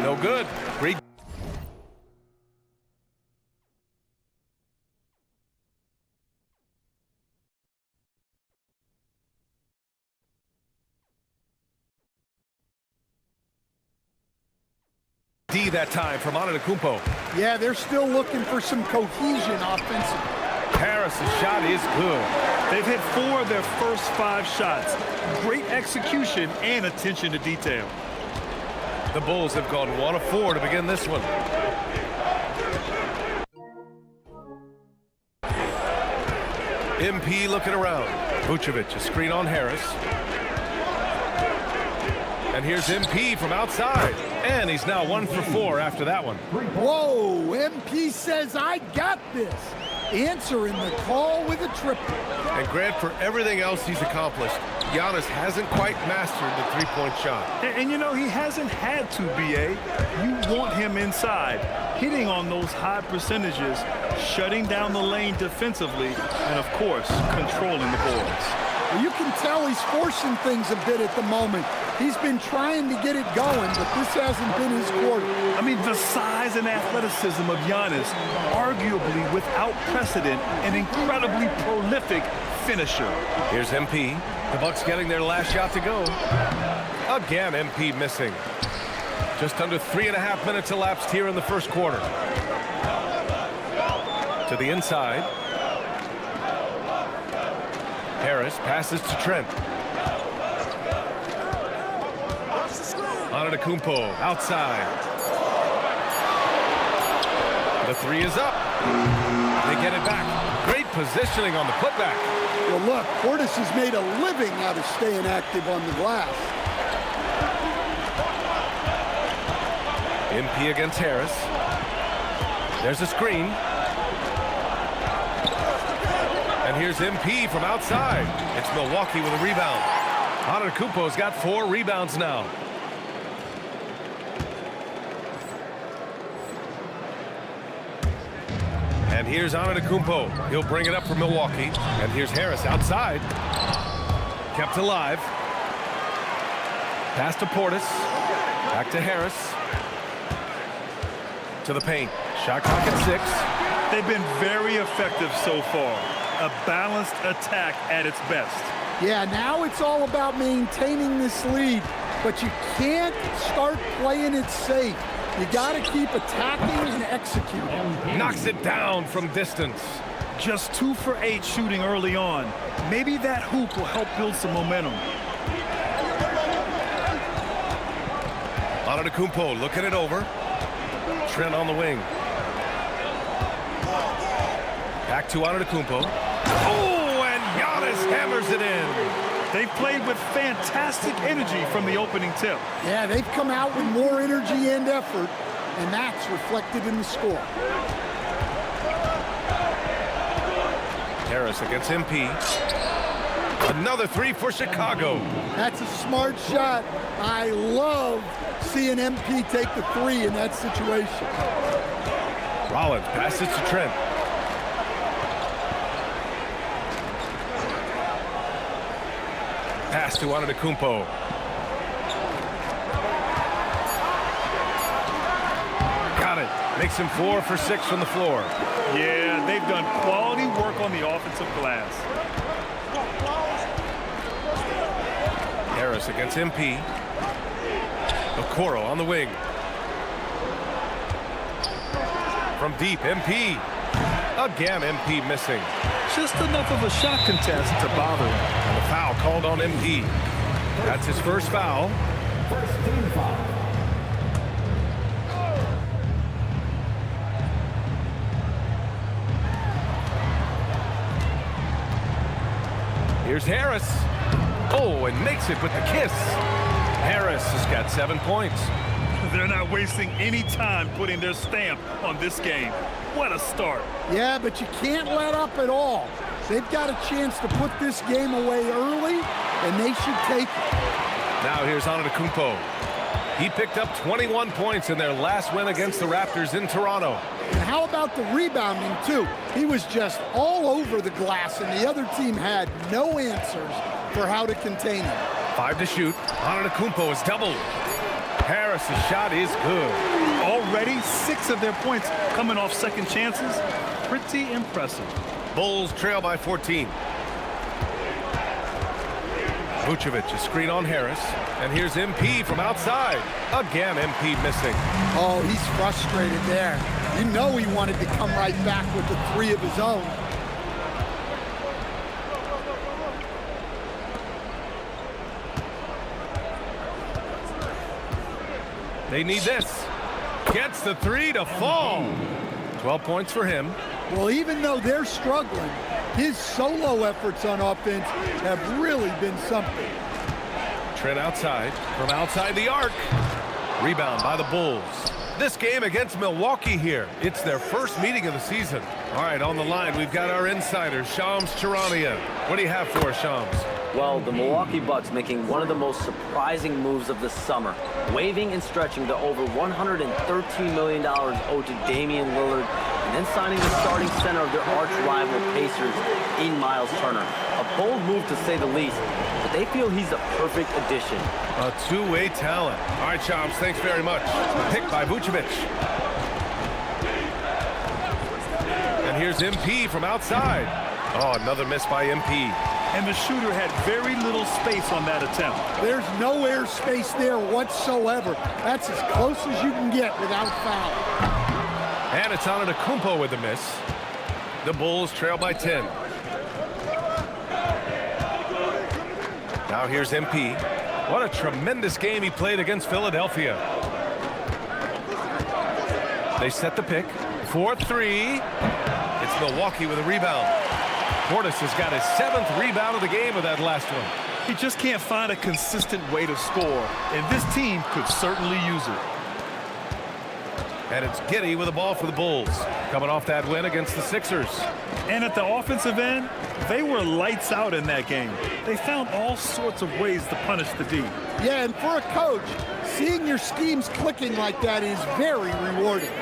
No good. Great MP that time from Antetokounmpo. Yeah, they're still looking for some cohesion offensively. Harris's shot is good. They've hit 4 of their first 5 shots. Great execution and attention to detail. The Bulls have gone 1 of 4 to begin this one. MP looking around. Vucevic, a screen on Harris. And here's MP from outside. And he's now 1 for 4 after that one. Whoa, MP says, I got this. Answering the call with a triple. And Grant, for everything else he's accomplished, Giannis hasn't quite mastered the three-point shot. And you know, he hasn't had to, B.A. You want him inside, hitting on those high percentages, shutting down the lane defensively, and, of course, controlling the boards. Well, you can tell he's forcing things a bit at the moment. He's been trying to get it going, but this hasn't been his quarter. I mean, the size and athleticism of Giannis, arguably without precedent, an incredibly prolific finisher. Here's MP. The Bucks getting their last shot to go. Again, MP missing. Just under 3.5 minutes elapsed here in the first quarter. To the inside. Harris passes to Trent. Antetokounmpo outside. The three is up. They get it back. Great positioning on the putback. Well, look, Portis has made a living out of staying active on the glass. MP against Harris. There's a screen. And here's MP from outside. It's Milwaukee with a rebound. Antetokounmpo's got 4 rebounds now. And here's Antetokounmpo. He'll bring it up for Milwaukee. And here's Harris outside. Kept alive. Pass to Portis. Back to Harris. To the paint. Shot clock at 6. They've been very effective so far. A balanced attack at its best. Yeah, now it's all about maintaining this lead, but you can't start playing it safe. You got to keep attacking and executing. Knocks it down from distance. Just 2 for 8 shooting early on. Maybe that hoop will help build some momentum. Antetokounmpo looking it over. Trent on the wing. Back to Antetokounmpo. Oh, and Giannis hammers it in. They've played with fantastic energy from the opening tip. Yeah, they've come out with more energy and effort, and that's reflected in the score. Harris against MP. Another 3 for Chicago. That's a smart shot. I love seeing MP take the 3 in that situation. Rollins passes to Trent. Pass to Antetokounmpo. Got it. Makes him 4 for 6 from the floor. Yeah, they've done quality work on the offensive glass. Harris against MP. Okoro on the wing. From deep, MP. Again, MP missing. Just enough of a shot contest to bother him. And the foul called on MP. That's his first foul. First team foul. Here's Harris. Oh, and makes it with the kiss. Harris has got 7 points. They're not wasting any time putting their stamp on this game. What a start. Yeah, but you can't let up at all. They've got a chance to put this game away early, and they should take it. Now here's Antetokounmpo. He picked up 21 points in their last win against the Raptors in Toronto. And how about the rebounding, too? He was just all over the glass, and the other team had no answers for how to contain him. 5 to shoot. Antetokounmpo is doubled. Harris's shot is good. Already 6 of their points coming off second chances. Pretty impressive. Bulls trail by 14. Vucevic, a screen on Harris. And here's MP from outside. Again, MP missing. Oh, he's frustrated there. You know he wanted to come right back with the three of his own. They need this. Gets the three to fall. 12 points for him. Well, even though they're struggling, his solo efforts on offense have really been something. Trent outside, from outside the arc. Rebound by the Bulls. This game against Milwaukee here. It's their first meeting of the season. All right, on the line, we've got our insider, Shams Charania. What do you have for us, Shams? Well, the Milwaukee Bucks making one of the most surprising moves of the summer, waiving and stretching the over $113 million owed to Damian Lillard, and then signing the starting center of their arch-rival Pacers in Miles Turner. A bold move to say the least, but they feel he's a perfect addition. A two-way talent. All right, Shams, thanks very much. Picked by Vucevic. And here's MP from outside. Oh, another miss by MP. And the shooter had very little space on that attempt. There's no air space there whatsoever. That's as close as you can get without foul. And it's Antetokounmpo with the miss. The Bulls trail by 10. Now here's MP. What a tremendous game he played against Philadelphia. They set the pick. 4-3. It's Milwaukee with a rebound. Portis has got his 7th rebound of the game with that last one. He just can't find a consistent way to score, and this team could certainly use it. And it's Giddey with the ball for the Bulls, coming off that win against the Sixers. And at the offensive end, they were lights out in that game. They found all sorts of ways to punish the D. Yeah, and for a coach, seeing your schemes clicking like that is very rewarding.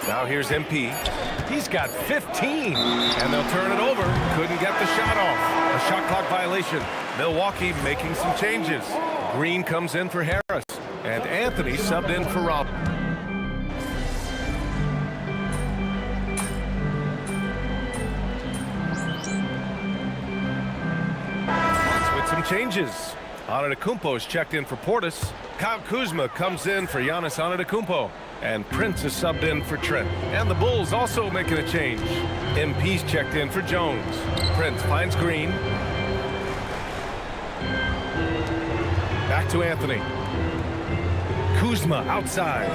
Now here's MP. He's got 15, and they'll turn it over. Couldn't get the shot off. A shot clock violation. Milwaukee making some changes. Green comes in for Harris, and Anthony subbed in for Rob. With some changes. Antetokounmpo's checked in for Portis. Kyle Kuzma comes in for Giannis Antetokounmpo. And Prince is subbed in for Trent. And the Bulls also making a change. MP's checked in for Jones. Prince finds Green. Back to Anthony. Kuzma outside.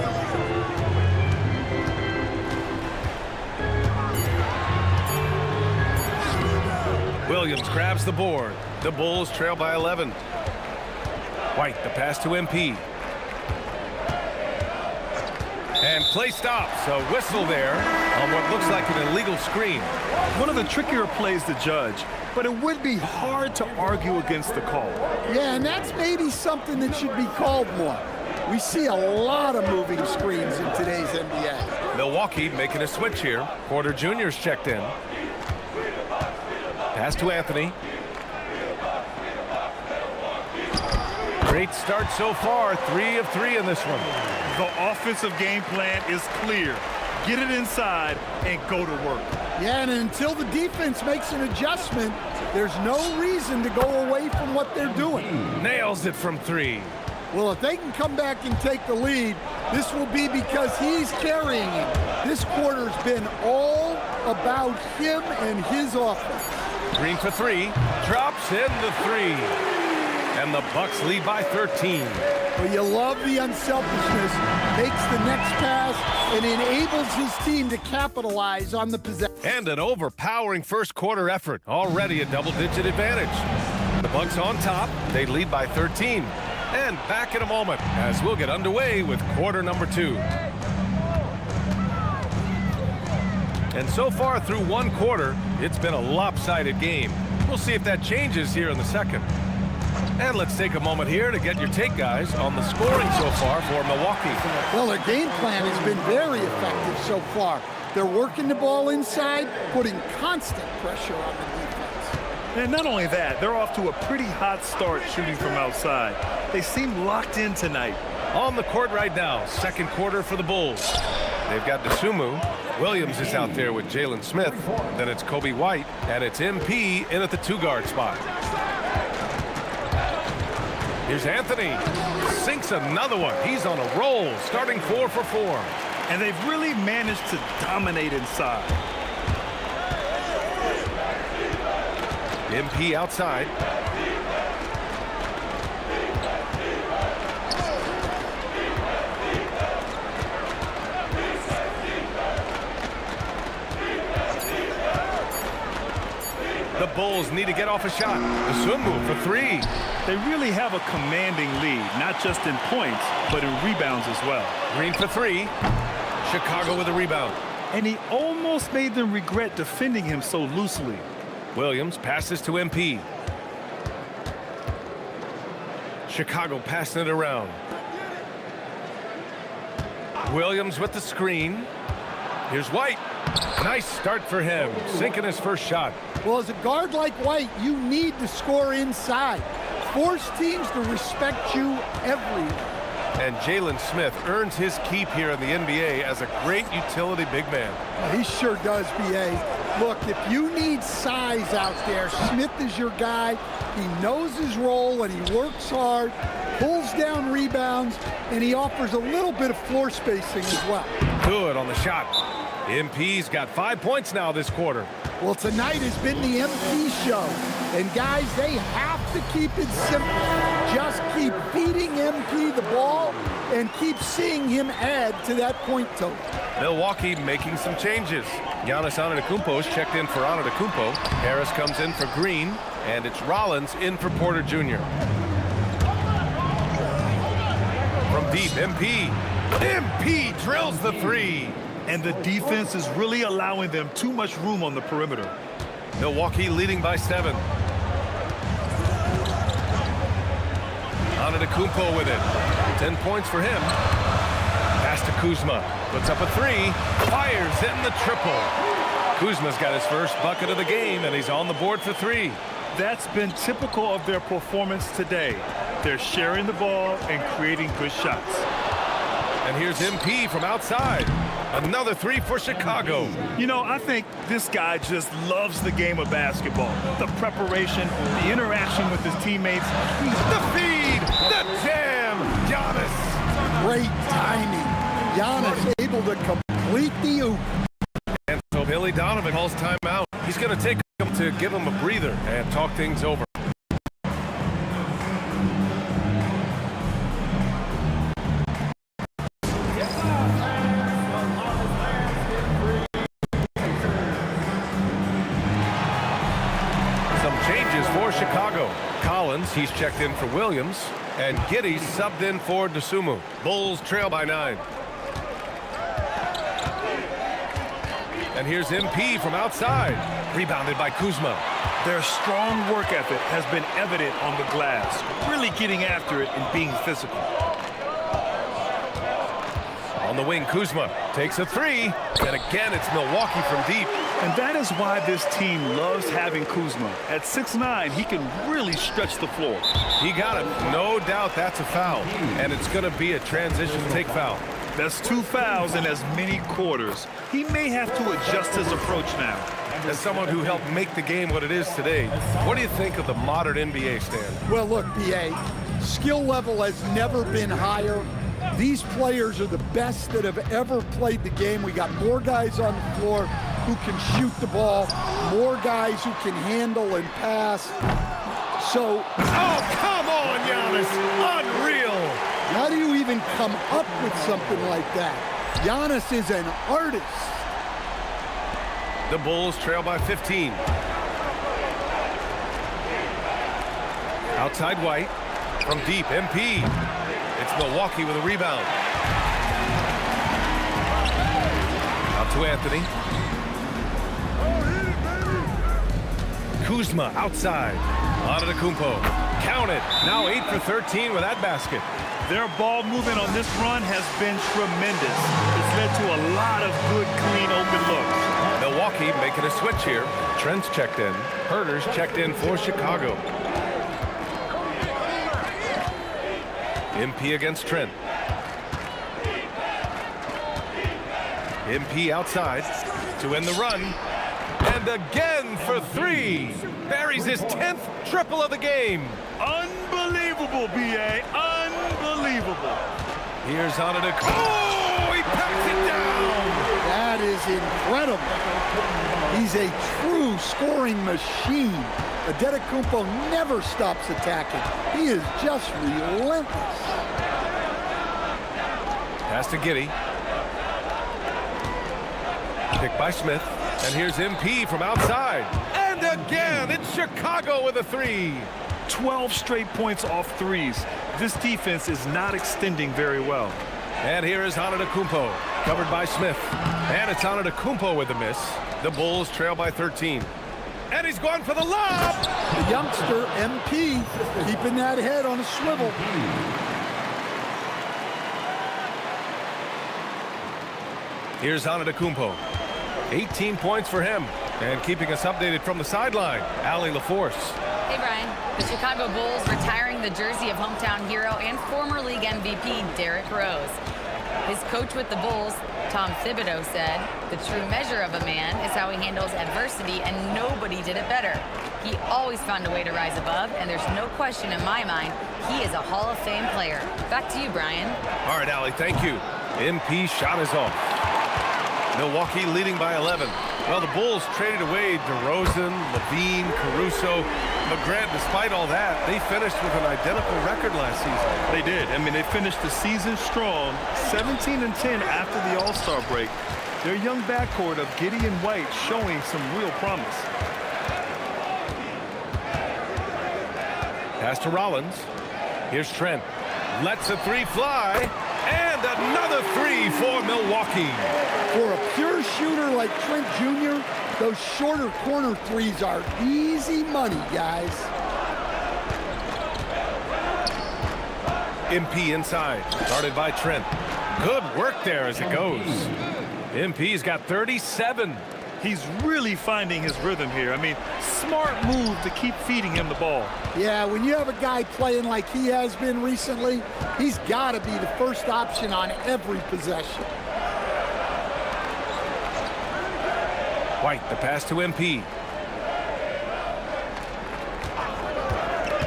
Williams grabs the board. The Bulls trail by 11. White, the pass to MP. And play stops. A whistle there on what looks like an illegal screen. One of the trickier plays to judge, but it would be hard to argue against the call. Yeah, and that's maybe something that should be called more. We see a lot of moving screens in today's NBA. Milwaukee making a switch here. Porter Jr.'s checked in. Pass to Anthony. Great start so far. 3 of 3 in this one. The offensive game plan is clear. Get it inside and go to work. Yeah, and until the defense makes an adjustment, there's no reason to go away from what they're doing. Nails it from 3. Well, if they can come back and take the lead, this will be because he's carrying it. This quarter's been all about him and his offense. Green for 3. Drops in the 3. And the Bucks lead by 13. Well, you love the unselfishness, makes the next pass, and enables his team to capitalize on the possession. And an overpowering first quarter effort. Already a double-digit advantage. The Bucks on top. They lead by 13. And back in a moment as we'll get underway with quarter number 2. And so far through one quarter, it's been a lopsided game. We'll see if that changes here in the second. And let's take a moment here to get your take, guys, on the scoring so far for Milwaukee. Well, their game plan has been very effective so far. They're working the ball inside, putting constant pressure on the defense. And not only that, they're off to a pretty hot start shooting from outside. They seem locked in tonight. On the court right now, second quarter for the Bulls. They've got Dosunmu. Williams is out there with Jalen Smith. Then it's Kobe White, and it's MP in at the 2-guard spot. Here's Anthony. Sinks another one. He's on a roll, starting 4 for 4. And they've really managed to dominate inside. MP outside. The Bulls need to get off a shot. Dosunmu for 3. They really have a commanding lead, not just in points, but in rebounds as well. Green for 3. Chicago with a rebound. And he almost made them regret defending him so loosely. Williams passes to MP. Chicago passing it around. Williams with the screen. Here's White. Nice start for him, sinking his first shot. Well, as a guard like White, you need to score inside. Force teams to respect you everywhere. And Jalen Smith earns his keep here in the NBA as a great utility big man. He sure does, B.A. Look, if you need size out there, Smith is your guy. He knows his role and he works hard, pulls down rebounds, and he offers a little bit of floor spacing as well. Good on the shot. MP's got 5 points now this quarter. Well, tonight has been the MP show. And guys, they have to keep it simple. Just keep feeding MP the ball and keep seeing him add to that point total. Milwaukee making some changes. Giannis Antetokounmpo is checked in for Antetokounmpo. Harris comes in for Green, and it's Rollins in for Porter Jr. From deep, MP. MP drills the 3. And the defense is really allowing them too much room on the perimeter. Milwaukee leading by 7. Antetokounmpo with it. 10 points for him. Pass to Kuzma. Puts up a 3. Fires in the triple. Kuzma's got his first bucket of the game, and he's on the board for 3. That's been typical of their performance today. They're sharing the ball and creating good shots. And here's MP from outside. Another 3 for Chicago. You know, I think this guy just loves the game of basketball. The preparation, the interaction with his teammates. The feed, the jam, Giannis. Great timing. Giannis able to complete the oop. And so Billy Donovan calls timeout. He's going to take him to give him a breather and talk things over. Chicago. Collins, he's checked in for Williams, and Giddey subbed in for Dosunmu. Bulls trail by 9. And here's MP from outside, rebounded by Kuzma. Their strong work ethic has been evident on the glass, really getting after it and being physical. On the wing, Kuzma takes a 3, and again it's Milwaukee from deep. And that is why this team loves having Kuzma. At 6'9", he can really stretch the floor. He got it. No doubt that's a foul, and it's going to be a transition take foul. That's 2 fouls in as many quarters. He may have to adjust his approach now. As someone who helped make the game what it is today, what do you think of the modern NBA stand? Well, look, B.A., skill level has never been higher. These players are the best that have ever played the game. We got more guys on the floor who can shoot the ball, more guys who can handle and pass. So, oh, come on, Giannis! Unreal! How do you even come up with something like that? Giannis is an artist. The Bulls trail by 15. Outside White. From deep, MP. It's Milwaukee with a rebound. Out to Anthony. Kuzma outside. Antetokounmpo. Count it. Now 8 for 13 with that basket. Their ball movement on this run has been tremendous. It's led to a lot of good, clean, open looks. Milwaukee making a switch here. Trent's checked in. Herter's checked in for Chicago. MP against Trent. MP outside to end the run. And And again for three. Buries his 10th triple of the game. Unbelievable, B.A. Unbelievable. Here's Antetokounmpo. Oh, he packs it down. That is incredible. He's a true scoring machine. Antetokounmpo never stops attacking. He is just relentless. Pass to Giddey. Picked by Smith. And here's MP from outside. And again, it's Chicago with a three. 12 straight points off threes. This defense is not extending very well. And here is Antetokounmpo, covered by Smith. And it's Antetokounmpo with the miss. The Bulls trail by 13. And he's going for the lob. The youngster, MP, keeping that head on a swivel. Here's Antetokounmpo. 18 points for him. And keeping us updated from the sideline, Allie LaForce. Hey, Brian. The Chicago Bulls retiring the jersey of hometown hero and former league MVP Derrick Rose. His coach with the Bulls, Tom Thibodeau, said, "The true measure of a man is how he handles adversity, and nobody did it better. He always found a way to rise above, and there's no question in my mind he is a Hall of Fame player." Back to you, Brian. All right, Allie, thank you. MP shot is off. Milwaukee leading by 11. Well, the Bulls traded away DeRozan, Levine, Caruso. But Grant, despite all that, they finished with an identical record last season. They did. I mean, they finished the season strong, 17-10 after the All-Star break. Their young backcourt of Giddey and White showing some real promise. Pass to Rollins. Here's Trent. Lets a three fly. And another three for Milwaukee. For a pure shooter like Trent Jr., those shorter corner threes are easy money, guys. MP inside, guarded by Trent. Good work there as it goes. MP's got 37. He's really finding his rhythm here. I mean, smart move to keep feeding him the ball. Yeah, when you have a guy playing like he has been recently, he's got to be the first option on every possession. White, the pass to MP.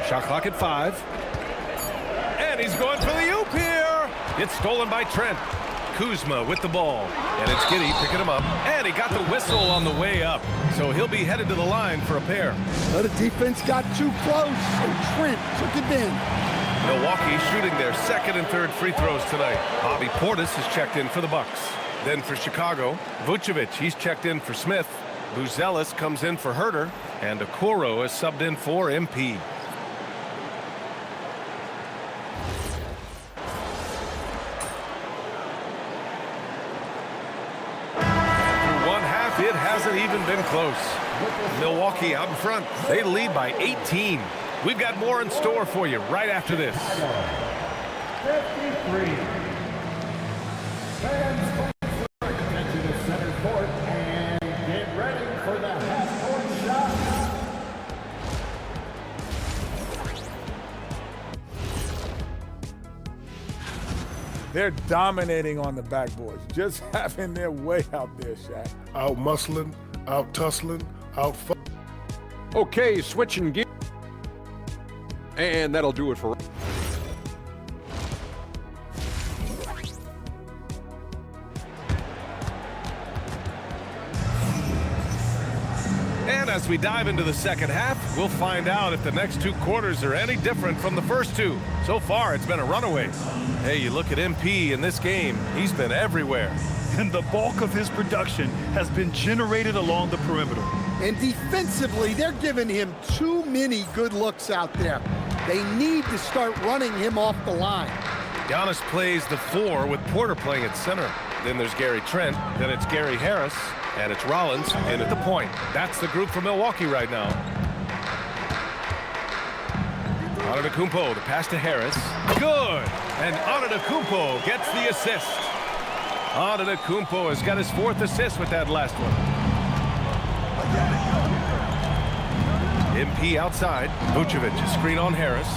Shot clock at 5. And he's going for the oop here. It's stolen by Trent. Kuzma with the ball. And it's Giddey picking him up. And he got the whistle on the way up. So he'll be headed to the line for a pair. But the defense got too close, and Trent took advantage. Milwaukee shooting their second and third free throws tonight. Bobby Portis has checked in for the Bucks. Then for Chicago, Vucevic, he's checked in for Smith. Buzelis comes in for Herter. And Okoro is subbed in for MP. It hasn't even been close. Milwaukee out in front. They lead by 18. We've got more in store for you right after this. 53. Fans, attention to center court and get ready for the half-court shot. They're dominating on the backboards, just having their way out there, Shaq. Out muscling, out tussling, out. Okay, switching gears. And that'll do it for. And as we dive into the second half, we'll find out if the next two quarters are any different from the first two. So far, it's been a runaway. Hey, you look at MP in this game, he's been everywhere. And the bulk of his production has been generated along the perimeter. And defensively, they're giving him too many good looks out there. They need to start running him off the line. Giannis plays the 4 with Porter playing at center. Then there's Gary Trent, then it's Gary Harris, and it's Rollins in at the point. That's the group for Milwaukee right now. Antetokounmpo, the pass to Harris. Good! And Antetokounmpo gets the assist. Antetokounmpo has got his 4th assist with that last one. MP outside. Vucevic, a screen on Harris.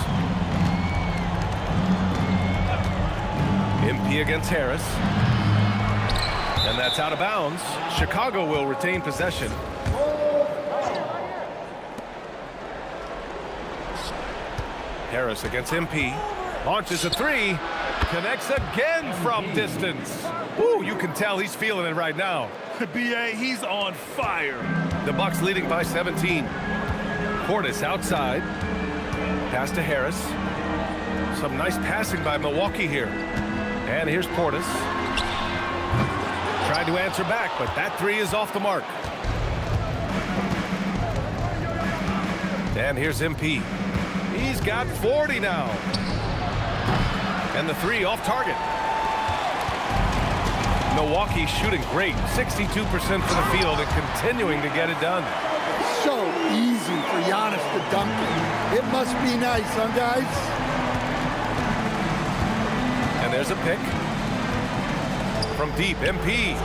MP against Harris. And that's out of bounds. Chicago will retain possession. Harris against MP. Launches a three. Connects again from distance. Ooh, you can tell he's feeling it right now. B.A., he's on fire. The Bucks leading by 17. Portis outside. Pass to Harris. Some nice passing by Milwaukee here. And here's Portis. Tried to answer back, but that three is off the mark. And here's MP. He's got 40 now. And the three off target. Milwaukee shooting great. 62% for the field and continuing to get it done. So easy for Giannis to dunk it. It must be nice, huh, guys? And there's a pick. From deep, MP.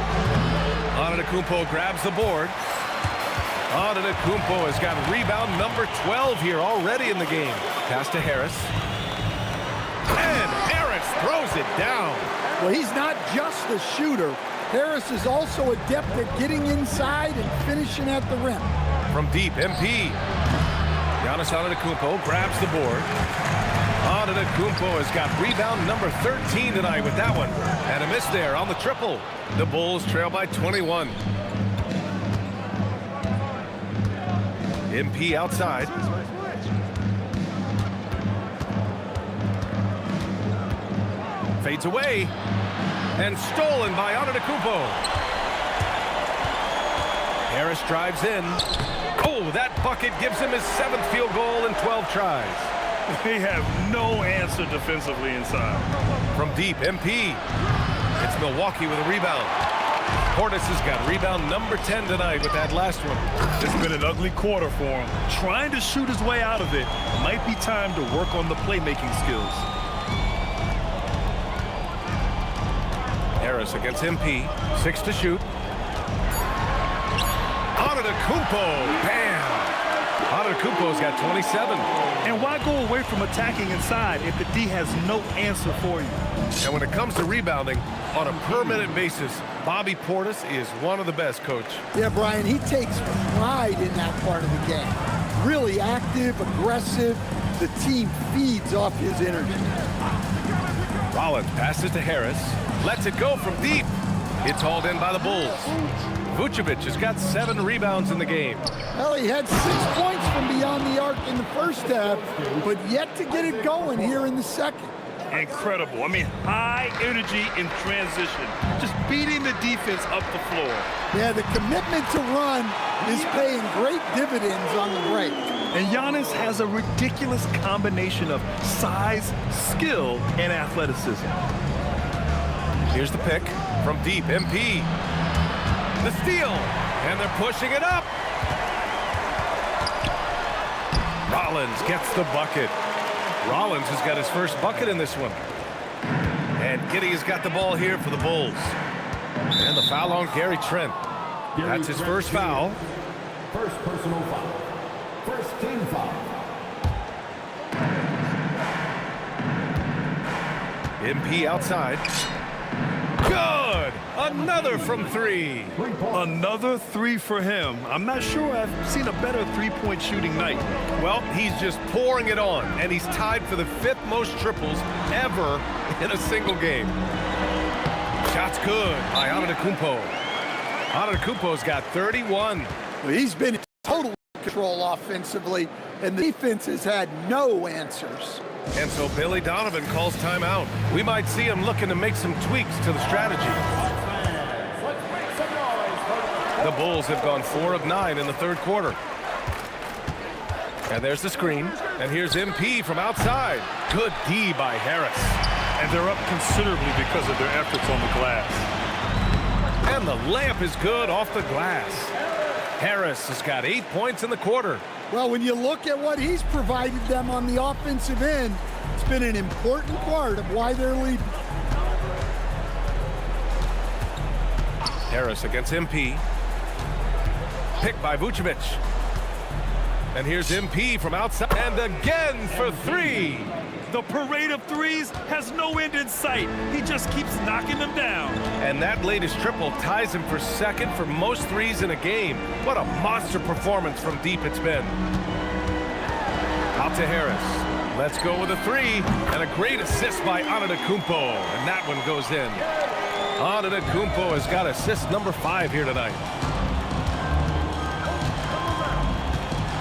Antetokounmpo grabs the board. Antetokounmpo has got rebound number 12 here already in the game. Pass to Harris. And Harris throws it down. Well, he's not just a shooter. Harris is also adept at getting inside and finishing at the rim. From deep, MP. Giannis Antetokounmpo grabs the board. Antetokounmpo has got rebound number 13 tonight with that one. And a miss there on the triple. The Bulls trail by 21. MP outside. Fades away. And stolen by Antetokounmpo. Harris drives in. Oh, that bucket gives him his 7th field goal in 12 tries. They have no answer defensively inside. From deep, MP. It's Milwaukee with a rebound. Portis has got rebound number 10 tonight with that last one. It's been an ugly quarter for him. Trying to shoot his way out of it. Might be time to work on the playmaking skills. Harris against MP. 6 to shoot. Antetokounmpo. Bam! Antetokounmpo's got 27. And why go away from attacking inside if the D has no answer for you? And when it comes to rebounding, on a per-minute basis, Bobby Portis is one of the best, Coach. Yeah, Brian, he takes pride in that part of the game. Really active, aggressive. The team feeds off his energy. Rollins passes to Harris. Lets it go from deep. It's hauled in by the Bulls. Vucevic has got 7 rebounds in the game. Well, he had 6 points from beyond the arc in the first half, but yet to get it going here in the second. Incredible. I mean, high energy in transition. Just beating the defense up the floor. Yeah, the commitment to run is paying great dividends on the break. And Giannis has a ridiculous combination of size, skill, and athleticism. Here's the pick from deep, MP. The steal, and they're pushing it up. Rollins gets the bucket. Rollins has got his first bucket in this one. And Giddey has got the ball here for the Bulls. And the foul on Gary Trent. That's his first foul. First personal foul. First team foul. MP outside. Good! Another from 3. Another 3 for him. I'm not sure I've seen a better three-point shooting night. Well, he's just pouring it on, and he's tied for the 5th most triples ever in a single game. Shot's good by Antetokounmpo. Antetokounmpo's got 31. Well, he's been in total control offensively, and the defense has had no answers. And so Billy Donovan calls timeout. We might see him looking to make some tweaks to the strategy. The Bulls have gone 4 of 9 in the 3rd quarter. And there's the screen. And here's MP from outside. Good D by Harris. And they're up considerably because of their efforts on the glass. And the layup is good off the glass. Harris has got 8 points in the quarter. Well, when you look at what he's provided them on the offensive end, it's been an important part of why they're leading. Harris against MP. Picked by Vucevic. And here's MP from outside. And again for 3. The parade of threes has no end in sight. He just keeps knocking them down. And that latest triple ties him for 2nd for most threes in a game. What a monster performance from deep it's been. Out to Harris. Let's go with a three. And a great assist by Antetokounmpo. And that one goes in. Antetokounmpo has got assist number 5 here tonight.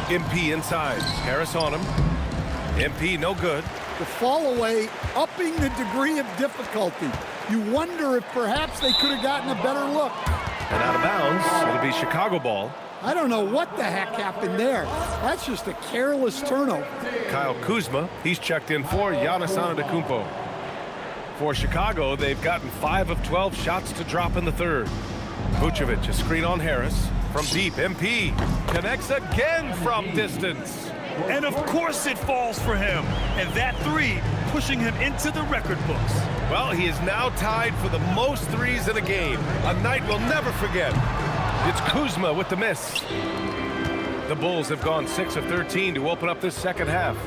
MP inside. Harris on him. MP no good. The fall away upping the degree of difficulty. You wonder if perhaps they could have gotten a better look. And out of bounds, it'll be Chicago ball. I don't know what the heck happened there. That's just a careless turnover. Kyle Kuzma, he's checked in for Giannis Antetokounmpo. For Chicago, they've gotten 5 of 12 shots to drop in the third. Vucevic, a screen on Harris. From deep, MP connects again from distance. And of course it falls for him. And that three pushing him into the record books. Well, he is now tied for the most threes in a game. A night we'll never forget. It's Kuzma with the miss. The Bulls have gone 6 of 13 to open up this second half.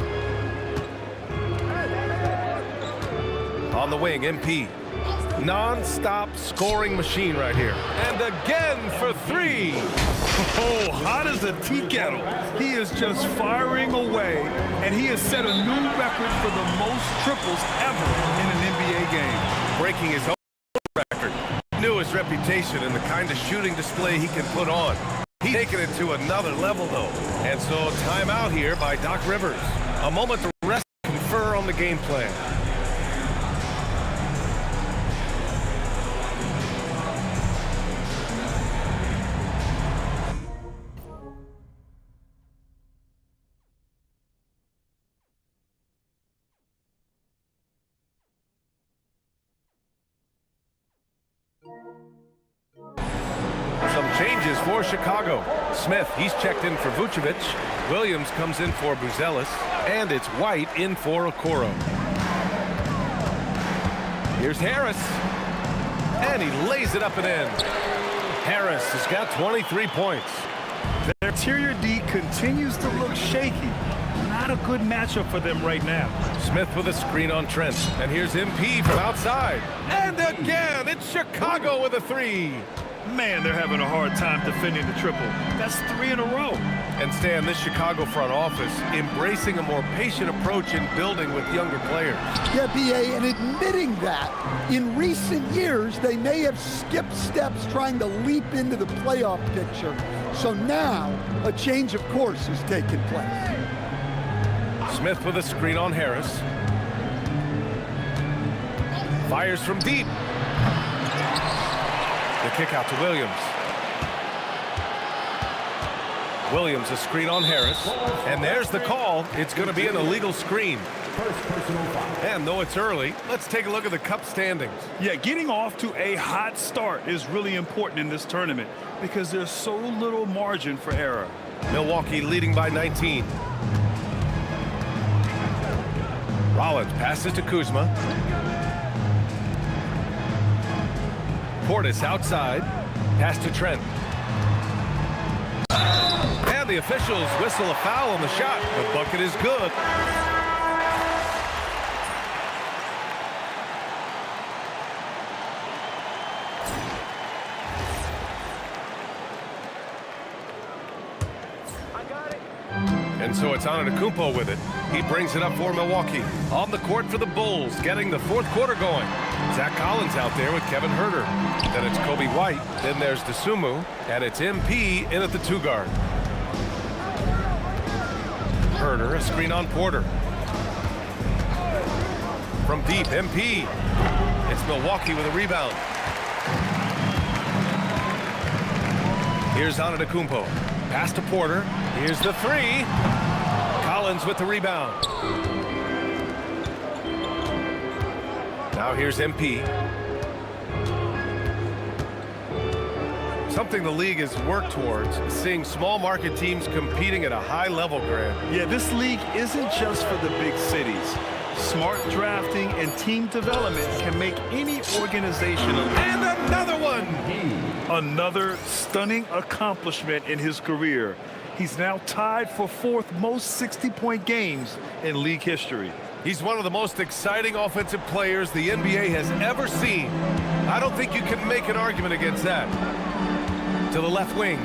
On the wing, MP. Non-stop scoring machine right here. And again for 3. Oh, hot as a tea kettle. He is just firing away, and he has set a new record for the most triples ever in an NBA game. Breaking his own record. Knew his reputation and the kind of shooting display he can put on. He's taken it to another level, though. And so timeout here by Doc Rivers. A moment to rest and confer on the game plan. Some changes for Chicago. Smith, he's checked in for Vucevic. Williams comes in for Buzelis. And it's White in for Okoro. Here's Harris. And he lays it up and in. Harris has got 23 points. Their interior D continues to look shaky. Not a good matchup for them right now. Smith with a screen on Trent. And here's MP from outside. And again, it's Chicago with a 3. Man, they're having a hard time defending the triple. That's 3 in a row. And Stan, this Chicago front office embracing a more patient approach in building with younger players. Yeah, B.A., and admitting that in recent years, they may have skipped steps trying to leap into the playoff picture. So now, a change of course is taking place. Smith with a screen on Harris. Fires from deep. The kick out to Williams. Williams a screen on Harris. And there's the call. It's going to be an illegal screen. And though it's early, let's take a look at the cup standings. Yeah, getting off to a hot start is really important in this tournament because there's so little margin for error. Milwaukee leading by 19. Rollins passes to Kuzma. Portis outside. Pass to Trent. And the officials whistle a foul on the shot. The bucket is good. And so it's Antetokounmpo with it. He brings it up for Milwaukee. On the court for the Bulls, getting the fourth quarter going. Zach Collins out there with Kevin Huerter. Then it's Kobe White. Then there's Dosunmu. And it's MP in at the 2 guard. Huerter, a screen on Porter. From deep, MP. It's Milwaukee with a rebound. Here's Antetokounmpo. Pass to Porter. Here's the 3. Collins with the rebound. Now here's MP. Something the league has worked towards, seeing small market teams competing at a high level, Grant. Yeah, this league isn't just for the big cities. Smart drafting and team development can make any organization And another one! Another stunning accomplishment in his career. He's now tied for 4th most 60-point games in league history. He's one of the most exciting offensive players the NBA has ever seen. I don't think you can make an argument against that. To the left wing.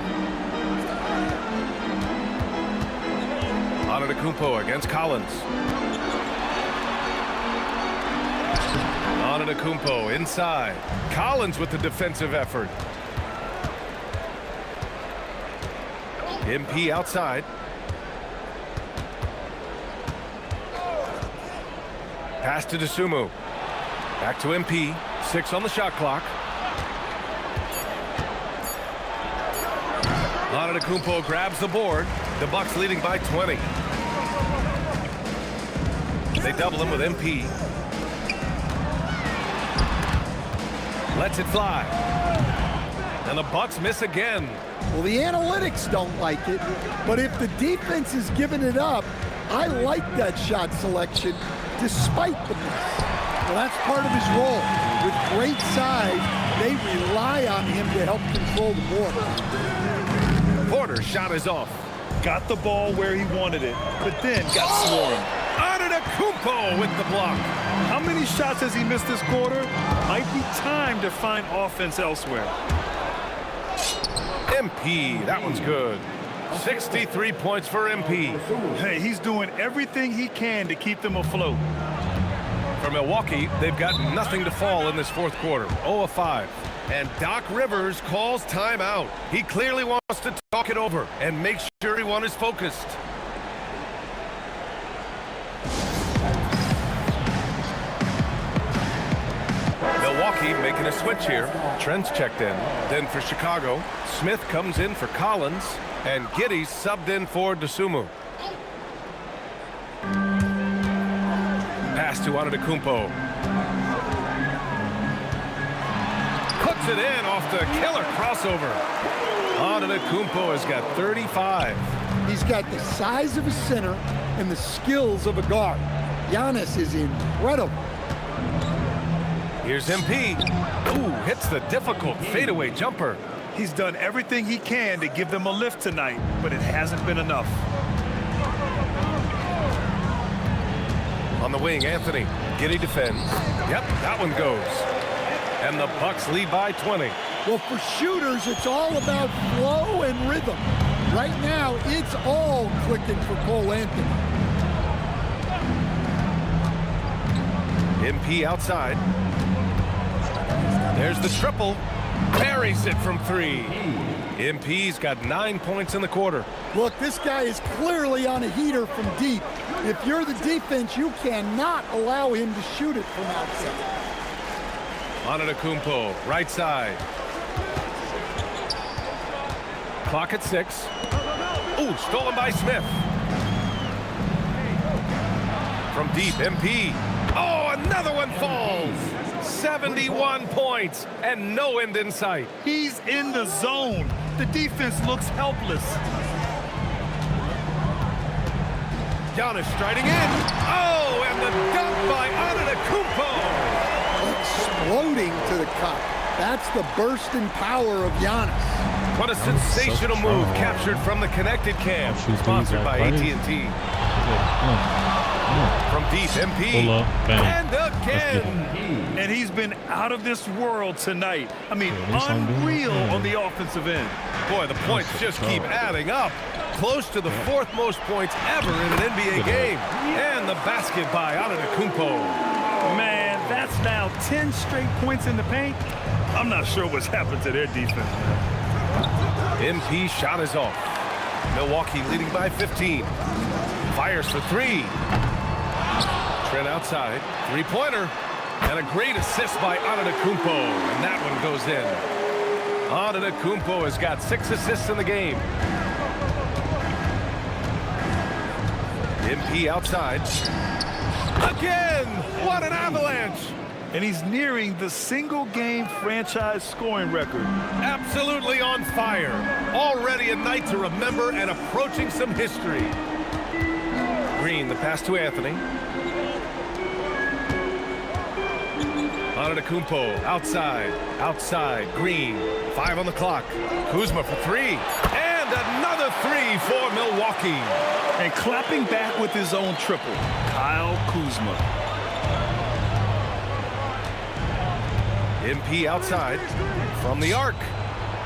Antetokounmpo against Collins. Antetokounmpo inside. Collins with the defensive effort. MP outside. Pass to Dosunmu. Back to MP. 6 on the shot clock. Antetokounmpo grabs the board. The Bucks leading by 20. They double him with MP. Lets it fly. And the Bucks miss again. Well, the analytics don't like it, but if the defense is giving it up, I like that shot selection despite the miss. Well, that's part of his role. With great size, they rely on him to help control the board. Porter's shot is off. Got the ball where he wanted it, but then got swarmed. Antetokounmpo with the block. How many shots has he missed this quarter? Might be time to find offense elsewhere. MP, that one's good. 63 points for MP. Hey, he's doing everything he can to keep them afloat. For Milwaukee, they've got nothing to fall in this fourth quarter. 0 of 5. And Doc Rivers calls timeout. He clearly wants to talk it over and make sure everyone is focused. Milwaukee making a switch here. Trent's checked in. Then for Chicago, Smith comes in for Collins, and Giddey's subbed in for Dosunmu. Pass to Antetokounmpo. Puts it in off the killer crossover. Antetokounmpo has got 35. He's got the size of a center and the skills of a guard. Giannis is incredible. Here's MP. Ooh, hits the difficult fadeaway jumper. He's done everything he can to give them a lift tonight, but it hasn't been enough. On the wing, Anthony. Giddey defends. Yep, that one goes. And the Bucks lead by 20. Well, for shooters, it's all about flow and rhythm. Right now, it's all clicking for Cole Anthony. MP outside. There's the triple. Buries it from 3. MP's got 9 points in the quarter. Look, this guy is clearly on a heater from deep. If you're the defense, you cannot allow him to shoot it from outside. Antetokounmpo, right side. Clock at 6. Ooh, stolen by Smith. From deep, MP. Oh, another one falls. 71 points and no end in sight. He's in the zone. The defense looks helpless. Giannis striding in. Oh, and the dunk by Antetokounmpo. Exploding to the cup. That's the bursting power of Giannis. What a sensational move captured from the connected cam. Sponsored by AT&T. From deep, MP. And again. And he's been out of this world tonight. I mean, unreal on the offensive end. Boy, the points just keep adding up. Close to the 4th most points ever in an NBA game. And the basket by Antetokounmpo. Man, that's now 10 straight points in the paint. I'm not sure what's happened to their defense. MP shot is off. Milwaukee leading by 15. Fires for 3. Trent outside. 3-pointer. And a great assist by Antetokounmpo. And that one goes in. Antetokounmpo has got 6 assists in the game. MP outside. Again! What an avalanche! And he's nearing the single-game franchise scoring record. Absolutely on fire. Already a night to remember and approaching some history. Green, the pass to Anthony. Antetokounmpo, outside, Green. 5 on the clock. Kuzma for 3. And another 3 for Milwaukee. And clapping back with his own triple, Kyle Kuzma. MP outside. From the arc.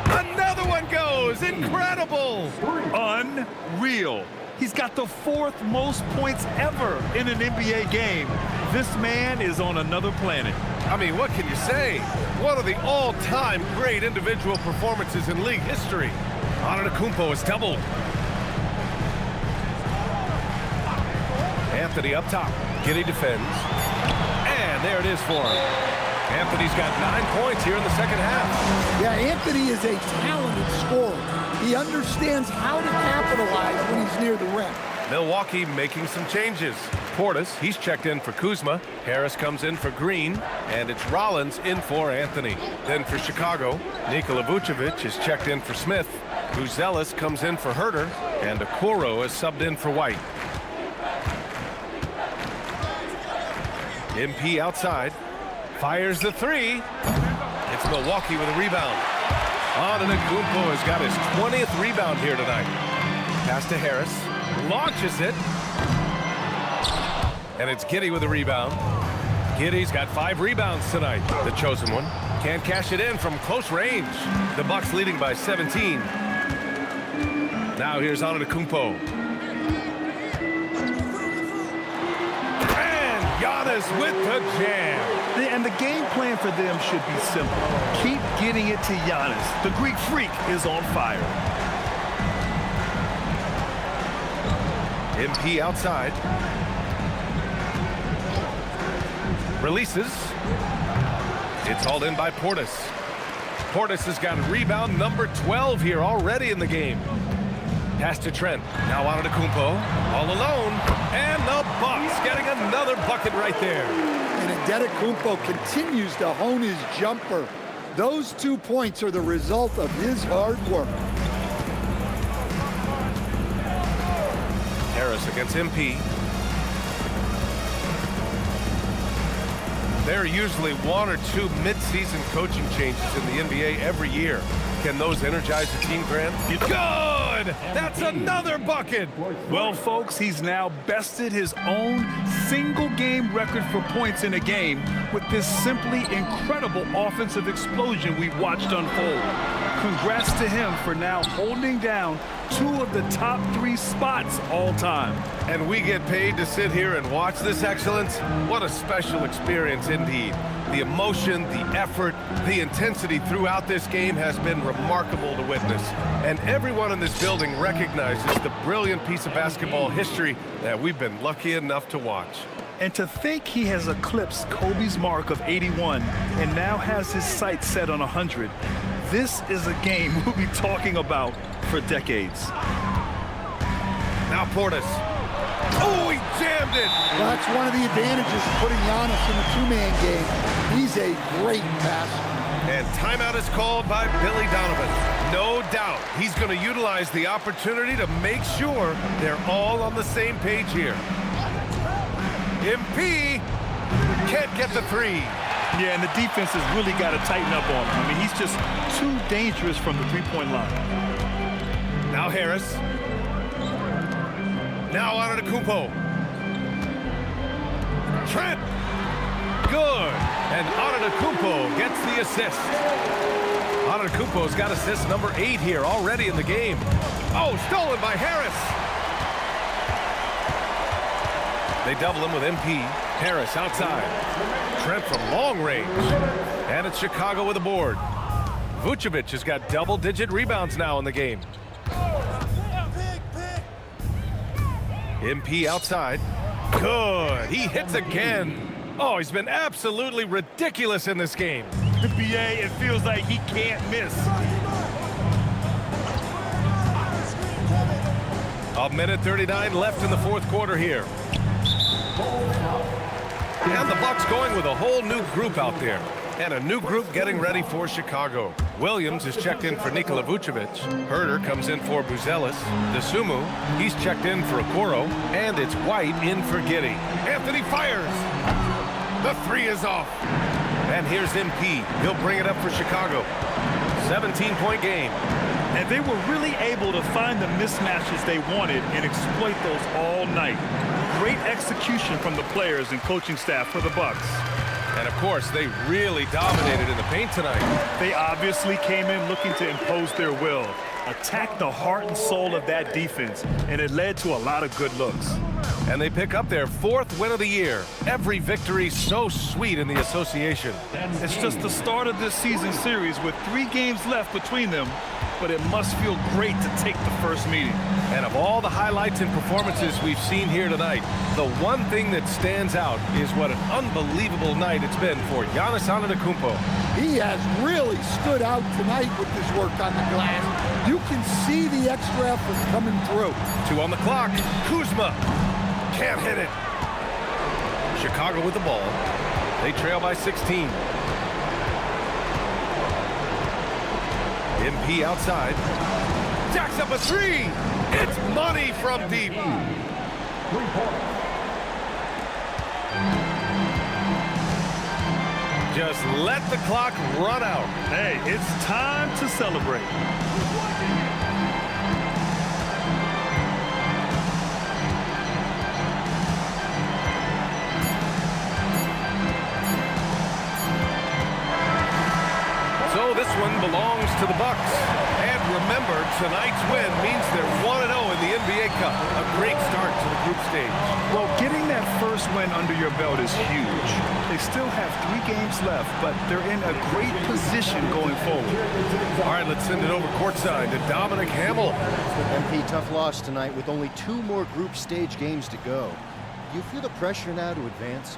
Another one goes. Incredible. Unreal. He's got the 4th most points ever in an NBA game. This man is on another planet. I mean, what can you say? One of the all-time great individual performances in league history. Antetokounmpo is doubled. Anthony up top. Giddey defends. And there it is for him. Anthony's got 9 points here in the second half. Yeah, Anthony is a talented scorer. He understands how to capitalize when he's near the rim. Milwaukee making some changes. Portis, he's checked in for Kuzma. Harris comes in for Green. And it's Rollins in for Anthony. Then for Chicago, Nikola Vucevic is checked in for Smith. Buzelis comes in for Herter. And Okoro is subbed in for White. MP outside. Fires the 3. It's Milwaukee with a rebound. Antetokounmpo has got his 20th rebound here tonight. Pass to Harris. Launches it. And it's Giddey with a rebound. Giddey's got 5 rebounds tonight. The chosen one. Can't cash it in from close range. The Bucks leading by 17. Now here's Antetokounmpo. And Giannis with the jam. And the game plan for them should be simple. Keep getting it to Giannis. The Greek freak is on fire. MP outside. Releases. It's hauled in by Portis. Portis has got rebound number 12 here already in the game. Pass to Trent. Now Antetokounmpo all alone. And the Bucks getting another bucket right there. And Antetokounmpo continues to hone his jumper. Those 2 points are the result of his hard work. Harris against MP. There are usually 1 or 2 mid-season coaching changes in the NBA every year. Can those energize the team, Grant? Good! That's another bucket! Well, folks, he's now bested his own single-game record for points in a game with this simply incredible offensive explosion we watched unfold. Congrats to him for now holding down 2 of the top 3 spots all time. And we get paid to sit here and watch this excellence? What a special experience indeed. The emotion, the effort, the intensity throughout this game has been remarkable to witness. And everyone in this building recognizes the brilliant piece of basketball history that we've been lucky enough to watch. And to think he has eclipsed Kobe's mark of 81 and now has his sights set on 100. This is a game we'll be talking about for decades. Now Portis. Oh, he jammed it! Well, that's one of the advantages of putting Giannis in the 2-man game. He's a great passer. And timeout is called by Billy Donovan. No doubt he's going to utilize the opportunity to make sure they're all on the same page here. MP can't get the 3. Yeah, and the defense has really got to tighten up on him. I mean, he's just too dangerous from the 3-point line. Now Harris. Now Antetokounmpo. Trent. Good. And Antetokounmpo gets the assist. Antetokounmpo's got assist number 8 here already in the game. Oh, stolen by Harris. They double him with MP. Harris outside. Trent from long range. And it's Chicago with a board. Vucevic has got double-digit rebounds now in the game. MP outside. Good. He hits again. Oh, he's been absolutely ridiculous in this game. BA, it feels like he can't miss. A minute 39 left in the 4th quarter here. And the Bucks going with a whole new group out there. And a new group getting ready for Chicago. Williams is checked in for Nikola Vucevic. Herter comes in for Buzelis. Desumu, he's checked in for Okoro. And it's White in for Giddey. Anthony fires. The 3 is off. And here's MP. He'll bring it up for Chicago. 17-point game. And they were really able to find the mismatches they wanted and exploit those all night. Great execution from the players and coaching staff for the Bucks. And of course, they really dominated in the paint tonight. They obviously came in looking to impose their will. attacked the heart and soul of that defense, and it led to a lot of good looks. And they pick up their 4th win of the year. Every victory so sweet in the association. It's just the start of this season series with 3 games left between them, but it must feel great to take the first meeting. And of all the highlights and performances we've seen here tonight, the one thing that stands out is what an unbelievable night it's been for Giannis Antetokounmpo. He has really stood out tonight with his work on the glass. You can see the extra effort coming through. 2 on the clock. Kuzma can't hit it. Chicago with the ball. They trail by 16. MP outside. Jacks up a 3. It's money from deep. Just let the clock run out. Hey, it's time to celebrate. So this one belongs to the Bucks. And remember, tonight's win means they're 1-0 in the NBA Cup. A great start to the group stage. Well, getting that first win under your belt is huge. They still have 3 games left, but they're in a great position going forward. All right, let's send it over courtside to Dominic Hamill. MP, tough loss tonight with only 2 more group stage games to go. Do you feel the pressure now to advance?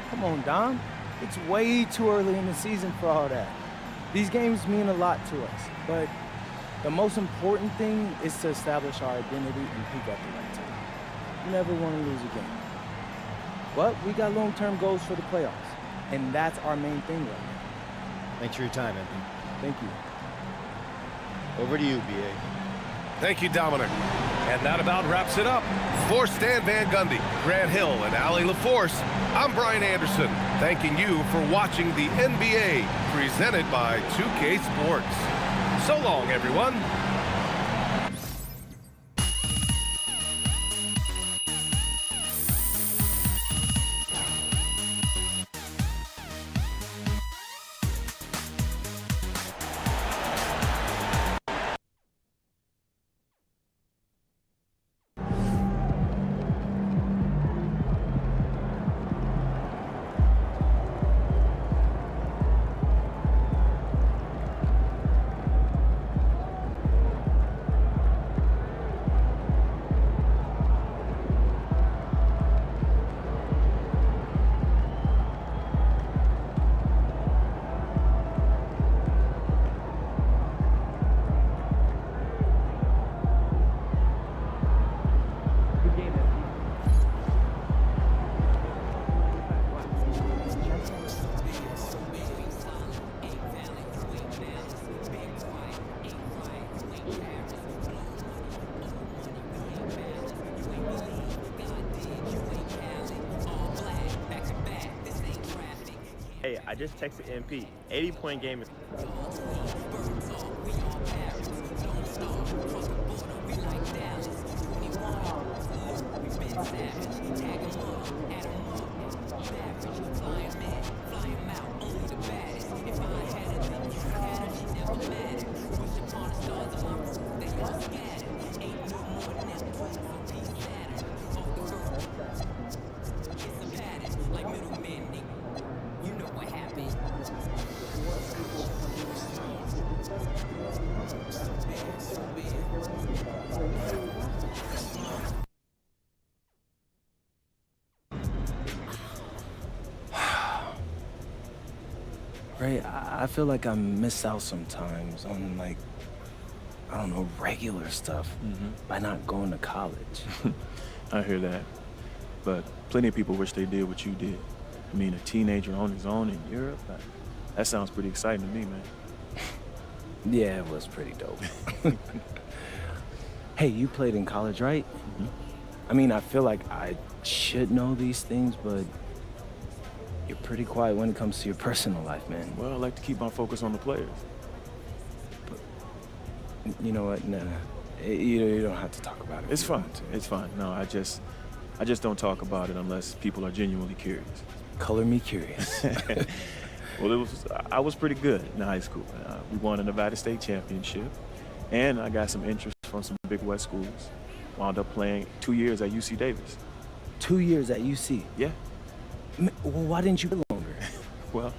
Come on, Dom. It's way too early in the season for all that. These games mean a lot to us, but the most important thing is to establish our identity and peak at the right time. You never want to lose a game. But we got long-term goals for the playoffs, and that's our main thing right now. Thanks for your time, MP. Thank you. Over to you, BA. Thank you, Dominic. And that about wraps it up. For Stan Van Gundy, Grant Hill, and Allie LaForce, I'm Brian Anderson, thanking you for watching the NBA presented by 2K Sports. So long, everyone. Hey, I just texted MP. 80-point game is... Ray, I feel like I miss out sometimes on, like, I don't know, regular stuff by not going to college. I hear that. But plenty of people wish they did what you did. I mean, a teenager on his own in Europe? That sounds pretty exciting to me, man. Yeah, it was pretty dope. Hey, you played in college, right? I mean, I feel like I should know these things, but you're pretty quiet when it comes to your personal life, man. Well, I like to keep my focus on the players. But you know what? Nah, You don't have to talk about it. It's fine. It's fine. No, I just don't talk about it unless people are genuinely curious. Color me curious. Well, I was pretty good in high school. We won a Nevada State championship, and I got some interest from some big West schools. Wound up playing 2 years at UC Davis. 2 years at UC? Yeah. Well, why didn't you play longer? Well,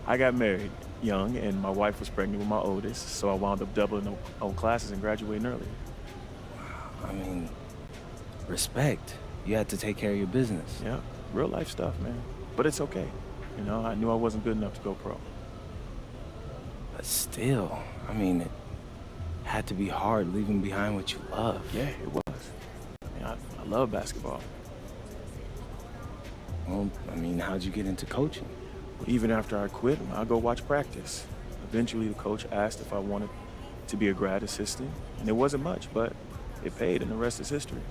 I got married young, and my wife was pregnant with my oldest, so I wound up doubling on classes and graduating earlier. I mean, respect. You had to take care of your business. Yeah, real life stuff, man. But it's okay. You know, I knew I wasn't good enough to go pro. But still, I mean, it had to be hard leaving behind what you love. Yeah, it was. I mean, I love basketball. Well, I mean, how'd you get into coaching? Even after I quit, I'd go watch practice. Eventually, the coach asked if I wanted to be a grad assistant, and it wasn't much, but it paid, and the rest is history.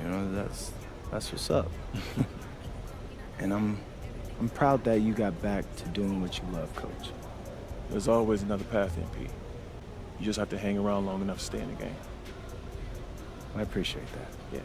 You know, that's what's up. And I'm proud that you got back to doing what you love, Coach. There's always another path, MP. You just have to hang around long enough to stay in the game. I appreciate that. Yeah.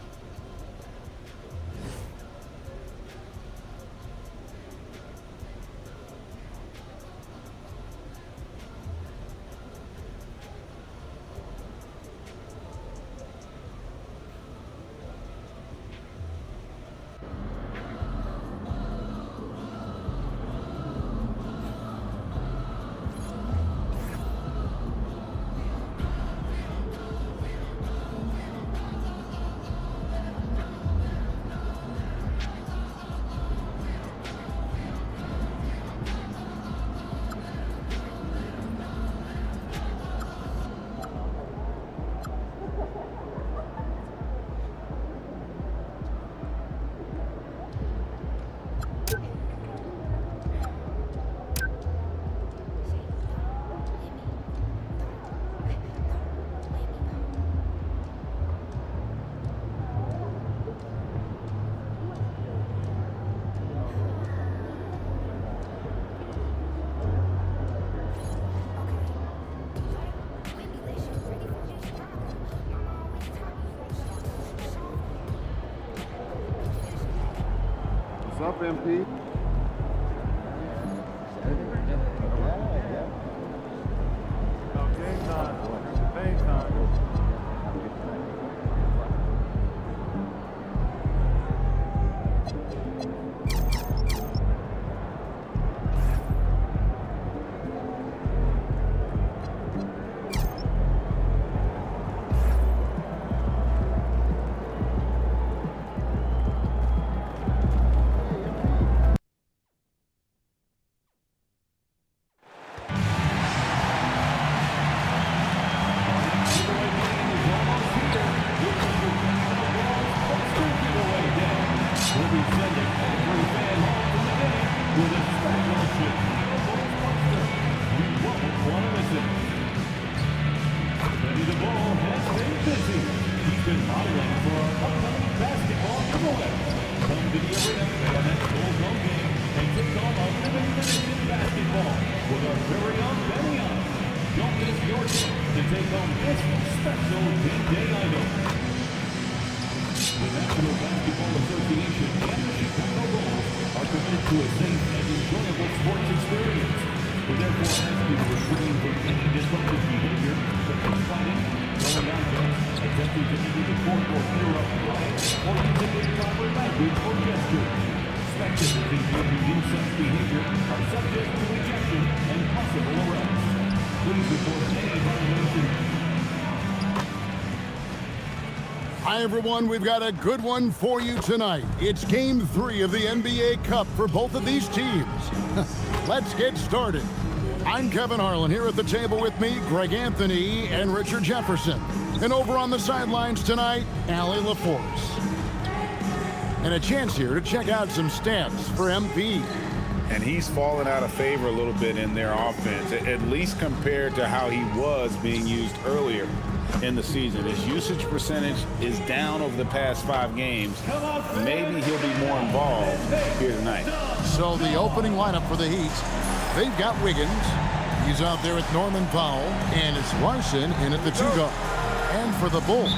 What's up, MP? Hi, everyone. We've got a good one for you tonight. It's Game 3 of the NBA Cup for both of these teams. Let's get started. I'm Kevin Harlan. Here at the table with me, Greg Anthony and Richard Jefferson. And over on the sidelines tonight, Allie LaForce. And a chance here to check out some stats for MP. And he's fallen out of favor a little bit in their offense, at least compared to how he was being used earlier in the season. His usage percentage is down over the past 5 games. Maybe he'll be more involved here tonight. So the opening lineup for the Heat, they've got Wiggins, He's out there with Norman Powell, and it's Larson in at the 2 guard. And for the Bulls,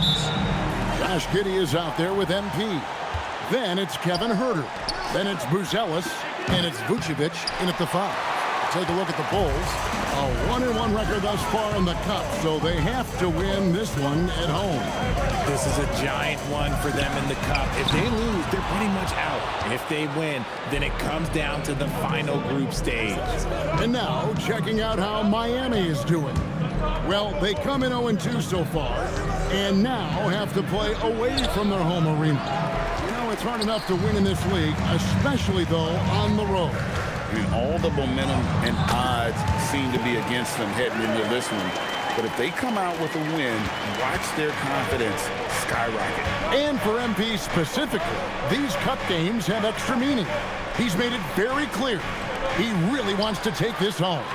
Josh Giddey is out there with MP. Then it's Kevin Huerter. Then it's Buzelis, and it's Vucevic in at the 5. Take a look at the Bulls. A 1-1 record thus far in the Cup, so they have to win this one at home. This is a giant one for them in the Cup. If they lose, they're pretty much out. If they win, then it comes down to the final group stage. And now, checking out how Miami is doing. Well, they come in 0-2 so far, and now have to play away from their home arena. You know, it's hard enough to win in this league, especially, though, on the road. I mean, all the momentum and odds seem to be against them heading into this one. But if they come out with a win, watch their confidence skyrocket. And for MP specifically, these Cup games have extra meaning. He's made it very clear he really wants to take this home.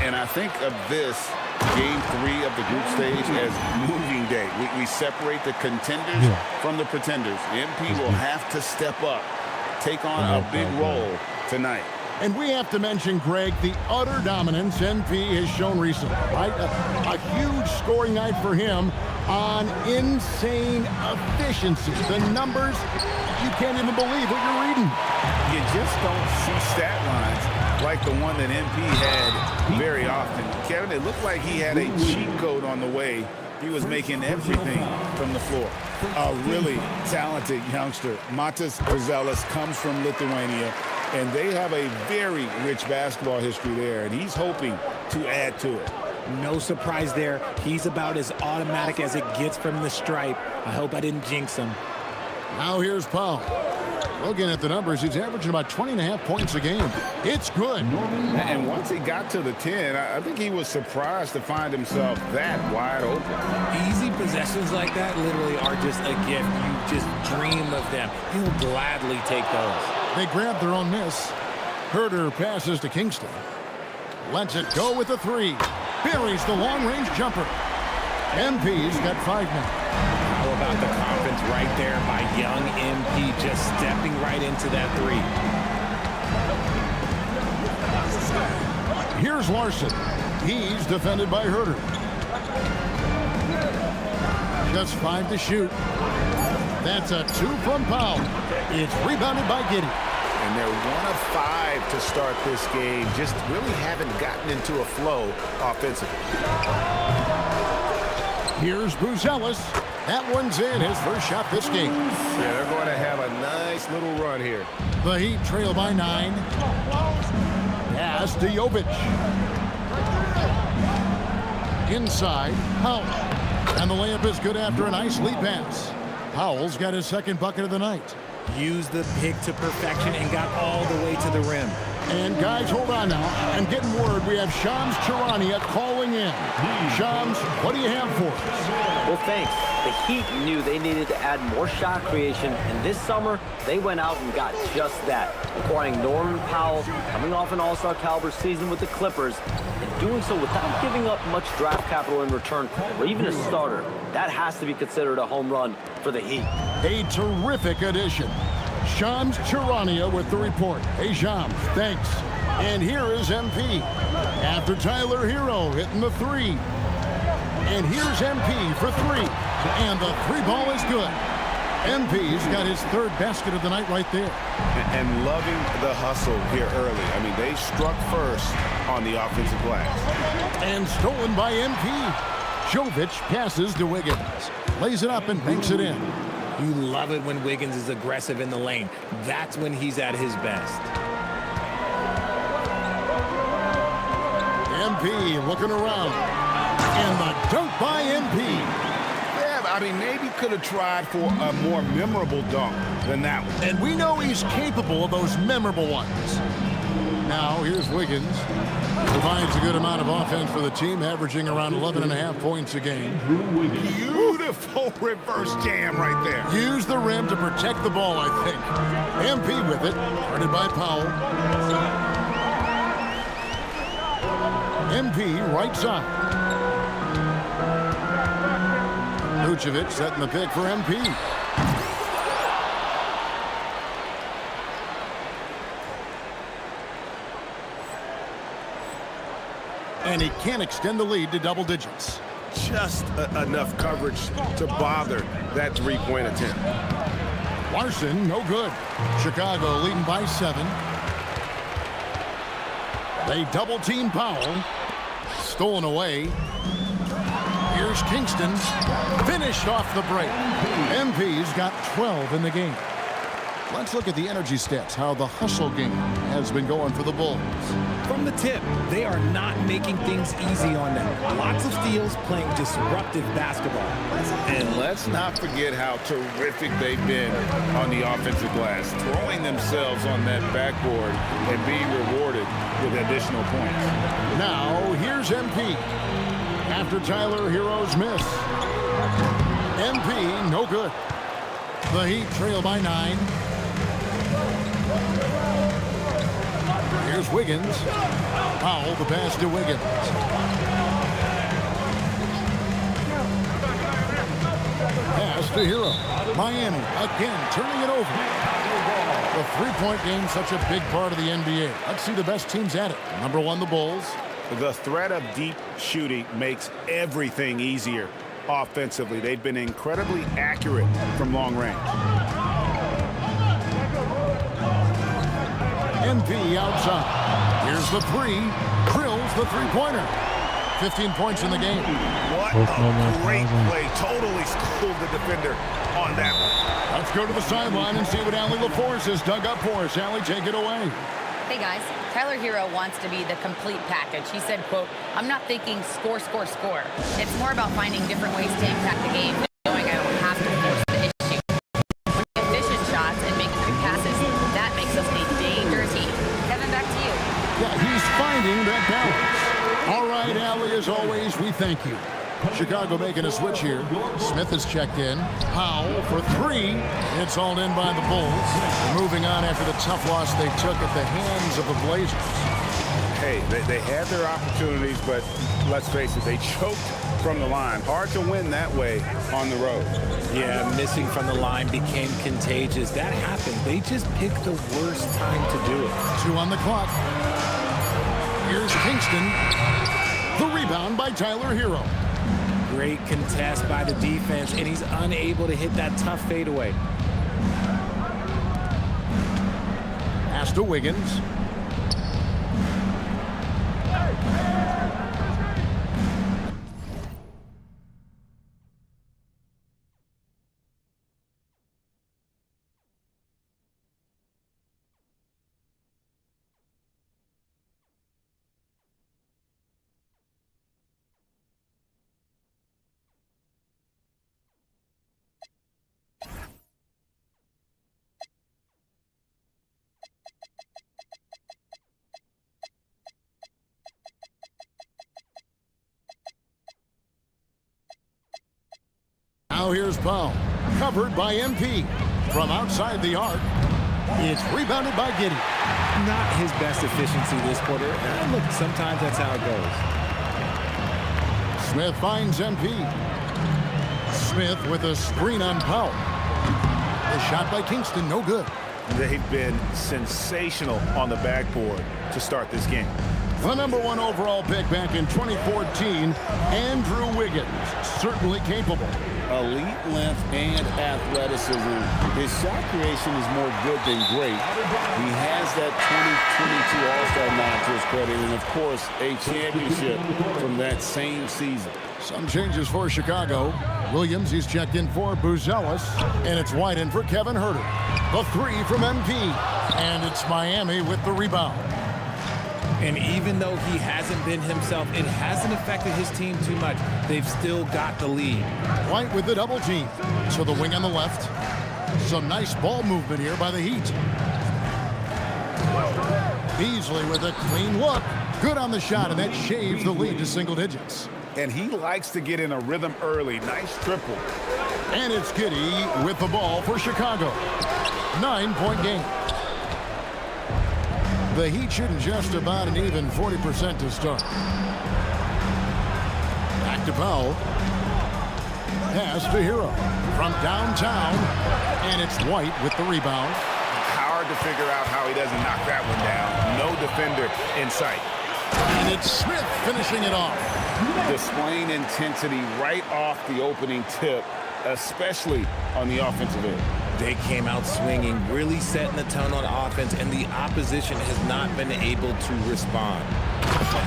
And I think of this Game 3 of the group stage as moving day. We separate the contenders from the pretenders. MP will have to step up, take on a big role tonight. And we have to mention, Greg, the utter dominance MP has shown recently, right? A huge scoring night for him on insane efficiency. The numbers, you can't even believe what you're reading. You just don't see stat lines like the one that MP had very often. Kevin, it looked like he had a cheat code on the way. He was making everything from the floor. A really talented youngster. Matas Buzelis comes from Lithuania, and they have a very rich basketball history there, and he's hoping to add to it. No surprise there. He's about as automatic as it gets from the stripe. I hope I didn't jinx him. Now here's Powell. Looking at the numbers, he's averaging about 20.5 points a game. It's good. And once he got to the 10, I think he was surprised to find himself that wide open. Easy possessions like that literally are just a gift. You just dream of them. He'll gladly take those. They grab their own miss. Huerter passes to Kingston. Lets it go with the 3. Buries the long-range jumper. MP's got 5 minutes. How about the confidence right there by young MP just stepping right into that 3. Here's Larson. He's defended by Huerter. Just 5 to shoot. That's a 2 from Powell. It's rebounded by Giddey. And they're 1 of 5 to start this game. Just really haven't gotten into a flow offensively. Here's Buzelis. That one's in, his first shot this game. Yeah, they're going to have a nice little run here. The Heat trail by 9. Pass to Jovic. Inside, Powell. And the layup is good after a nice lead pass. Powell's got his second bucket of the night. Used the pick to perfection and got all the way to the rim. And guys, hold on now. I'm getting word we have Shams Charania calling in. Shams, what do you have for us? Well, thanks. The Heat knew they needed to add more shot creation, and this summer, they went out and got just that, acquiring Norman Powell, coming off an all-star caliber season with the Clippers, and doing so without giving up much draft capital in return, or even a starter. That has to be considered a home run for the Heat. A terrific addition. Shams Charania with the report. Hey, Shams, thanks. And here is MP. After Tyler Hero hitting the 3. And here's MP for 3. And the 3 ball is good. MP's got his 3rd basket of the night right there. And loving the hustle here early. I mean, they struck first on the offensive glass. And stolen by MP. Jovic passes to Wiggins. Lays it up and banks it in. You love it when Wiggins is aggressive in the lane. That's when he's at his best. MP looking around. And the dunk by MP. Yeah, I mean, maybe could have tried for a more memorable dunk than that one. And we know he's capable of those memorable ones. Now, here's Wiggins. Provides a good amount of offense for the team, averaging around 11.5 points a game. Beautiful reverse jam right there. Use the rim to protect the ball, I think. MP with it, guarded by Powell. MP right side. Vucevic setting the pick for MP. And he can't extend the lead to double digits. Just enough coverage to bother that three-point attempt. Larson, no good. Chicago leading by 7. They double-team Powell. Stolen away. Here's Kingston. Finished off the break. MP's got 12 in the game. Let's look at the energy stats, how the hustle game has been going for the Bulls. From the tip, they are not making things easy on them. Lots of steals, playing disruptive basketball. And let's not forget how terrific they've been on the offensive glass, throwing themselves on that backboard and being rewarded with additional points. Now, here's MP. After Tyler Hero's miss. MP, no good. The Heat trail by 9. Here's Wiggins. Powell, the pass to Wiggins. Pass to Hero. Miami again turning it over. The three-point game, such a big part of the NBA. Let's see the best teams at it. Number 1, the Bulls. The threat of deep shooting makes everything easier offensively. They've been incredibly accurate from long range. MP outside. Here's the 3. Drills the three-pointer. 15 points in the game. What a great play. Totally schooled the defender on that one. Let's go to the sideline and see what Allie LaForce has dug up for us. Allie, take it away. Hey guys, Tyler Hero wants to be the complete package. He said, quote, "I'm not thinking score, score, score. It's more about finding different ways to impact the game, knowing I don't have to force the issue. Efficient shots and making quick passes, that makes us a dangerous team." Kevin, back to you. Yeah, he's finding that balance. All right, Allie, as always, we thank you. Chicago making a switch here. Smith has checked in. Powell for 3. It's hauled in by the Bulls. Moving on after the tough loss they took at the hands of the Blazers. Hey, they had their opportunities, but let's face it, they choked from the line. Hard to win that way on the road. Yeah, missing from the line became contagious. That happened. They just picked the worst time to do it. 2 on the clock. Here's Kingston. The rebound by Tyler Hero. Great contest by the defense, and he's unable to hit that tough fadeaway. Pass to Wiggins. Now here's Powell, covered by MP. From outside the arc, it's rebounded by Giddey. Not his best efficiency this quarter. And look, sometimes that's how it goes. Smith finds MP. Smith with a screen on Powell. The shot by Kingston, no good. They've been sensational on the backboard to start this game. The number 1 overall pick back in 2014, Andrew Wiggins, certainly capable. Elite length and athleticism. His shot creation is more good than great. He has that 2022 All-Star nod to his credit, and of course, a championship from that same season. Some changes for Chicago. Williams, he's checked in for Buzelis, and it's Whiten for Kevin Huerter. The 3 from MP, and it's Miami with the rebound. And even though he hasn't been himself, it hasn't affected his team too much. They've still got the lead. White with the double team. So the wing on the left. Some nice ball movement here by the Heat. Beasley with a clean look. Good on the shot, and that shaves the lead to single digits. And he likes to get in a rhythm early. Nice triple. And it's Giddey with the ball for Chicago. 9-point game. The Heat shooting just about an even 40% to start. Back to Powell. Pass to Hero from downtown, and it's White with the rebound. Hard to figure out how he doesn't knock that one down. No defender in sight. And it's Smith finishing it off. Displaying intensity right off the opening tip, especially on the offensive end. They came out swinging, really setting the tone on offense, and the opposition has not been able to respond.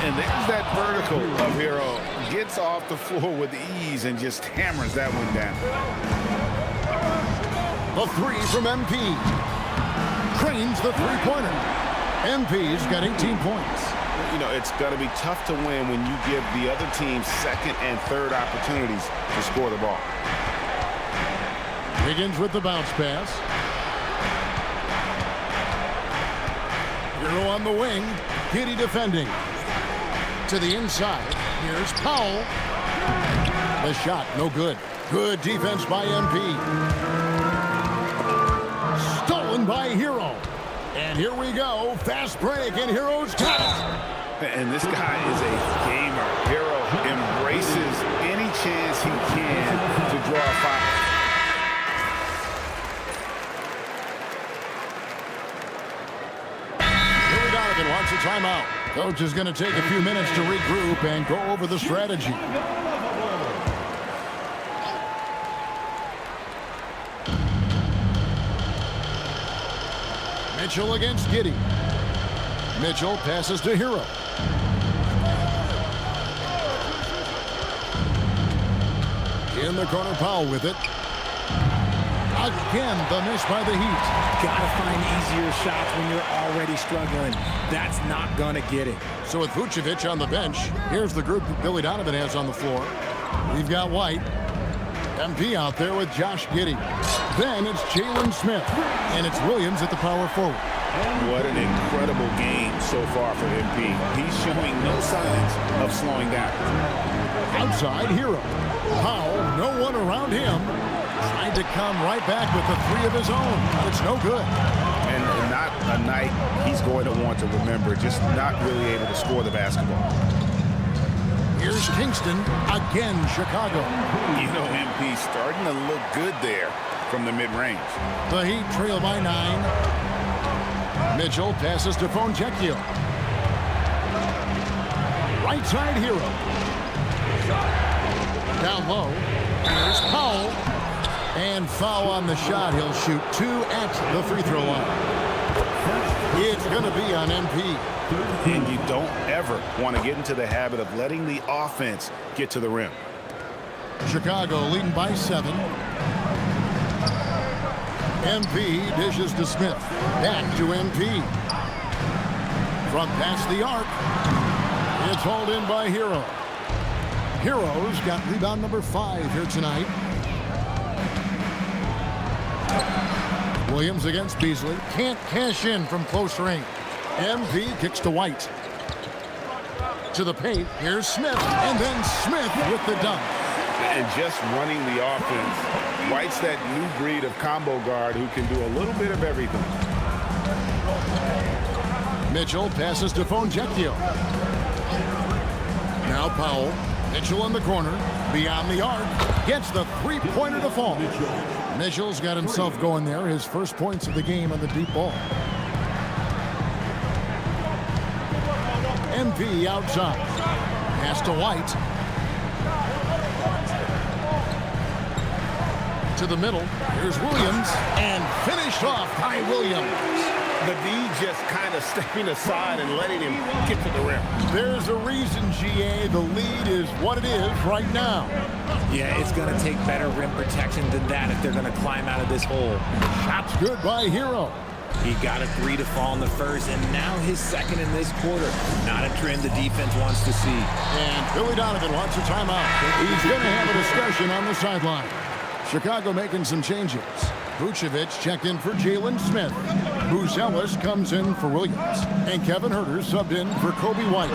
And there's that vertical of Hero. Gets off the floor with ease and just hammers that one down. The three from MP. Trains the three-pointer. MP's got 18 points. You know, it's going to be tough to win when you give the other team second and third opportunities to score the ball. Higgins with the bounce pass. Hero on the wing. Giddey defending. To the inside. Here's Powell. The shot, no good. Good defense by MP. Stolen by Hero. And here we go. Fast break, and Hero's got it. And this guy is a gamer. Hero embraces any chance he can to draw a foul. Donovan wants a timeout. Coach is going to take a few minutes to regroup and go over the strategy. Mitchell against Giddey. Mitchell passes to Hero. In the corner, Powell with it. Again, the miss by the Heat. Gotta find easier shots when you're already struggling. That's not gonna get it. So with Vucevic on the bench, here's the group Billy Donovan has on the floor. We've got White. MP out there with Josh Giddey. Then it's Jalen Smith. And it's Williams at the power forward. What an incredible game so far for MP. He's showing no signs of slowing down. Outside, Hero. Powell, no one around him. Trying to come right back with the three of his own. It's no good. And not a night he's going to want to remember. Just not really able to score the basketball. Here's Kingston. Again, Chicago. You know, MP starting to look good there from the mid-range. The Heat trail by 9. Mitchell passes to Foncecchio. Right side, Hero. Down low. Here's Powell. And foul on the shot. He'll shoot 2 at the free throw line. It's going to be on MP. And you don't ever want to get into the habit of letting the offense get to the rim. Chicago leading by 7. MP dishes to Smith. Back to MP. From past the arc. It's hauled in by Hero. Hero's got rebound number 5 here tonight. Williams against Beasley. Can't cash in from close range. MP kicks to White. To the paint. Here's Smith. And then Smith with the dunk. And just running the offense. White's that new breed of combo guard who can do a little bit of everything. Mitchell passes to Foncecchio. Now Powell. Mitchell in the corner. Beyond the arc. Gets the three-pointer to fall. Mitchell's got himself going there. His first points of the game on the deep ball. MP outside. Pass to White. To the middle. Here's Williams. And finished off by Williams. The D just kind of stepping aside and letting him get to the rim. There's a reason, GA. The lead is what it is right now. Yeah, it's going to take better rim protection than that if they're going to climb out of this hole. Shot's good by Hero. He got a 3 to fall in the first, and now his second in this quarter. Not a trend the defense wants to see. And Billy Donovan wants a timeout. He's going to have a discussion on the sideline. Chicago making some changes. Vucevic checked in for Jalen Smith. Buzelis comes in for Williams. And Kevin Huerter subbed in for Kobe White.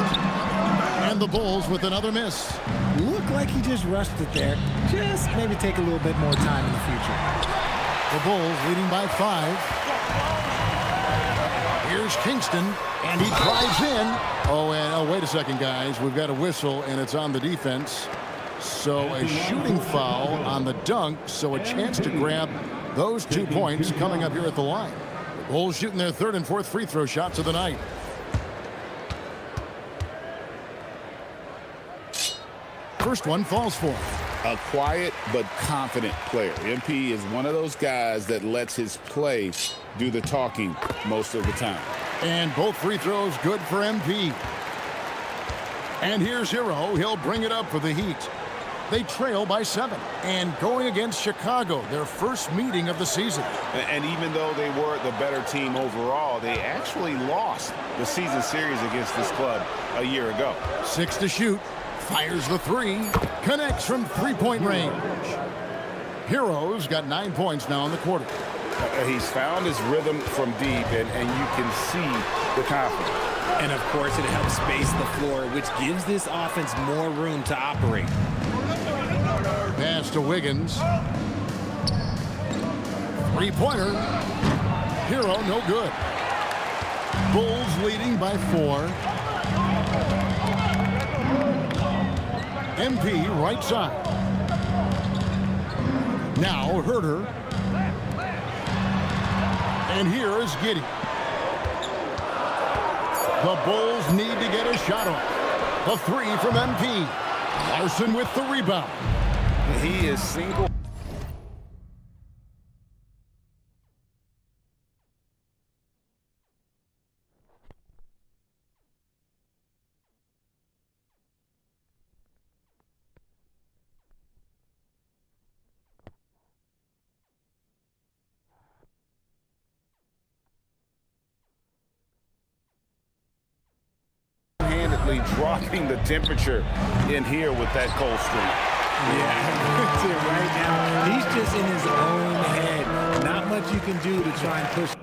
And the Bulls with another miss. Looked like he just rushed it there. Just maybe take a little bit more time in the future. The Bulls leading by 5. Here's Kingston, and he drives in. Oh, wait a second, guys. We've got a whistle, and it's on the defense. So a shooting foul on the dunk, so a chance to grab those 2 points coming up here at the line. The Bulls shooting their 3rd and 4th free throw shots of the night. first one falls for him. A quiet but confident player. MP is one of those guys that lets his play do the talking most of the time. And both free throws good for MP. And here's Hero. He'll bring it up for the Heat. They trail by 7. And going against Chicago, their first meeting of the season. And even though they were the better team overall, they actually lost the season series against this club a year ago. 6 to shoot. Fires the 3. Connects from three-point range. Hero's got 9 points now in the quarter. He's found his rhythm from deep, and you can see the confidence. And, of course, it helps space the floor, which gives this offense more room to operate. Pass to Wiggins. Three-pointer. Hero, no good. Bulls leading by 4. MP right side. Now Herter. And here is Giddey. The Bulls need to get a shot off. The 3 from MP. Larson with the rebound. He is single. Handedly dropping the temperature in here with that cold streak. Yeah, right now, he's just in his own head. Not much you can do to try and push.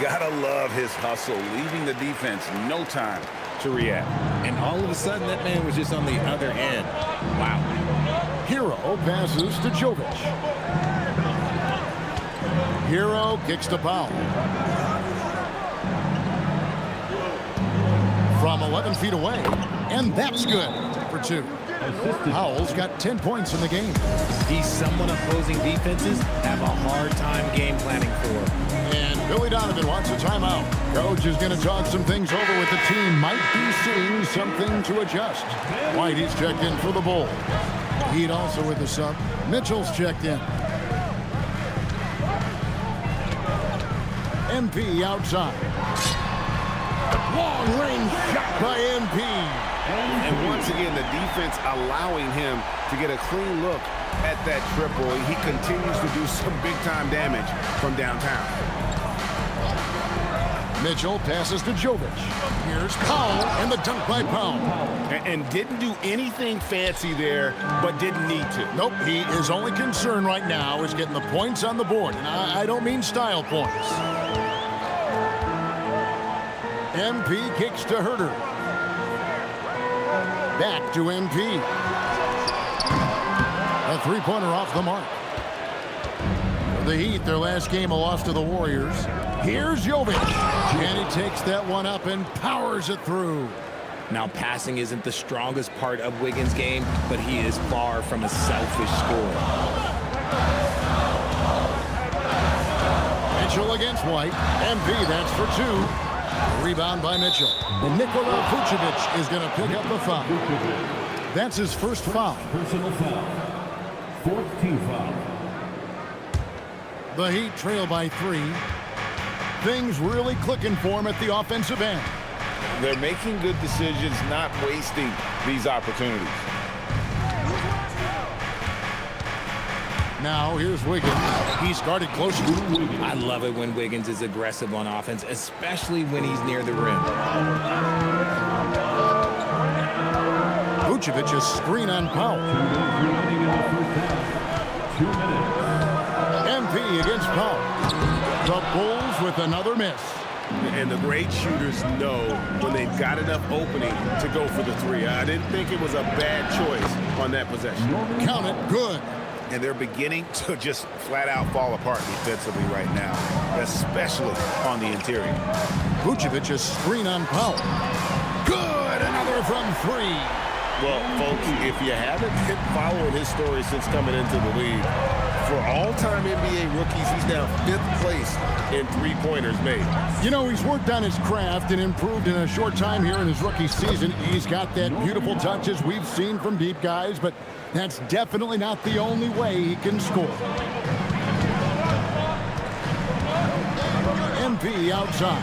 gotta love his hustle, leaving the defense no time to react. And all of a sudden, that man was just on the other end. Wow. Hero passes to Jovic. Hero kicks to Powell. From 11 feet away, and that's good for 2. Powell's got 10 points in the game. He's someone opposing defenses have a hard time game planning for. And Billy Donovan wants a timeout. Coach is going to talk some things over with the team. Might be seeing something to adjust. Whitey's checked in for the Bull. Heat also with the sub. Mitchell's checked in. MP outside. Long range shot by MP. And once again, the defense allowing him to get a clean look at that triple. He continues to do some big-time damage from downtown. Mitchell passes to Jovic. Here's Powell, and the dunk by Powell. And didn't do anything fancy there, but didn't need to. Nope, his only concern right now is getting the points on the board. And I don't mean style points. MP kicks to Herter. Back to MP. A three-pointer off the mark. For the Heat, their last game, a loss to the Warriors. Here's Jovic. And he takes that one up and powers it through. Now, passing isn't the strongest part of Wiggins' game, but he is far from a selfish scorer. Mitchell against White. MP, that's for 2. Rebound by Mitchell. And Nikola Vucevic is going to pick up the foul. That's his first foul. Personal foul. 4th team foul. The Heat trail by 3. Things really clicking for him at the offensive end. They're making good decisions, not wasting these opportunities. Now here's Wiggins. He's guarded closely. I love it when Wiggins is aggressive on offense, especially when he's near the rim. Vucevic is screen on Powell. 2 minutes. MP against Powell. The Bulls with another miss. And the great shooters know when they've got enough opening to go for the 3. I didn't think it was a bad choice on that possession. Count it, good. And they're beginning to just flat out fall apart defensively right now, especially on the interior. Vucevic is screen on Powell. Good, another from 3. Well, folks, if you haven't been following his story since coming into the league, for all-time NBA rookies, he's now 5th place in three-pointers made. You know, he's worked on his craft and improved in a short time here in his rookie season. He's got that beautiful touch as we've seen from deep guys, but that's definitely not the only way he can score. MP outside.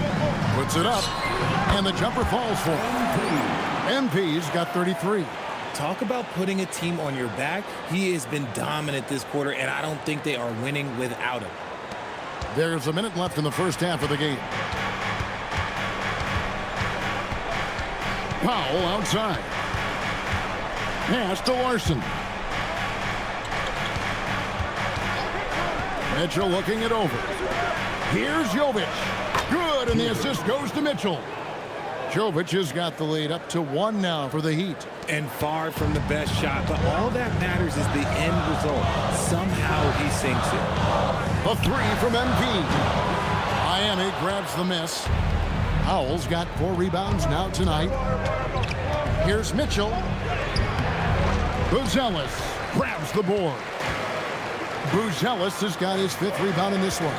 Puts it up, and the jumper falls for him. MP's got 33. Talk about putting a team on your back. He has been dominant this quarter, and I don't think they are winning without him. There's a minute left in the first half of the game. Powell outside. Pass to Larson. Mitchell looking it over. Here's Jovic. Good, and the assist goes to Mitchell. Jovic has got the lead up to 1 now for the Heat. And far from the best shot, but all that matters is the end result. Somehow he sinks it. A 3 from MP. Miami grabs the miss. Powell's got 4 rebounds now tonight. Here's Mitchell. Buzelis grabs the board. Buzelis has got his 5th rebound in this one.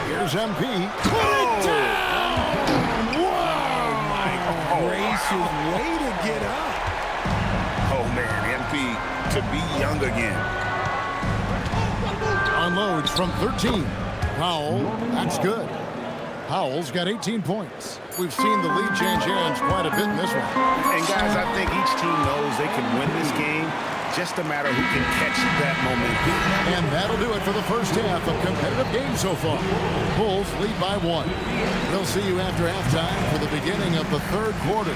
Here's MP. Put it down! Gracious, way to get up. Oh, man, MP to be young again. Unloads from 13. Powell, that's good. Powell's got 18 points. We've seen the lead change hands quite a bit in this one. And, guys, I think each team knows they can win this game. Just a matter who can catch that momentum. And that'll do it for the first half of competitive game so far. Bulls lead by 1. We'll see you after halftime for the beginning of the 3rd quarter.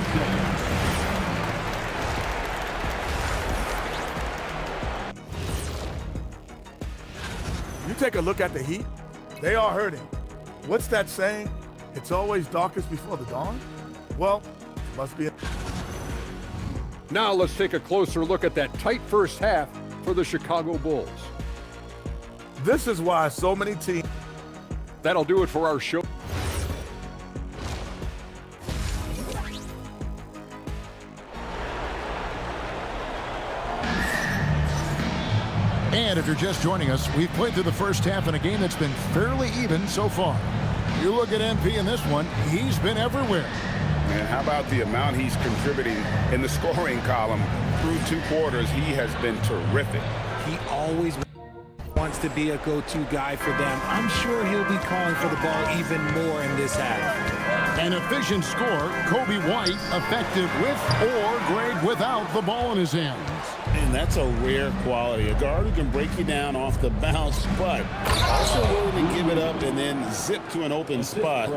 You take a look at the Heat, they are hurting. What's that saying? It's always darkest before the dawn? Well, must be. Now let's take a closer look at that tight first half for the Chicago Bulls. This is why so many teams. That'll do it for our show. And if you're just joining us, we've played through the first half in a game that's been fairly even so far. You look at MP in this one, he's been everywhere. And how about the amount he's contributing in the scoring column through 2 quarters? He has been terrific. He always wants to be a go-to guy for them. I'm sure he'll be calling for the ball even more in this half. An efficient score, Kobe White, effective with or great without the ball in his hands. And that's a rare quality. A guard who can break you down off the bounce, but also willing to give it up and then zip to an open spot.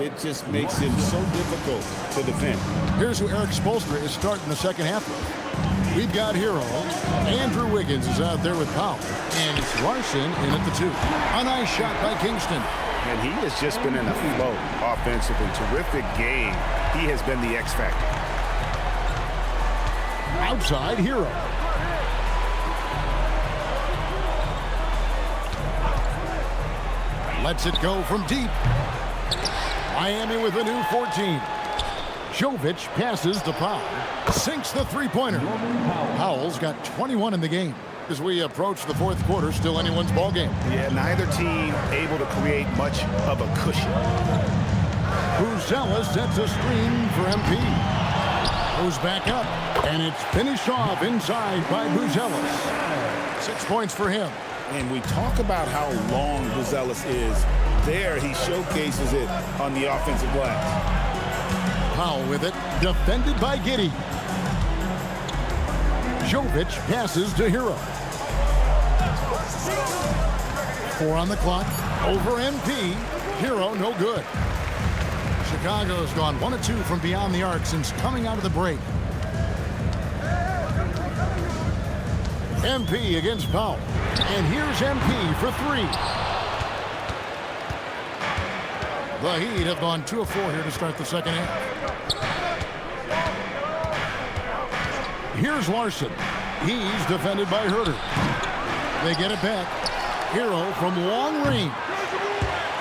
It just makes him so difficult to defend. Here's who Eric Spoelstra is starting the second half with. We've got Hero. Andrew Wiggins is out there with Powell. And it's Larson in at the 2. A nice shot by Kingston. And he has just been in a flow offensively. Terrific game. He has been the X factor. Outside, Hero. Lets it go from deep. Miami with a new 14. Jovic passes to Powell. Sinks the three-pointer. Powell's got 21 in the game. As we approach the fourth quarter, still anyone's ball game. Yeah, neither team able to create much of a cushion. Buzella sets a screen for MP. Goes back up, and it's finished off inside by Buzelis. 6 points for him. And we talk about how long Buzelis is. There, he showcases it on the offensive glass. Powell with it, defended by Giddey. Jovic passes to Hero. 4 on the clock. Over MP. Hero no good. Chicago's gone 1 of 2 from beyond the arc since coming out of the break. MP against Powell. And here's MP for 3. The Heat have gone 2 of 4 here to start the second half. Here's Larson. He's defended by Herter. They get it back. Hero from long range.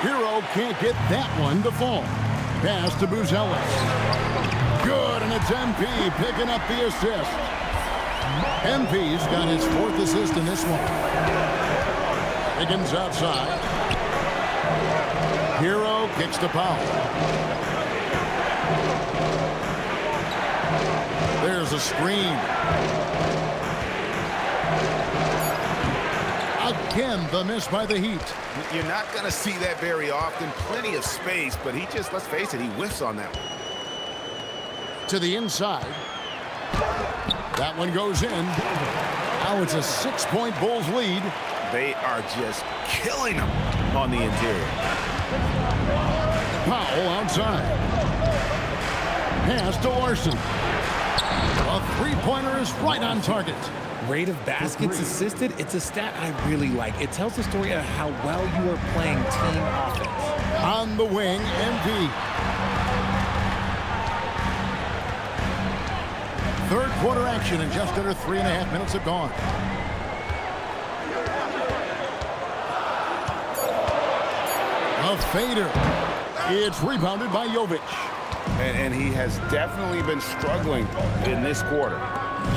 Hero can't get that one to fall. Pass to Buzelis. Good, and it's MP picking up the assist. MP's got his 4th assist in this one. Higgins outside. Hero kicks to Powell. There's a screen. Again, the miss by the Heat. You're not going to see that very often. Plenty of space, but he just, let's face it, he whiffs on that one. To the inside. That one goes in. Now it's a 6-point Bulls lead. They are just killing them on the interior. Powell outside. Pass to Larson. A three-pointer is right on target. Rate of baskets assisted, it's a stat I really like. It tells the story of how well you are playing team offense. On the wing, MP. Third quarter action, and just under 3.5 minutes have gone. A fader. It's rebounded by Jovic. And he has definitely been struggling in this quarter.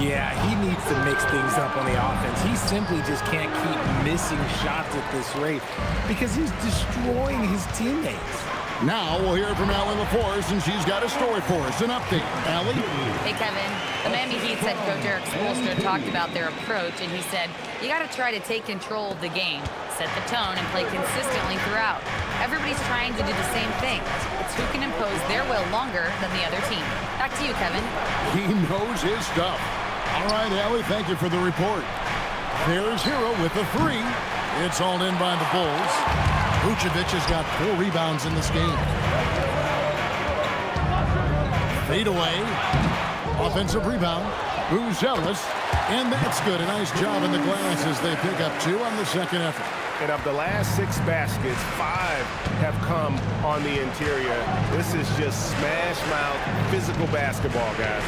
Yeah, he needs to mix things up on the offense. He simply just can't keep missing shots at this rate because he's destroying his teammates. Now we'll hear from Allie LaForce, and she's got a story for us. An update. Allie? Hey, Kevin. The Miami Heat's head coach Eric Spoelstra talked about their approach, and he said, you got to try to take control of the game, set the tone, and play consistently throughout. Everybody's trying to do the same thing. It's who can impose their will longer than the other team. Back to you, Kevin. He knows his stuff. All right, Allie, thank you for the report. There's Hero with the 3. It's all in by the Bulls. Vucevic has got 4 rebounds in this game. Fade away. Offensive rebound. Buzelis. And that's good. A nice job in the glass as they pick up 2 on the second effort. And of the last 6 baskets, 5 have come on the interior. This is just smash-mouth, physical basketball, guys.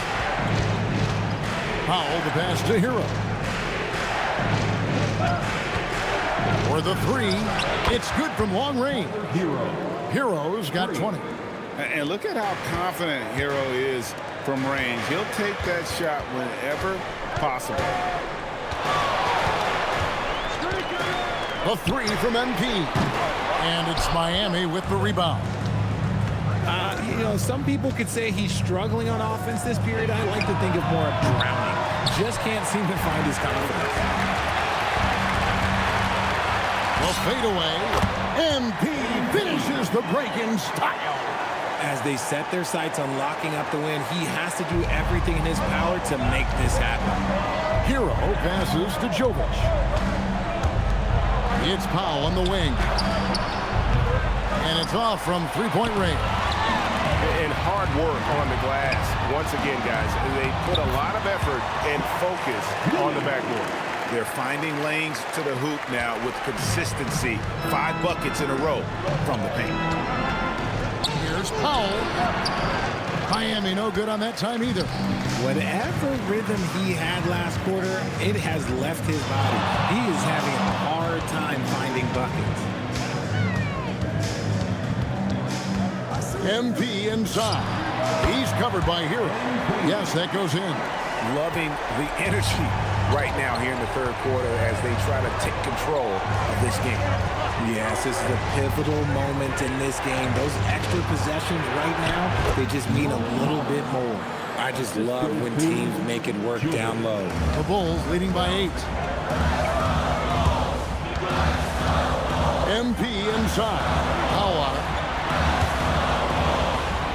Powell, the pass to Hero. For the 3, it's good from long range. Hero's got 20. And look at how confident Hero is from range. He'll take that shot whenever possible. A 3 from MP. And it's Miami with the rebound. You know, some people could say he's struggling on offense this period. I like to think of more of drowning. Just can't seem to find his confidence. The fadeaway. MP finishes the break in style. As they set their sights on locking up the win, he has to do everything in his power to make this happen. Hero passes to Jovic. It's Powell on the wing. And it's off from three-point range. And hard work on the glass. Once again, guys, they put a lot of effort and focus on the backboard. They're finding lanes to the hoop now with consistency. 5 buckets in a row from the paint. Here's Powell. Miami no good on that time either. Whatever rhythm he had last quarter, it has left his body. He is having a hard time finding buckets. MP inside. He's covered by Hero. Yes, that goes in. Loving the energy right now here in the third quarter as they try to take control of this game. Yes, this is a pivotal moment in this game. Those extra possessions right now, they just mean a little bit more. I just love when teams make it work down low. The Bulls leading by 8. MP inside. Powell on it.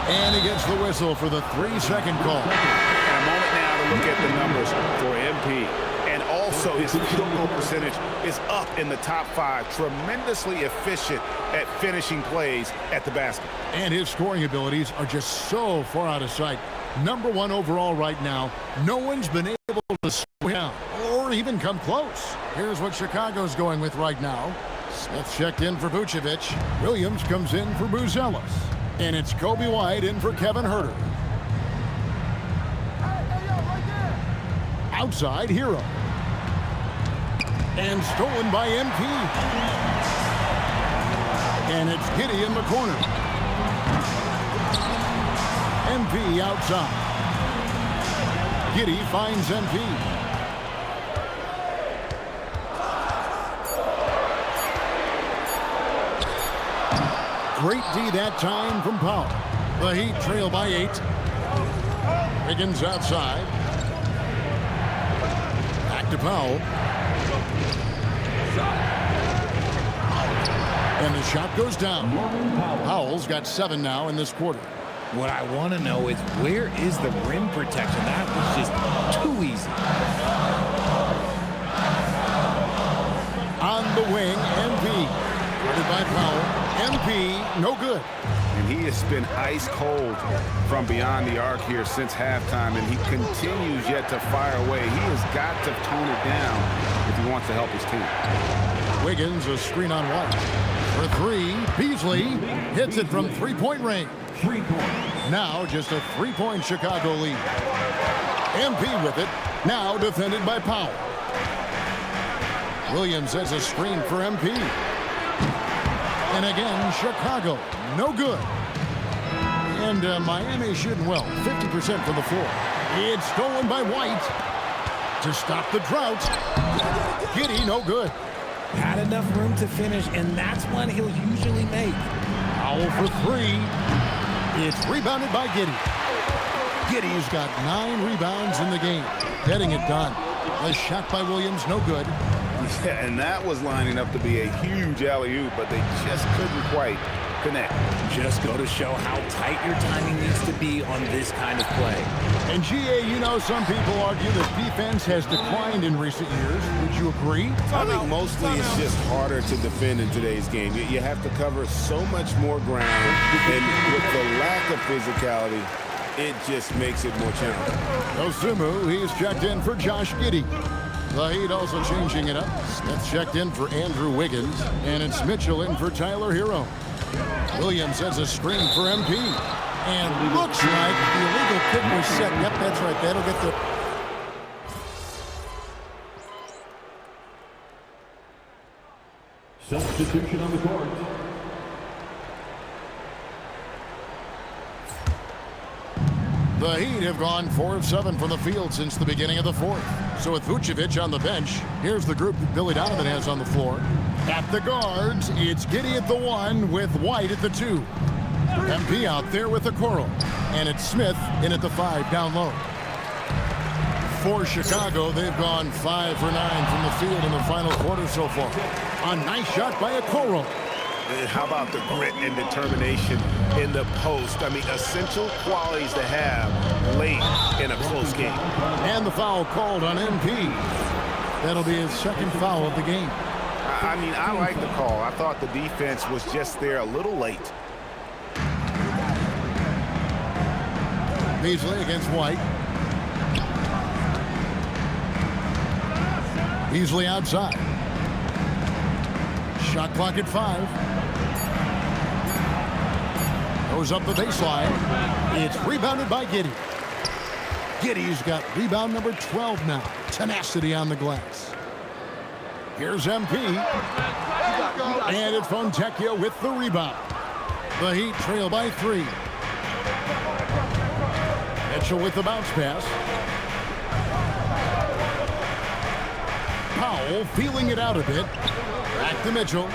And he gets the whistle for the 3-second call. And a moment now to look at the numbers for MP. And also his field goal percentage is up in the top 5. Tremendously efficient at finishing plays at the basket. And his scoring abilities are just so far out of sight. Number 1 overall right now. No one's been able to slow down or even come close. Here's what Chicago's going with right now. Smith checked in for Vucevic. Williams comes in for Buzelis. And it's Kobe White in for Kevin Huerter. Outside, Hero. And stolen by MP. And it's Giddey in the corner. MP outside. Giddey finds MP. Great D that time from Powell. The Heat trail by 8. Wiggins outside. Back to Powell. And the shot goes down. Powell's got 7 now in this quarter. What I want to know is where is the rim protection? That was just too easy. On the wing, MP. Guarded by Powell. MP, no good. And he has been ice cold from beyond the arc here since halftime, and he continues yet to fire away. He has got to tone it down if he wants to help his team. Wiggins, a screen on White. For 3, Beasley hits it from three-point range. 3 points. Now just a 3-point Chicago lead. MP with it, now defended by Powell. Williams has a screen for MP. And again, Chicago, no good. And Miami shooting well, 50% from the floor. It's stolen by White to stop the drought. Giddey, no good. Had enough room to finish, and that's one he'll usually make. Powell for 3. It's rebounded by Giddey. Giddey's got 9 rebounds in the game, getting it done. A shot by Williams, no good. Yeah, and that was lining up to be a huge alley-oop, but they just couldn't quite connect. Just go to show how tight your timing needs to be on this kind of play. And GA, you know, some people argue that defense has declined in recent years. Would you agree? I think mostly it's just harder to defend in today's game. You have to cover so much more ground, and with the lack of physicality, it just makes it more challenging. Osumu, he's checked in for Josh Giddey. The Heat also changing it up. Smith checked in for Andrew Wiggins, and it's Mitchell in for Tyler Hero. Williams has a screen for MP. And looks like the illegal kick was set. Yep, that's right. That'll get the... Substitution on the court. The Heat have gone 4 of 7 from the field since the beginning of the fourth. So with Vucevic on the bench, here's the group that Billy Donovan has on the floor. At the guards, it's Giddey at the 1 with White at the 2. MP out there with the Coral. And it's Smith in at the 5 down low. For Chicago, they've gone 5 for 9 from the field in the final quarter so far. A nice shot by a Coral. And how about the grit and determination in the post? I mean, essential qualities to have late in a close game. And the foul called on MP. That'll be his second foul of the game. I mean, I like the call. I thought the defense was just there a little late. Beasley against White. Beasley outside. Shot clock at 5. Goes up the baseline. It's rebounded by Giddey. Giddey's got rebound number 12 now. Tenacity on the glass. Here's MP. And it's Fontecchio with the rebound. The Heat trail by 3. Mitchell with the bounce pass. Powell feeling it out a bit. Back to Mitchell.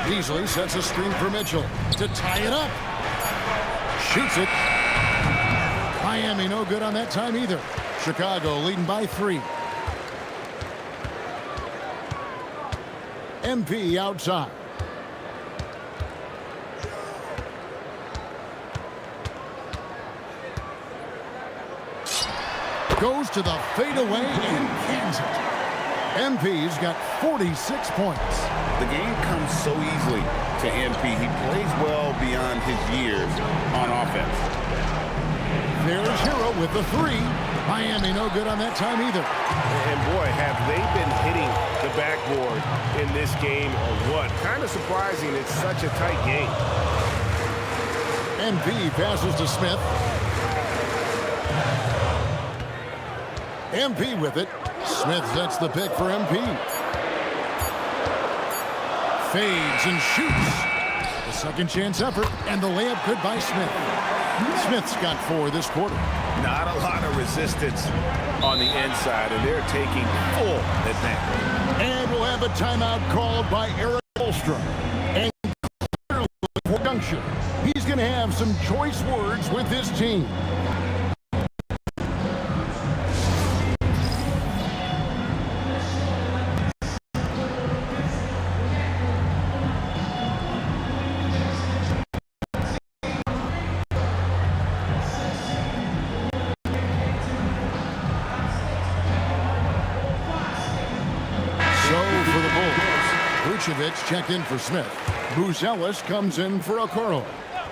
Beasley sets a screen for Mitchell to tie it up. Shoots it. Miami no good on that time either. Chicago leading by 3. MP outside. Goes to the fadeaway and cans it. MP's got 46 points. The game comes so easily to MP. He plays well beyond his years on offense. There's Hero with the 3. Miami no good on that time either. And boy, have they been hitting the backboard in this game or what? Kind of surprising. It's such a tight game. MP passes to Smith. MP with it. Smith sets the pick for MP. Fades and shoots. The second chance effort, and the layup good by Smith. Smith's got 4 this quarter. Not a lot of resistance on the inside, and they're taking full advantage. And we'll have a timeout called by Eric Olstrom. And for Junction, he's going to have some choice words with his team. Checked in for Smith. Bruce Ellis comes in for Okoro.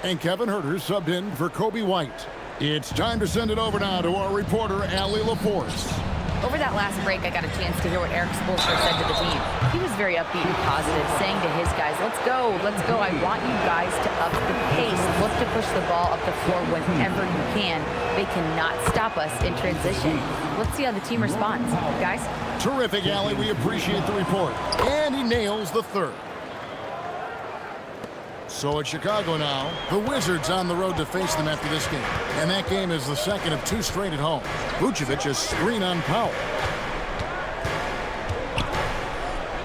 And Kevin Herter subbed in for Kobe White. It's time to send it over now to our reporter, Allie LaForce. Over that last break, I got a chance to hear what Eric Spoelstra said to the team. He was very upbeat and positive, saying to his guys, let's go. I want you guys to up the pace. Look to push the ball up the floor whenever you can. They cannot stop us in transition. Let's see how the team responds. Guys? Terrific, Allie. We appreciate the report. And he nails the 3rd. So at Chicago now, the Wizards on the road to face them after this game. And that game is the second of 2 straight at home. Vucevic is screen on Powell.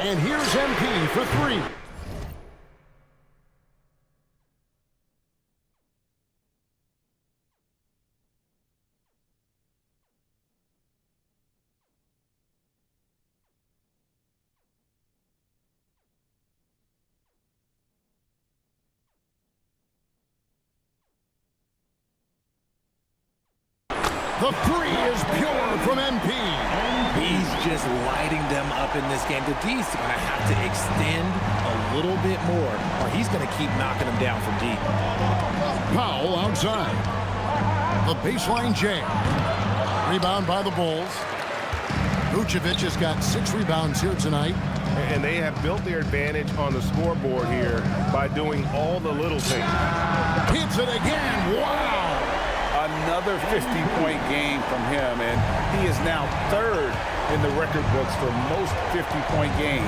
And here's MP for 3. The 3 is pure from MP. He's just lighting them up in this game. The D's going to have to extend a little bit more, or he's going to keep knocking them down from deep. Powell outside. The baseline jam. Rebound by the Bulls. Vucevic has got 6 rebounds here tonight. And they have built their advantage on the scoreboard here by doing all the little things. Hits it again. Wow. Another 50-point game from him, and he is now 3rd in the record books for most 50-point games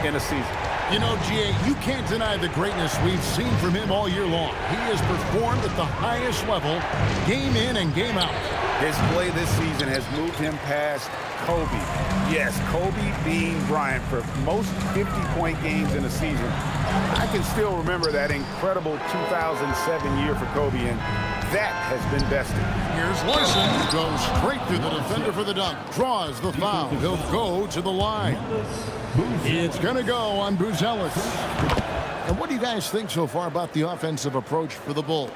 in a season. You know, G.A., you can't deny the greatness we've seen from him all year long. He has performed at the highest level, game in and game out. His play this season has moved him past Kobe. Yes, Kobe being Bryant for most 50-point games in a season. I can still remember that incredible 2007 year for Kobe, and that has been bested. Here's Larson. Goes straight through the defender for the dunk. Draws the foul. He'll go to the line. It's going to go on Buzelis. And what do you guys think so far about the offensive approach for the Bulls?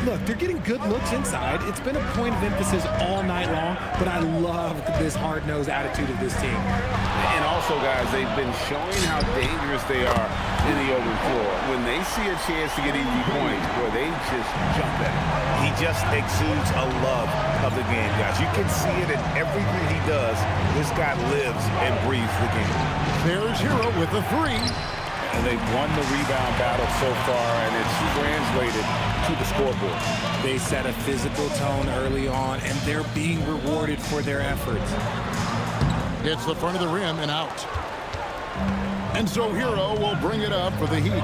Look, they're getting good looks inside. It's been a point of emphasis all night long, but I love this hard-nosed attitude of this team. And also, guys, they've been showing how dangerous they are in the open floor. When they see a chance to get easy points, boy, they just jump at it. He just exudes a love of the game, guys. You can see it in everything he does. This guy lives and breathes the game. There's Hero with the 3. And they've won the rebound battle so far, and it's translated to the scoreboard. They set a physical tone early on, and they're being rewarded for their efforts. Hits the front of the rim and out. And so Hero will bring it up for the Heat.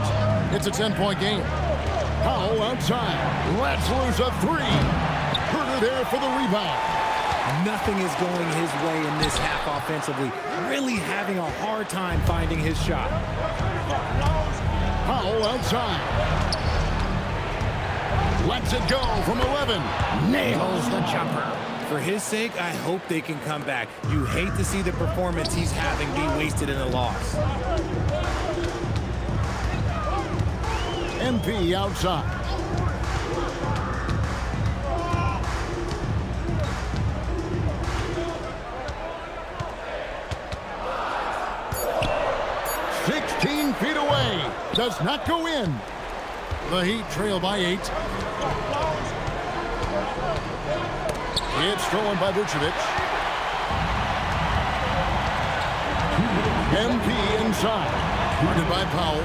It's a 10-point game. Powell outside. Let's lose a 3. Herter there for the rebound. Nothing is going his way in this half offensively. Really having a hard time finding his shot. Powell outside. Lets it go from 11. Nails the jumper. For his sake, I hope they can come back. You hate to see the performance he's having be wasted in a loss. MP outside. Feet away. Does not go in. The Heat trail by 8. It's stolen by Vucevic. MP inside. Guarded by Powell.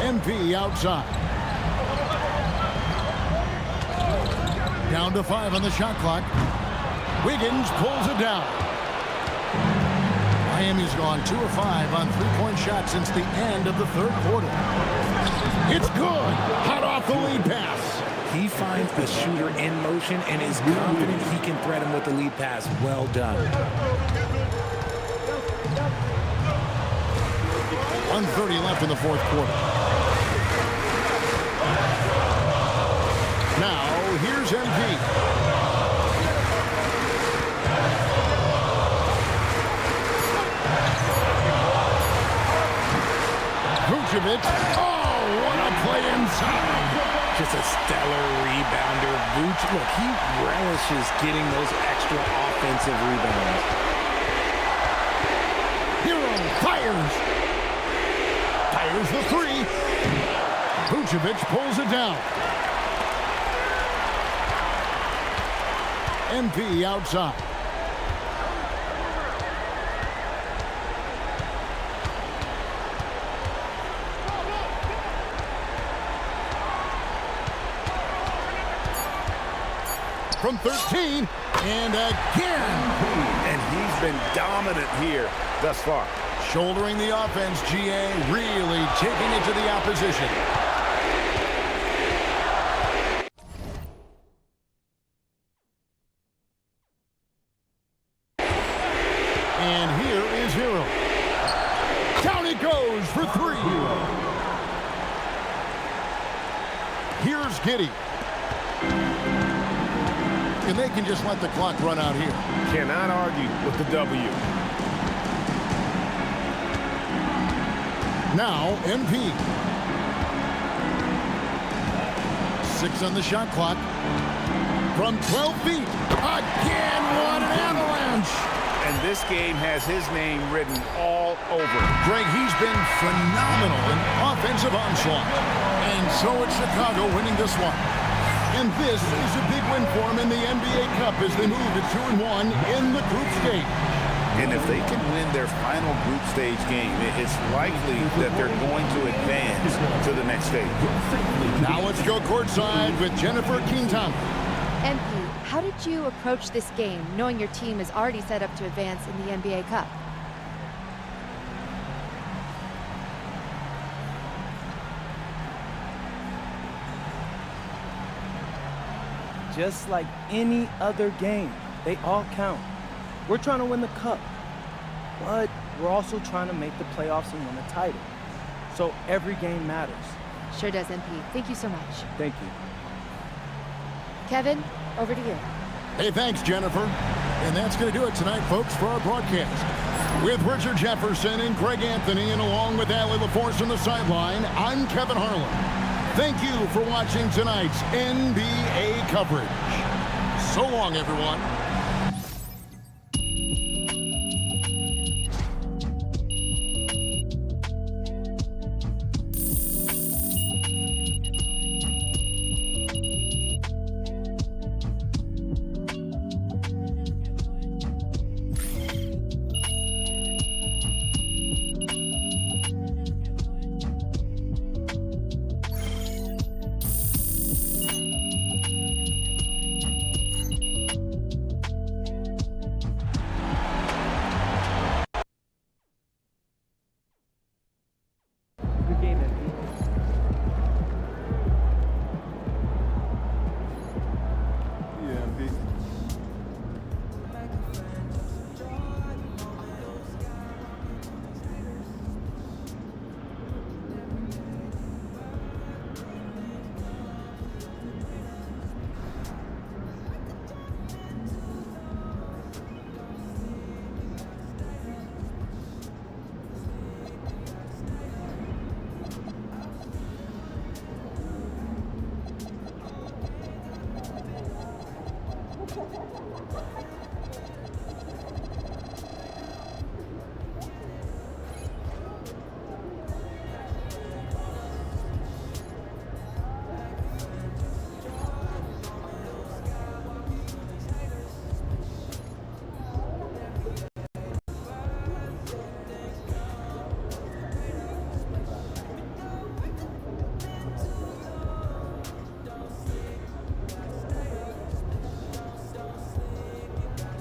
MP outside. Down to 5 on the shot clock. Wiggins pulls it down. Miami's gone 2 of 5 on 3-point shots since the end of the 3rd quarter. It's good. Hot off the lead pass. He finds the shooter in motion and is confident he can thread him with the lead pass. Well done. 1:30 left in the 4th quarter. Now, here's MP. Vucevic. Oh, what a play inside. Just a stellar rebounder. Vuce, look, he relishes getting those extra offensive rebounds. Hero fires. Fires the 3. Vucevic pulls it down. MP outside. From 13, and again. And he's been dominant here thus far. Shouldering the offense, GA, really taking it to the opposition. And here is Hero. Down it goes for 3. Here's Giddey. And they can just let the clock run out here. Cannot argue with the W. Now, MP. 6 on the shot clock. From 12 feet. Again, what an avalanche. And this game has his name written all over. Greg, he's been phenomenal in offensive onslaught. And so it's Chicago winning this one. And this is a big win for them in the NBA Cup as they move to 2-1 in the group stage. And if they can win their final group stage game, it's likely that they're going to advance to the next stage. Now let's go courtside with Jennifer Quintana. MP, how did you approach this game, knowing your team is already set up to advance in the NBA Cup? Just like any other game, they all count. We're trying to win the cup, but we're also trying to make the playoffs and win a title. So every game matters. Sure does, MP. Thank you so much. Thank you. Kevin, over to you. Hey, thanks, Jennifer. And that's going to do it tonight, folks, for our broadcast. With Richard Jefferson and Greg Anthony, and along with Allie LaForce on the sideline, I'm Kevin Harlan. Thank you for watching tonight's NBA coverage. So long, everyone.